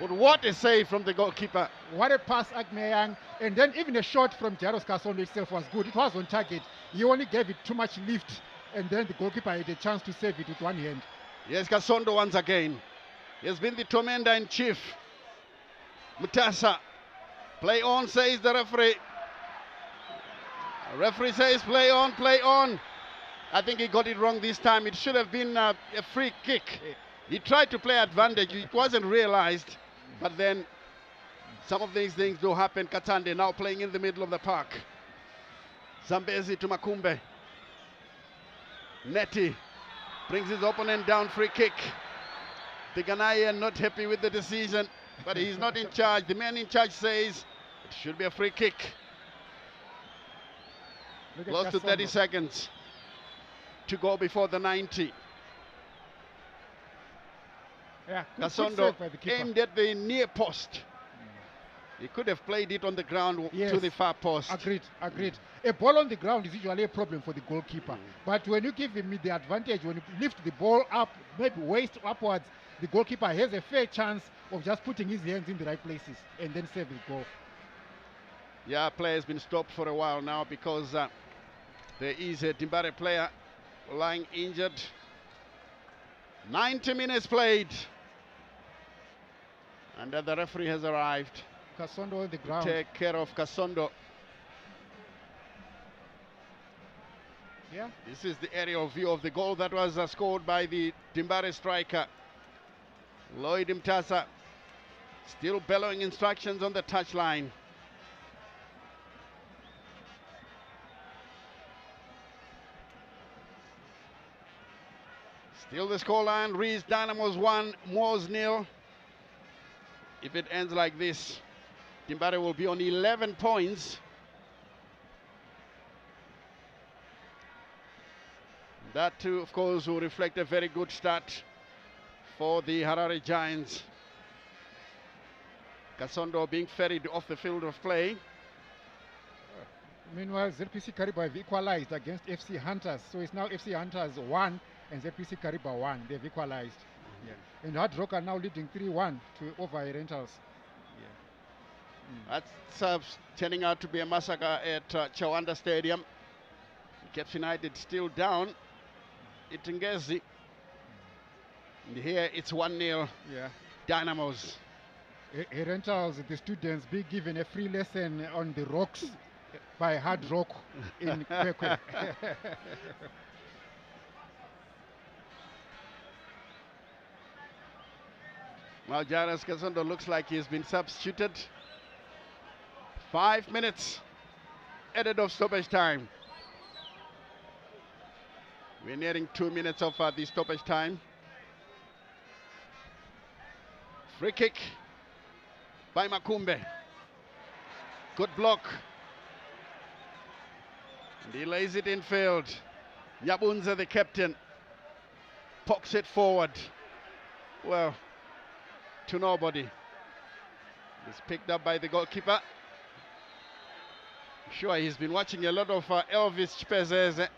But what a save from the goalkeeper. What a pass, Agemang. And then even a shot from Jaros Kasondo itself was good. It was on target. He only gave it too much lift. And then the goalkeeper had a chance to save it with one hand. Yes, Kasondo once again. He has been the tormentor in chief. Mutasa. Play on, says the referee. The referee says play on, play on. I think he got it wrong this time. It should have been a free kick. He tried to play advantage. It wasn't realized. But then some of these things do happen. Katande now playing in the middle of the park. Zambezi to Makumbe. Neti brings his opponent down, free kick. The Ghanaian not happy with the decision, but he's not in charge. The man in charge says it should be a free kick. Close to 30 seconds to go before the 90. Yeah, Kasondo aimed at the near post. He could have played it on the ground to the far post. Agreed, agreed. A ball on the ground is usually a problem for the goalkeeper. But when you give him the advantage, when you lift the ball up, maybe waist upwards, the goalkeeper has a fair chance of just putting his hands in the right places and then save the goal. Yeah, play has been stopped for a while now because there is a Timbare player lying injured. 90 minutes played. And the referee has arrived. Kasondo on the ground. Take care of Kasondo. Yeah. This is the aerial view of the goal that was scored by the Timbare striker. Lloyd Mtasa still bellowing instructions on the touchline. Still the scoreline reads Dynamos 1, Mwors 0. If it ends like this, Timbare will be on 11 points. That too, of course, will reflect a very good start for the Harare Giants. Kasondo being ferried off the field of play. Meanwhile, ZPC Kariba have equalized against FC Hunters. So it's now FC Hunters 1 and ZPC Kariba 1. They've equalized. Yeah. And Hard Rock are now leading 3-1 to over Rentals. Yeah. That's turning out to be a massacre at Chawanda Stadium. Caps United still down. Itengezi. And here it's 1-0. Yeah. Dynamos. Rentals, the students being given a free lesson on the rocks by Hard Rock in Kwekwe. Well, Jairus Kasondo looks like he's been substituted. 5 minutes added of stoppage time. We're nearing 2 minutes of the stoppage time. Free kick by Makumbe. Good block. And he lays it in field. Nyabunza, the captain, pokes it forward. Well, to nobody. It's picked up by the goalkeeper. Sure, he's been watching a lot of Elvis Chipezeze.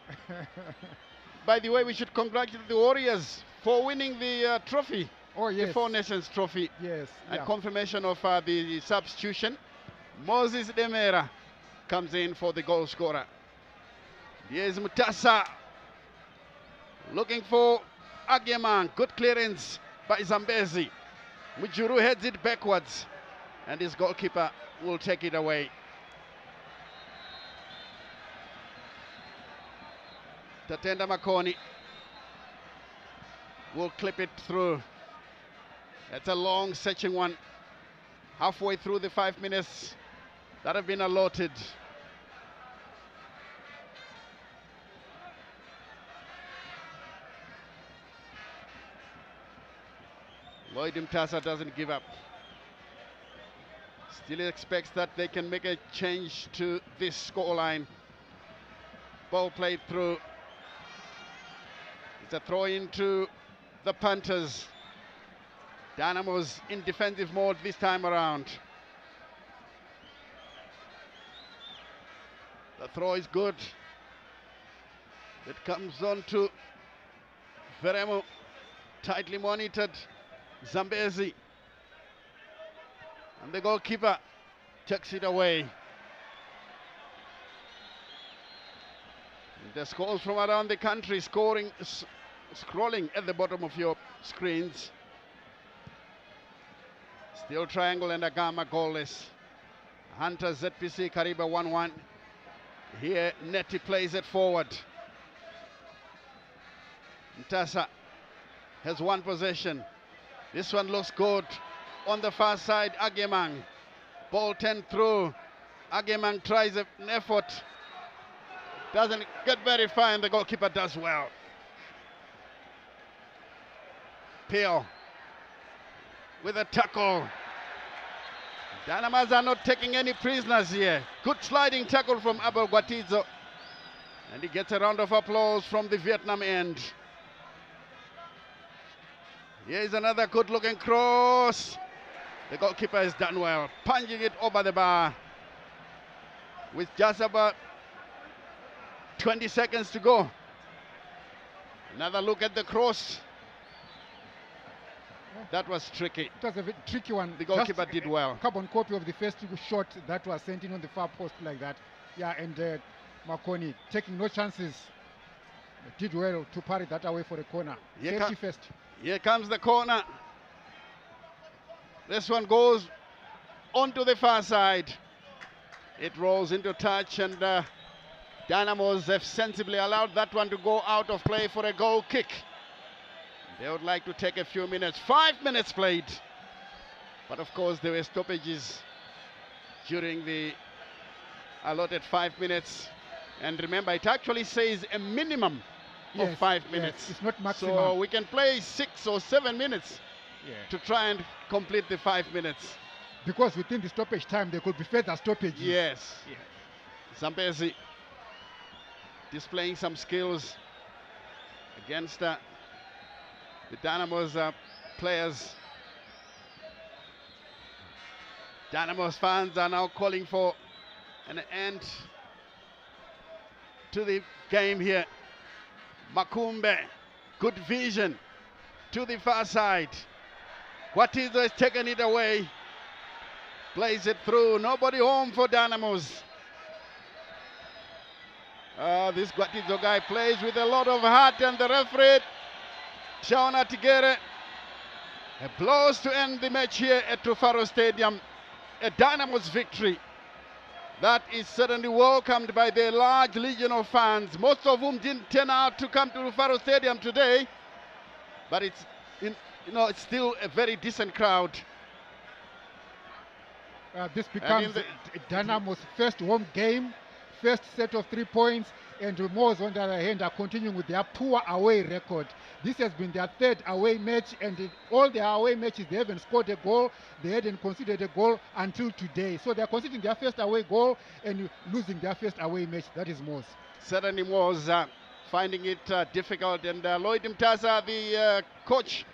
By the way, we should congratulate the Warriors for winning the trophy. Oh, yes. The Four Nations trophy. Yes. And confirmation of the substitution. Moses Demera comes in for the goal scorer. Here's Mutasa looking for Agemang. Good clearance by Zambezi. Mujuru heads it backwards, and his goalkeeper will take it away. Tatenda Makoni will clip it through. That's a long searching one. Halfway through the 5 minutes that have been allotted. Lloyd Mtasa doesn't give up. Still expects that they can make a change to this scoreline. Ball played through. It's a throw into the Panthers. Dynamos in defensive mode this time around. The throw is good. It comes on to Veremo, tightly monitored. Zambezi. And the goalkeeper takes it away. The scores from around the country scrolling at the bottom of your screens. Still Triangle and Agama goalless. Hunter ZPC Kariba 1-1. Here Neti plays it forward. Mtasa has one possession. This one looks good. On the far side, Agemang. Ball 10 through. Agemang tries an effort. Doesn't get very far, and the goalkeeper does well. Pio with a tackle. Dynamos are not taking any prisoners here. Good sliding tackle from Abel Guatizo. And he gets a round of applause from the Vietnam end. Here's another good looking cross. The goalkeeper has done well, punching it over the bar. With just about 20 seconds to go. Another look at the cross. That was tricky. It was a very tricky one. The goalkeeper did well. Carbon copy of the first shot that was sent in on the far post like that. Yeah, and Makoni taking no chances. Did well to parry that away for a corner. Safety first. Here comes the corner. This one goes onto the far side. It rolls into touch, and Dynamos have sensibly allowed that one to go out of play for a goal kick. They would like to take a few minutes. 5 minutes played. But of course there were stoppages during the allotted 5 minutes. And remember, it actually says a minimum of 5 minutes. Yes, it's not maximum. So we can play 6 or 7 minutes to try and complete the 5 minutes. Because within the stoppage time there could be further stoppages. Yes. Zambezi displaying some skills against the Dynamos players. Dynamos fans are now calling for an end to the game here. Makumbe, good vision to the far side. Guatizo has taken it away. Plays it through. Nobody home for Dynamos. This Guatizo guy plays with a lot of heart, and the referee, Shauna Tigere, blows to end the match here at Tufaro Stadium. A Dynamos victory that is certainly welcomed by the large legion of fans, most of whom didn't turn out to come to Tufaro Stadium today, but it's it's still a very decent crowd. This becomes Dynamos' first home game, first set of 3 points, and Mwors, on the other hand, are continuing with their poor away record. This has been their third away match, and all their away matches, they haven't scored a goal, they hadn't conceded a goal until today. So they're conceding their first away goal and losing their first away match. That is Mwors. Certainly Mwors finding it difficult, and Lloyd Mtasa, the coach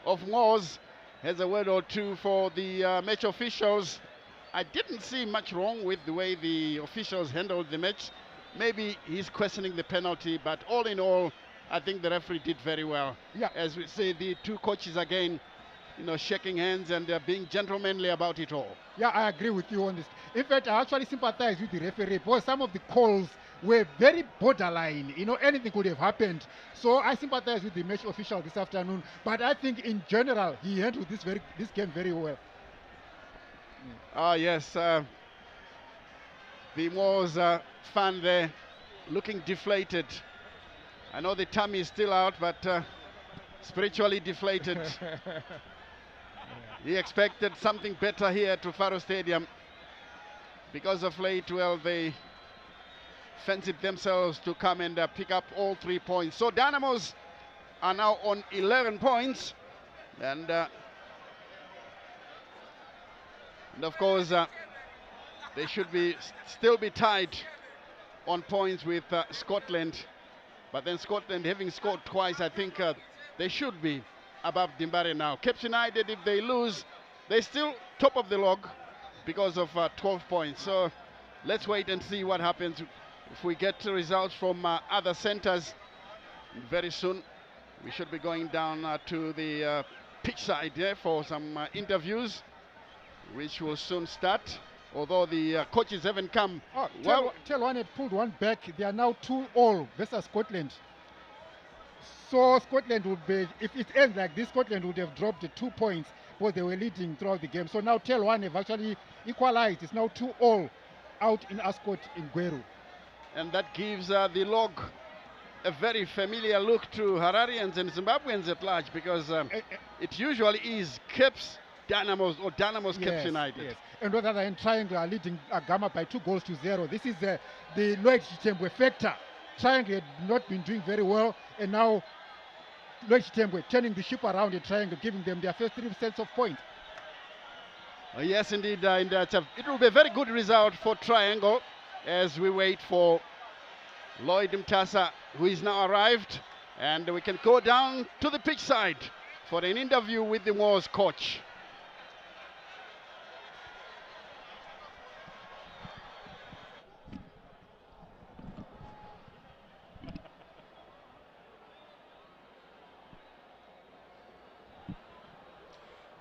of Mwors, has a word or two for the match officials. I didn't see much wrong with the way the officials handled the match. Maybe he's questioning the penalty, but all in all, I think the referee did very well. Yeah. As we say, the two coaches again, shaking hands and being gentlemanly about it all. Yeah, I agree with you on this. In fact, I actually sympathize with the referee because some of the calls were very borderline. Anything could have happened. So I sympathize with the match official this afternoon. But I think in general, he handled this game very well. Yes. The Mwors fan there looking deflated. I know the tummy is still out, but spiritually deflated. He expected something better here at Rufaro Stadium. Because of late, well, they fancied themselves to come and pick up all 3 points. So Dynamos are now on 11 points. And of course, they should still be tied on points with Scotland. But then Scotland, having scored twice, I think they should be above Dimbare now. Caps United, if they lose, they're still top of the log because of 12 points. So let's wait and see what happens. If we get results from other centres very soon, we should be going down to the pitch side for some interviews, which will soon start. Although the coaches haven't come. Oh, well, Tell had pulled one back. They are now 2-all versus Scotland. So Scotland would be, if it ends like this, Scotland would have dropped the 2 points because they were leading throughout the game. So now Tell have actually equalized. It's now 2-all out in Ascot in Gweru. And that gives the log a very familiar look to Hararians and Zimbabweans at large, because it usually is Caps Dynamos or Dynamos Caps United. Yes. And on the other hand, Triangle are leading Agama by 2-0. This is the Lloyd Chitembwe factor. Triangle had not been doing very well, and now Lloyd Chitembwe turning the ship around at Triangle, giving them their first 3 sets of points. Yes, indeed. It will be a very good result for Triangle as we wait for Lloyd Mtasa, who is now arrived, and we can go down to the pitch side for an interview with the Mwors coach.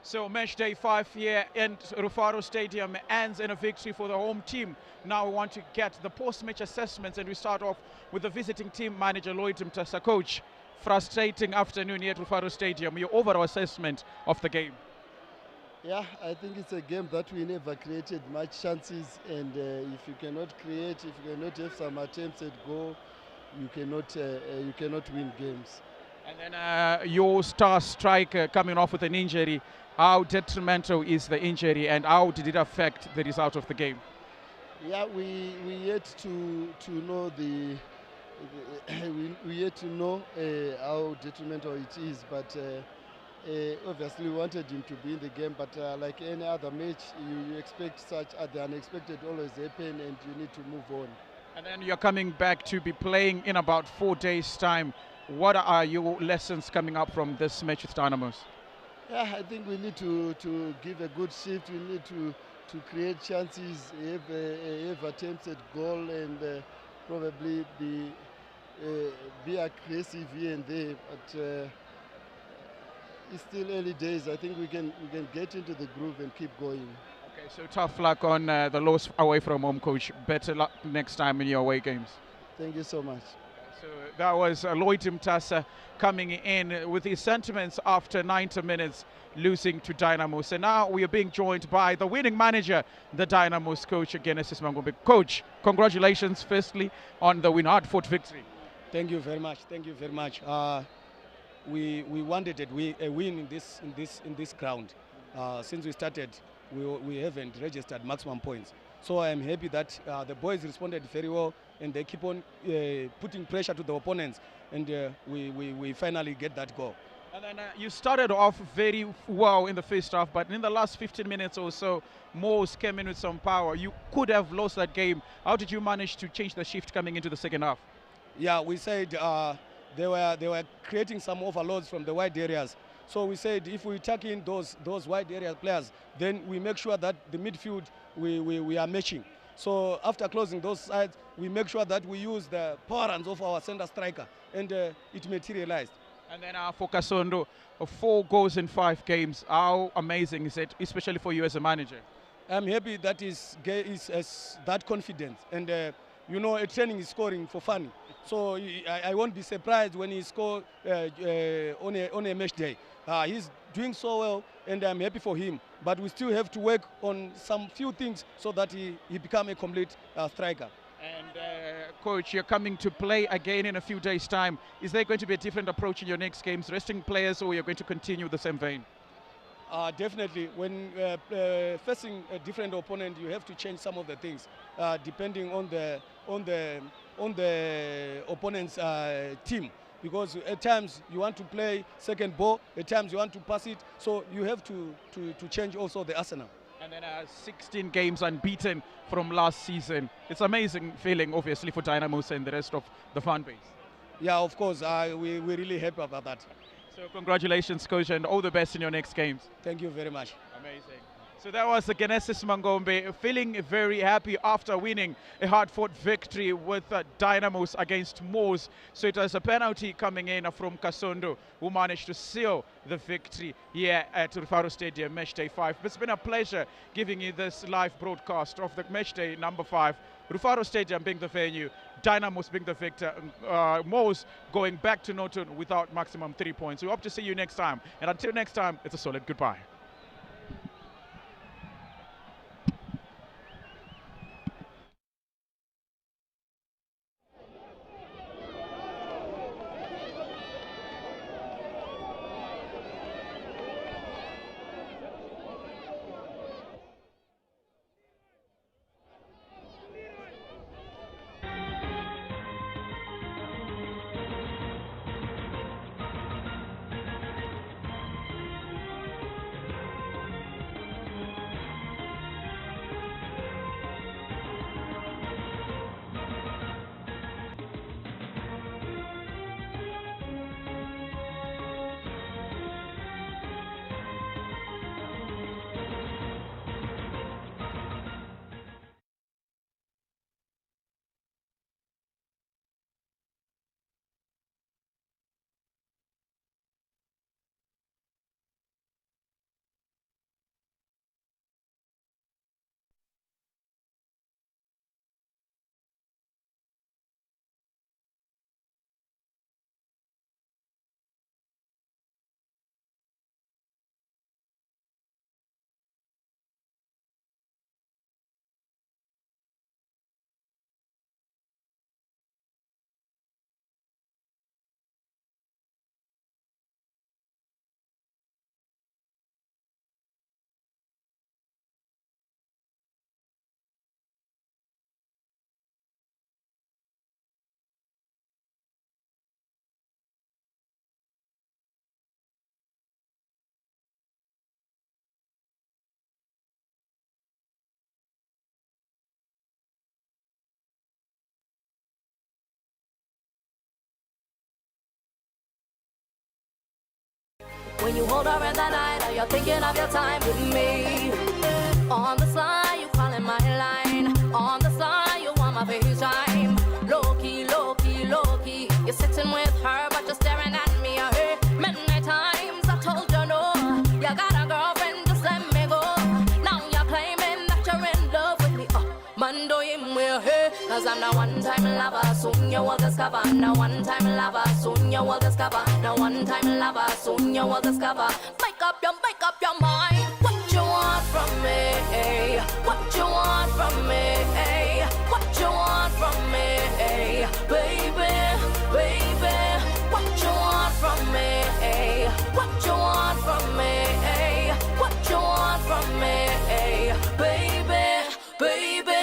So match day 5 here in Rufaro Stadium ends in a victory for the home team. Now we want to get the post-match assessments, and we start off with the visiting team manager Lloyd Mtasa. Coach, frustrating afternoon here at Rufaro Stadium. Your overall assessment of the game? Yeah, I think it's a game that we never created much chances, and if you cannot create, if you cannot have some attempts at goal, you cannot win games. And then your star striker coming off with an injury. How detrimental is the injury, and how did it affect the result of the game? Yeah, we yet to know we yet to know how detrimental it is, but obviously we wanted him to be in the game. But like any other match, you expect the unexpected always happen, and you need to move on. And then you're coming back to be playing in about 4 days' time. What are your lessons coming up from this match with Dynamos? Yeah, I think we need to give a good shift. We need to create chances, have attempts at goal, and probably be aggressive here and there. But it's still early days. I think we can get into the groove and keep going. Okay, so tough luck on the loss away from home, coach. Better luck next time in your away games. Thank you so much. So that was Lloyd Mtasa coming in with his sentiments after 90 minutes losing to Dynamos. And now we are being joined by the winning manager, the Dynamos coach, Genesis Mangombe. Coach, congratulations firstly on the hard-fought victory. Thank you very much. Thank you very much. We wanted a win in this ground. Since we started, we haven't registered maximum points. So I am happy that the boys responded very well, and they keep on putting pressure to the opponents, and we finally get that goal. And then you started off very well in the first half, but in the last 15 minutes or so, Mwors came in with some power. You could have lost that game. How did you manage to change the shift coming into the second half? Yeah, we said they were creating some overloads from the wide areas. So we said if we tuck in those wide area players, then we make sure that the midfield we are matching. So after closing those sides, we make sure that we use the power runs of our center striker, and it materialized. And then for Kasondo, 4 goals in 5 games. How amazing is it, especially for you as a manager? I'm happy that is that confidence, and you know, a training is scoring for fun. So I won't be surprised when he scores on a match day. He's doing so well, and I'm happy for him. But we still have to work on some few things so that he become a complete striker. And coach, you're coming to play again in a few days' time. Is there going to be a different approach in your next games, resting players, or you're going to continue the same vein? Definitely. When facing a different opponent, you have to change some of the things depending on the opponent's team. Because at times you want to play second ball, at times you want to pass it, so you have to change also the arsenal. And then 16 games unbeaten from last season. It's an amazing feeling, obviously, for Dynamos and the rest of the fan base. Yeah, of course. We're really happy about that. So congratulations, coach, and all the best in your next games. Thank you very much. Amazing. So that was Genesis Mangombe feeling very happy after winning a hard-fought victory with Dynamos against Mwors. So it was a penalty coming in from Kasondo, who managed to seal the victory here at Rufaro Stadium, Matchday 5. It's been a pleasure giving you this live broadcast of the Matchday number 5. Rufaro Stadium being the venue, Dynamos being the victor, Mwors going back to Norton without maximum 3 points. We hope to see you next time. And until next time, it's a solid goodbye. When you hold her in the night, are you thinking of your time with me? On the sly, you calling my line. On the sly, you want my FaceTime. Low key, low key, low key. You're sitting with her, but you're staring at me. I heard many times I told you no. You got a girlfriend, just let me go. Now you're claiming that you're in love with me. Mando him will hurt, cause I'm the one-time lover. Soon you will discover. No one-time lover. Soon you will discover. No one-time lover. Soon you will discover. Make up your mind. What you want from me? What you want from me? What you want from me? Baby, baby. What you want from me? What you want from me? What you want from me? Baby, baby.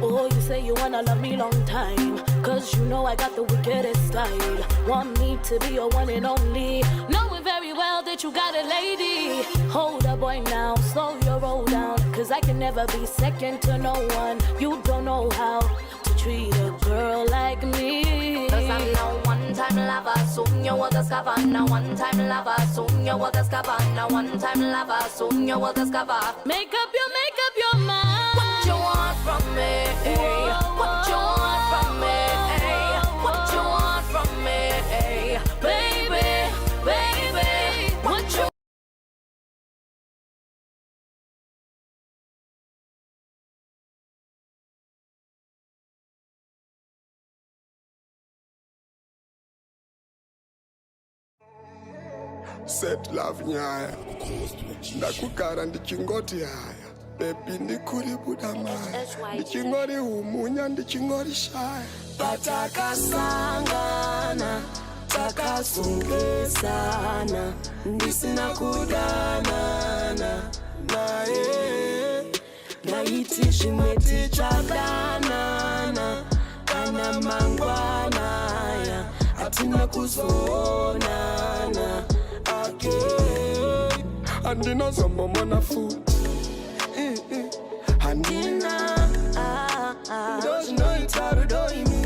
Oh, you say you wanna love me long time, cause you know I got the wickedest style. Want me to be your one and only, knowing very well that you got a lady. Hold up, boy, now, slow your roll down, cause I can never be second to no one. You don't know how to treat a girl like me. Cause I'm no one-time lover, soon you will discover. No one-time lover, soon you will discover. No one-time lover, soon you will discover. Make up your mind. What you want from me? What you want from me? What you want from me? Baby, baby, what you Set love nyaya ndakugara ndichingoti haya Baby ndikuri budamai ndichingori umunya ndichingori shy patakasangana takasongesana ndisina kudanana naye naiti zvimwe tichadanana kana mangwanaya hatina kuzoonana again andina zombomona futi andina ndozvinoita rudo imi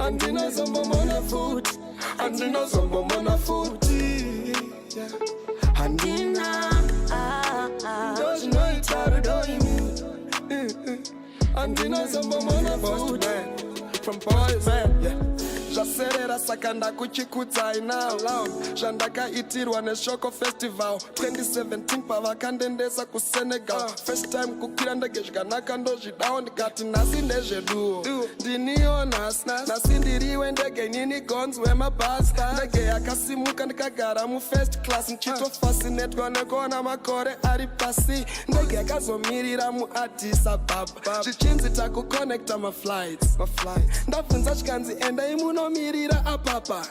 andina zombomona futi andina zombomona futi andina ndozvinoita rudo imi andina zombomona futi from boys yeah. Zvaserera saka ndakuchikudzai now zvandakaitirwa neshoko festival 2017 pavakandendesa kusenegal first time kukwira ndege zvakanaka ndozvidawo ndikati nhasi ndezveduo ndiniwo nhasi ndiriwe ndege inini gons wemabhasi ndege yakasimuka ndikagara mufirst class nchitofascinatwa nekuona makore ari pasi ndege yakazomirira muaddis ababa zvichinzi takuconnecta maflights ndabvunza chikanzi endai muno mirira apapa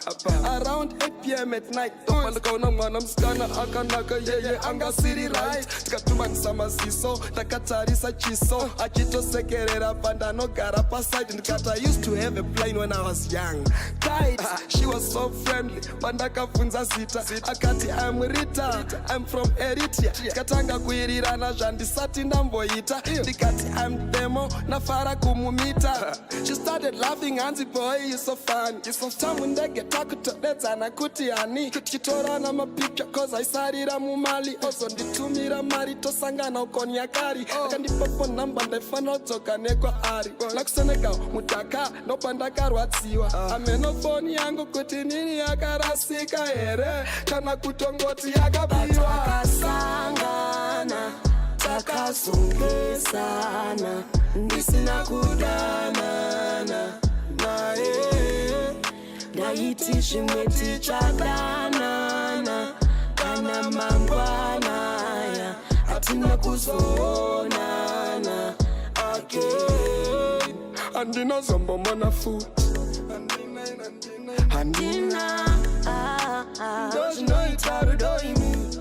around 8 p.m. at night ndikaona mwana musikana akanaka yeye angasiri right tikatumanisa maziso takatarisa chiso achitosekerera pandanogara paside ndikati I used to have a plane when I was young tight she was so friendly pandakabvunza zita akati I'm Rita I'm from Eritrea tikatanga kuirirana zvandisati ndamboita ndikati I'm demo nafara kumumita she started laughing hanzi boy you so fun tamu ndege takutodedzana kuti hani tichitorana mapicture cause aisarira mumali ozo nditumira mari tosangana ukoni yakari akandipa phone number ndaifanira kudzoka nekwaari nakusenegal mudhaka ndopandakarwadziwa ameno foni yangu kuti nini yakarasika here kana kutongoti yakabiwa takasangana takazongesana ndisina kudanana naye ndaiti zvimwe tichadanana kana mangwanaya hatina kuzoonana again andina zombomona futi andina ndozvinoita rudo imi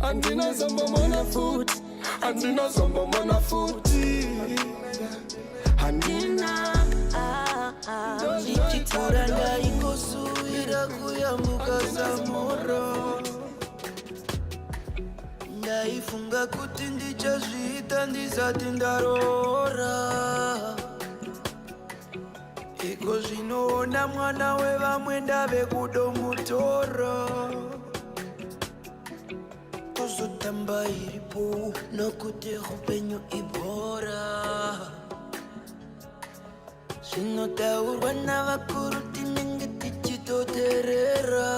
andina zombomona futi andina zombomona futi andina ndichitora ndaingosuwira kuyambuka zamoro ndaifunga kuti ndichazviita ndisati ndarora iko zvinoona mwana wevamwe ndave kudomutoro kuzotamba iripo nokuti upenyu ibora zvinotaurwa navakuru tinenge tichitoteerera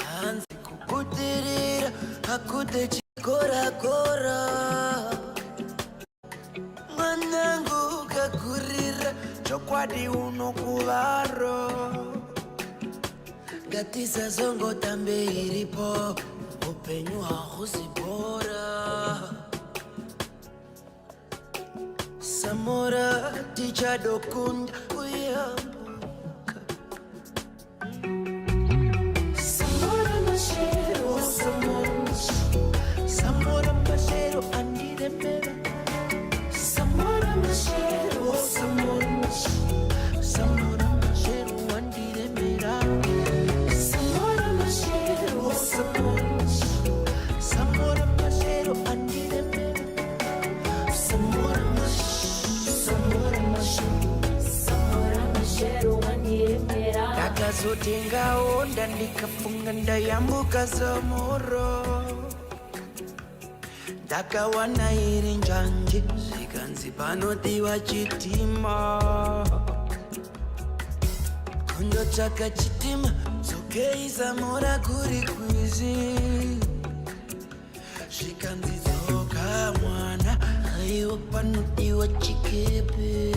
hanzi kubudirira hakude chikorakora mwanangu ukakurira chokwadi unokuvaro ngatisazongotambe iripo upenyu hahusi bora Samora tichadokunda kuyambuka Samora mashero Samora mashero andiremera Samora mashero Samora mashero andiremera Samora mashero Samora mashero andiremera Samora ndakazotenga onda ndikafunga ndayambuka zamoro ndakawana iri njanje zvikanzi panodiwa chitima kundotsvaka chitima dzokei zamora kuri kwizi zvikanzi dzoka mwana aiwa panodiwa chikepe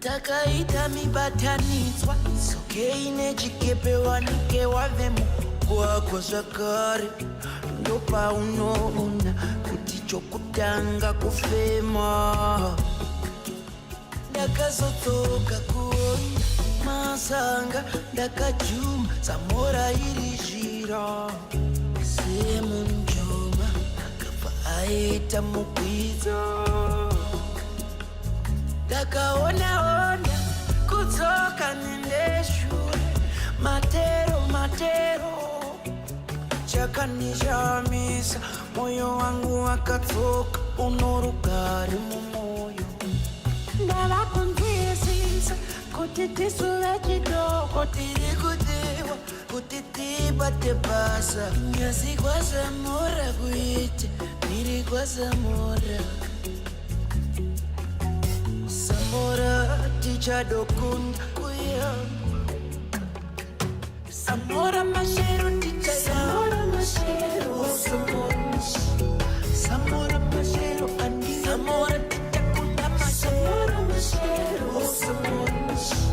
takaita mibatanidzwa sokei nechikepe wanike wavemo kwako zvakare ndopaunoona kuti chokutanga kufema ndakazodzoka kuona masanga ndakajuma samora iri zhira semunjoma akabva aita mukwidzo ndakaona-ona kudzoka nendeshure matero chakanishamisa moyo wangu wakadzoka unorugare mumwoyo ndava kunzwisisa kuti tisuve chidoko tiri kudiwa kuti tibate basa nyasi kwazamora kuite miri kwazamora samora tichadokunda kuyamba samora mashero tichayamba samora mashero andi samora tichakunda mashero samora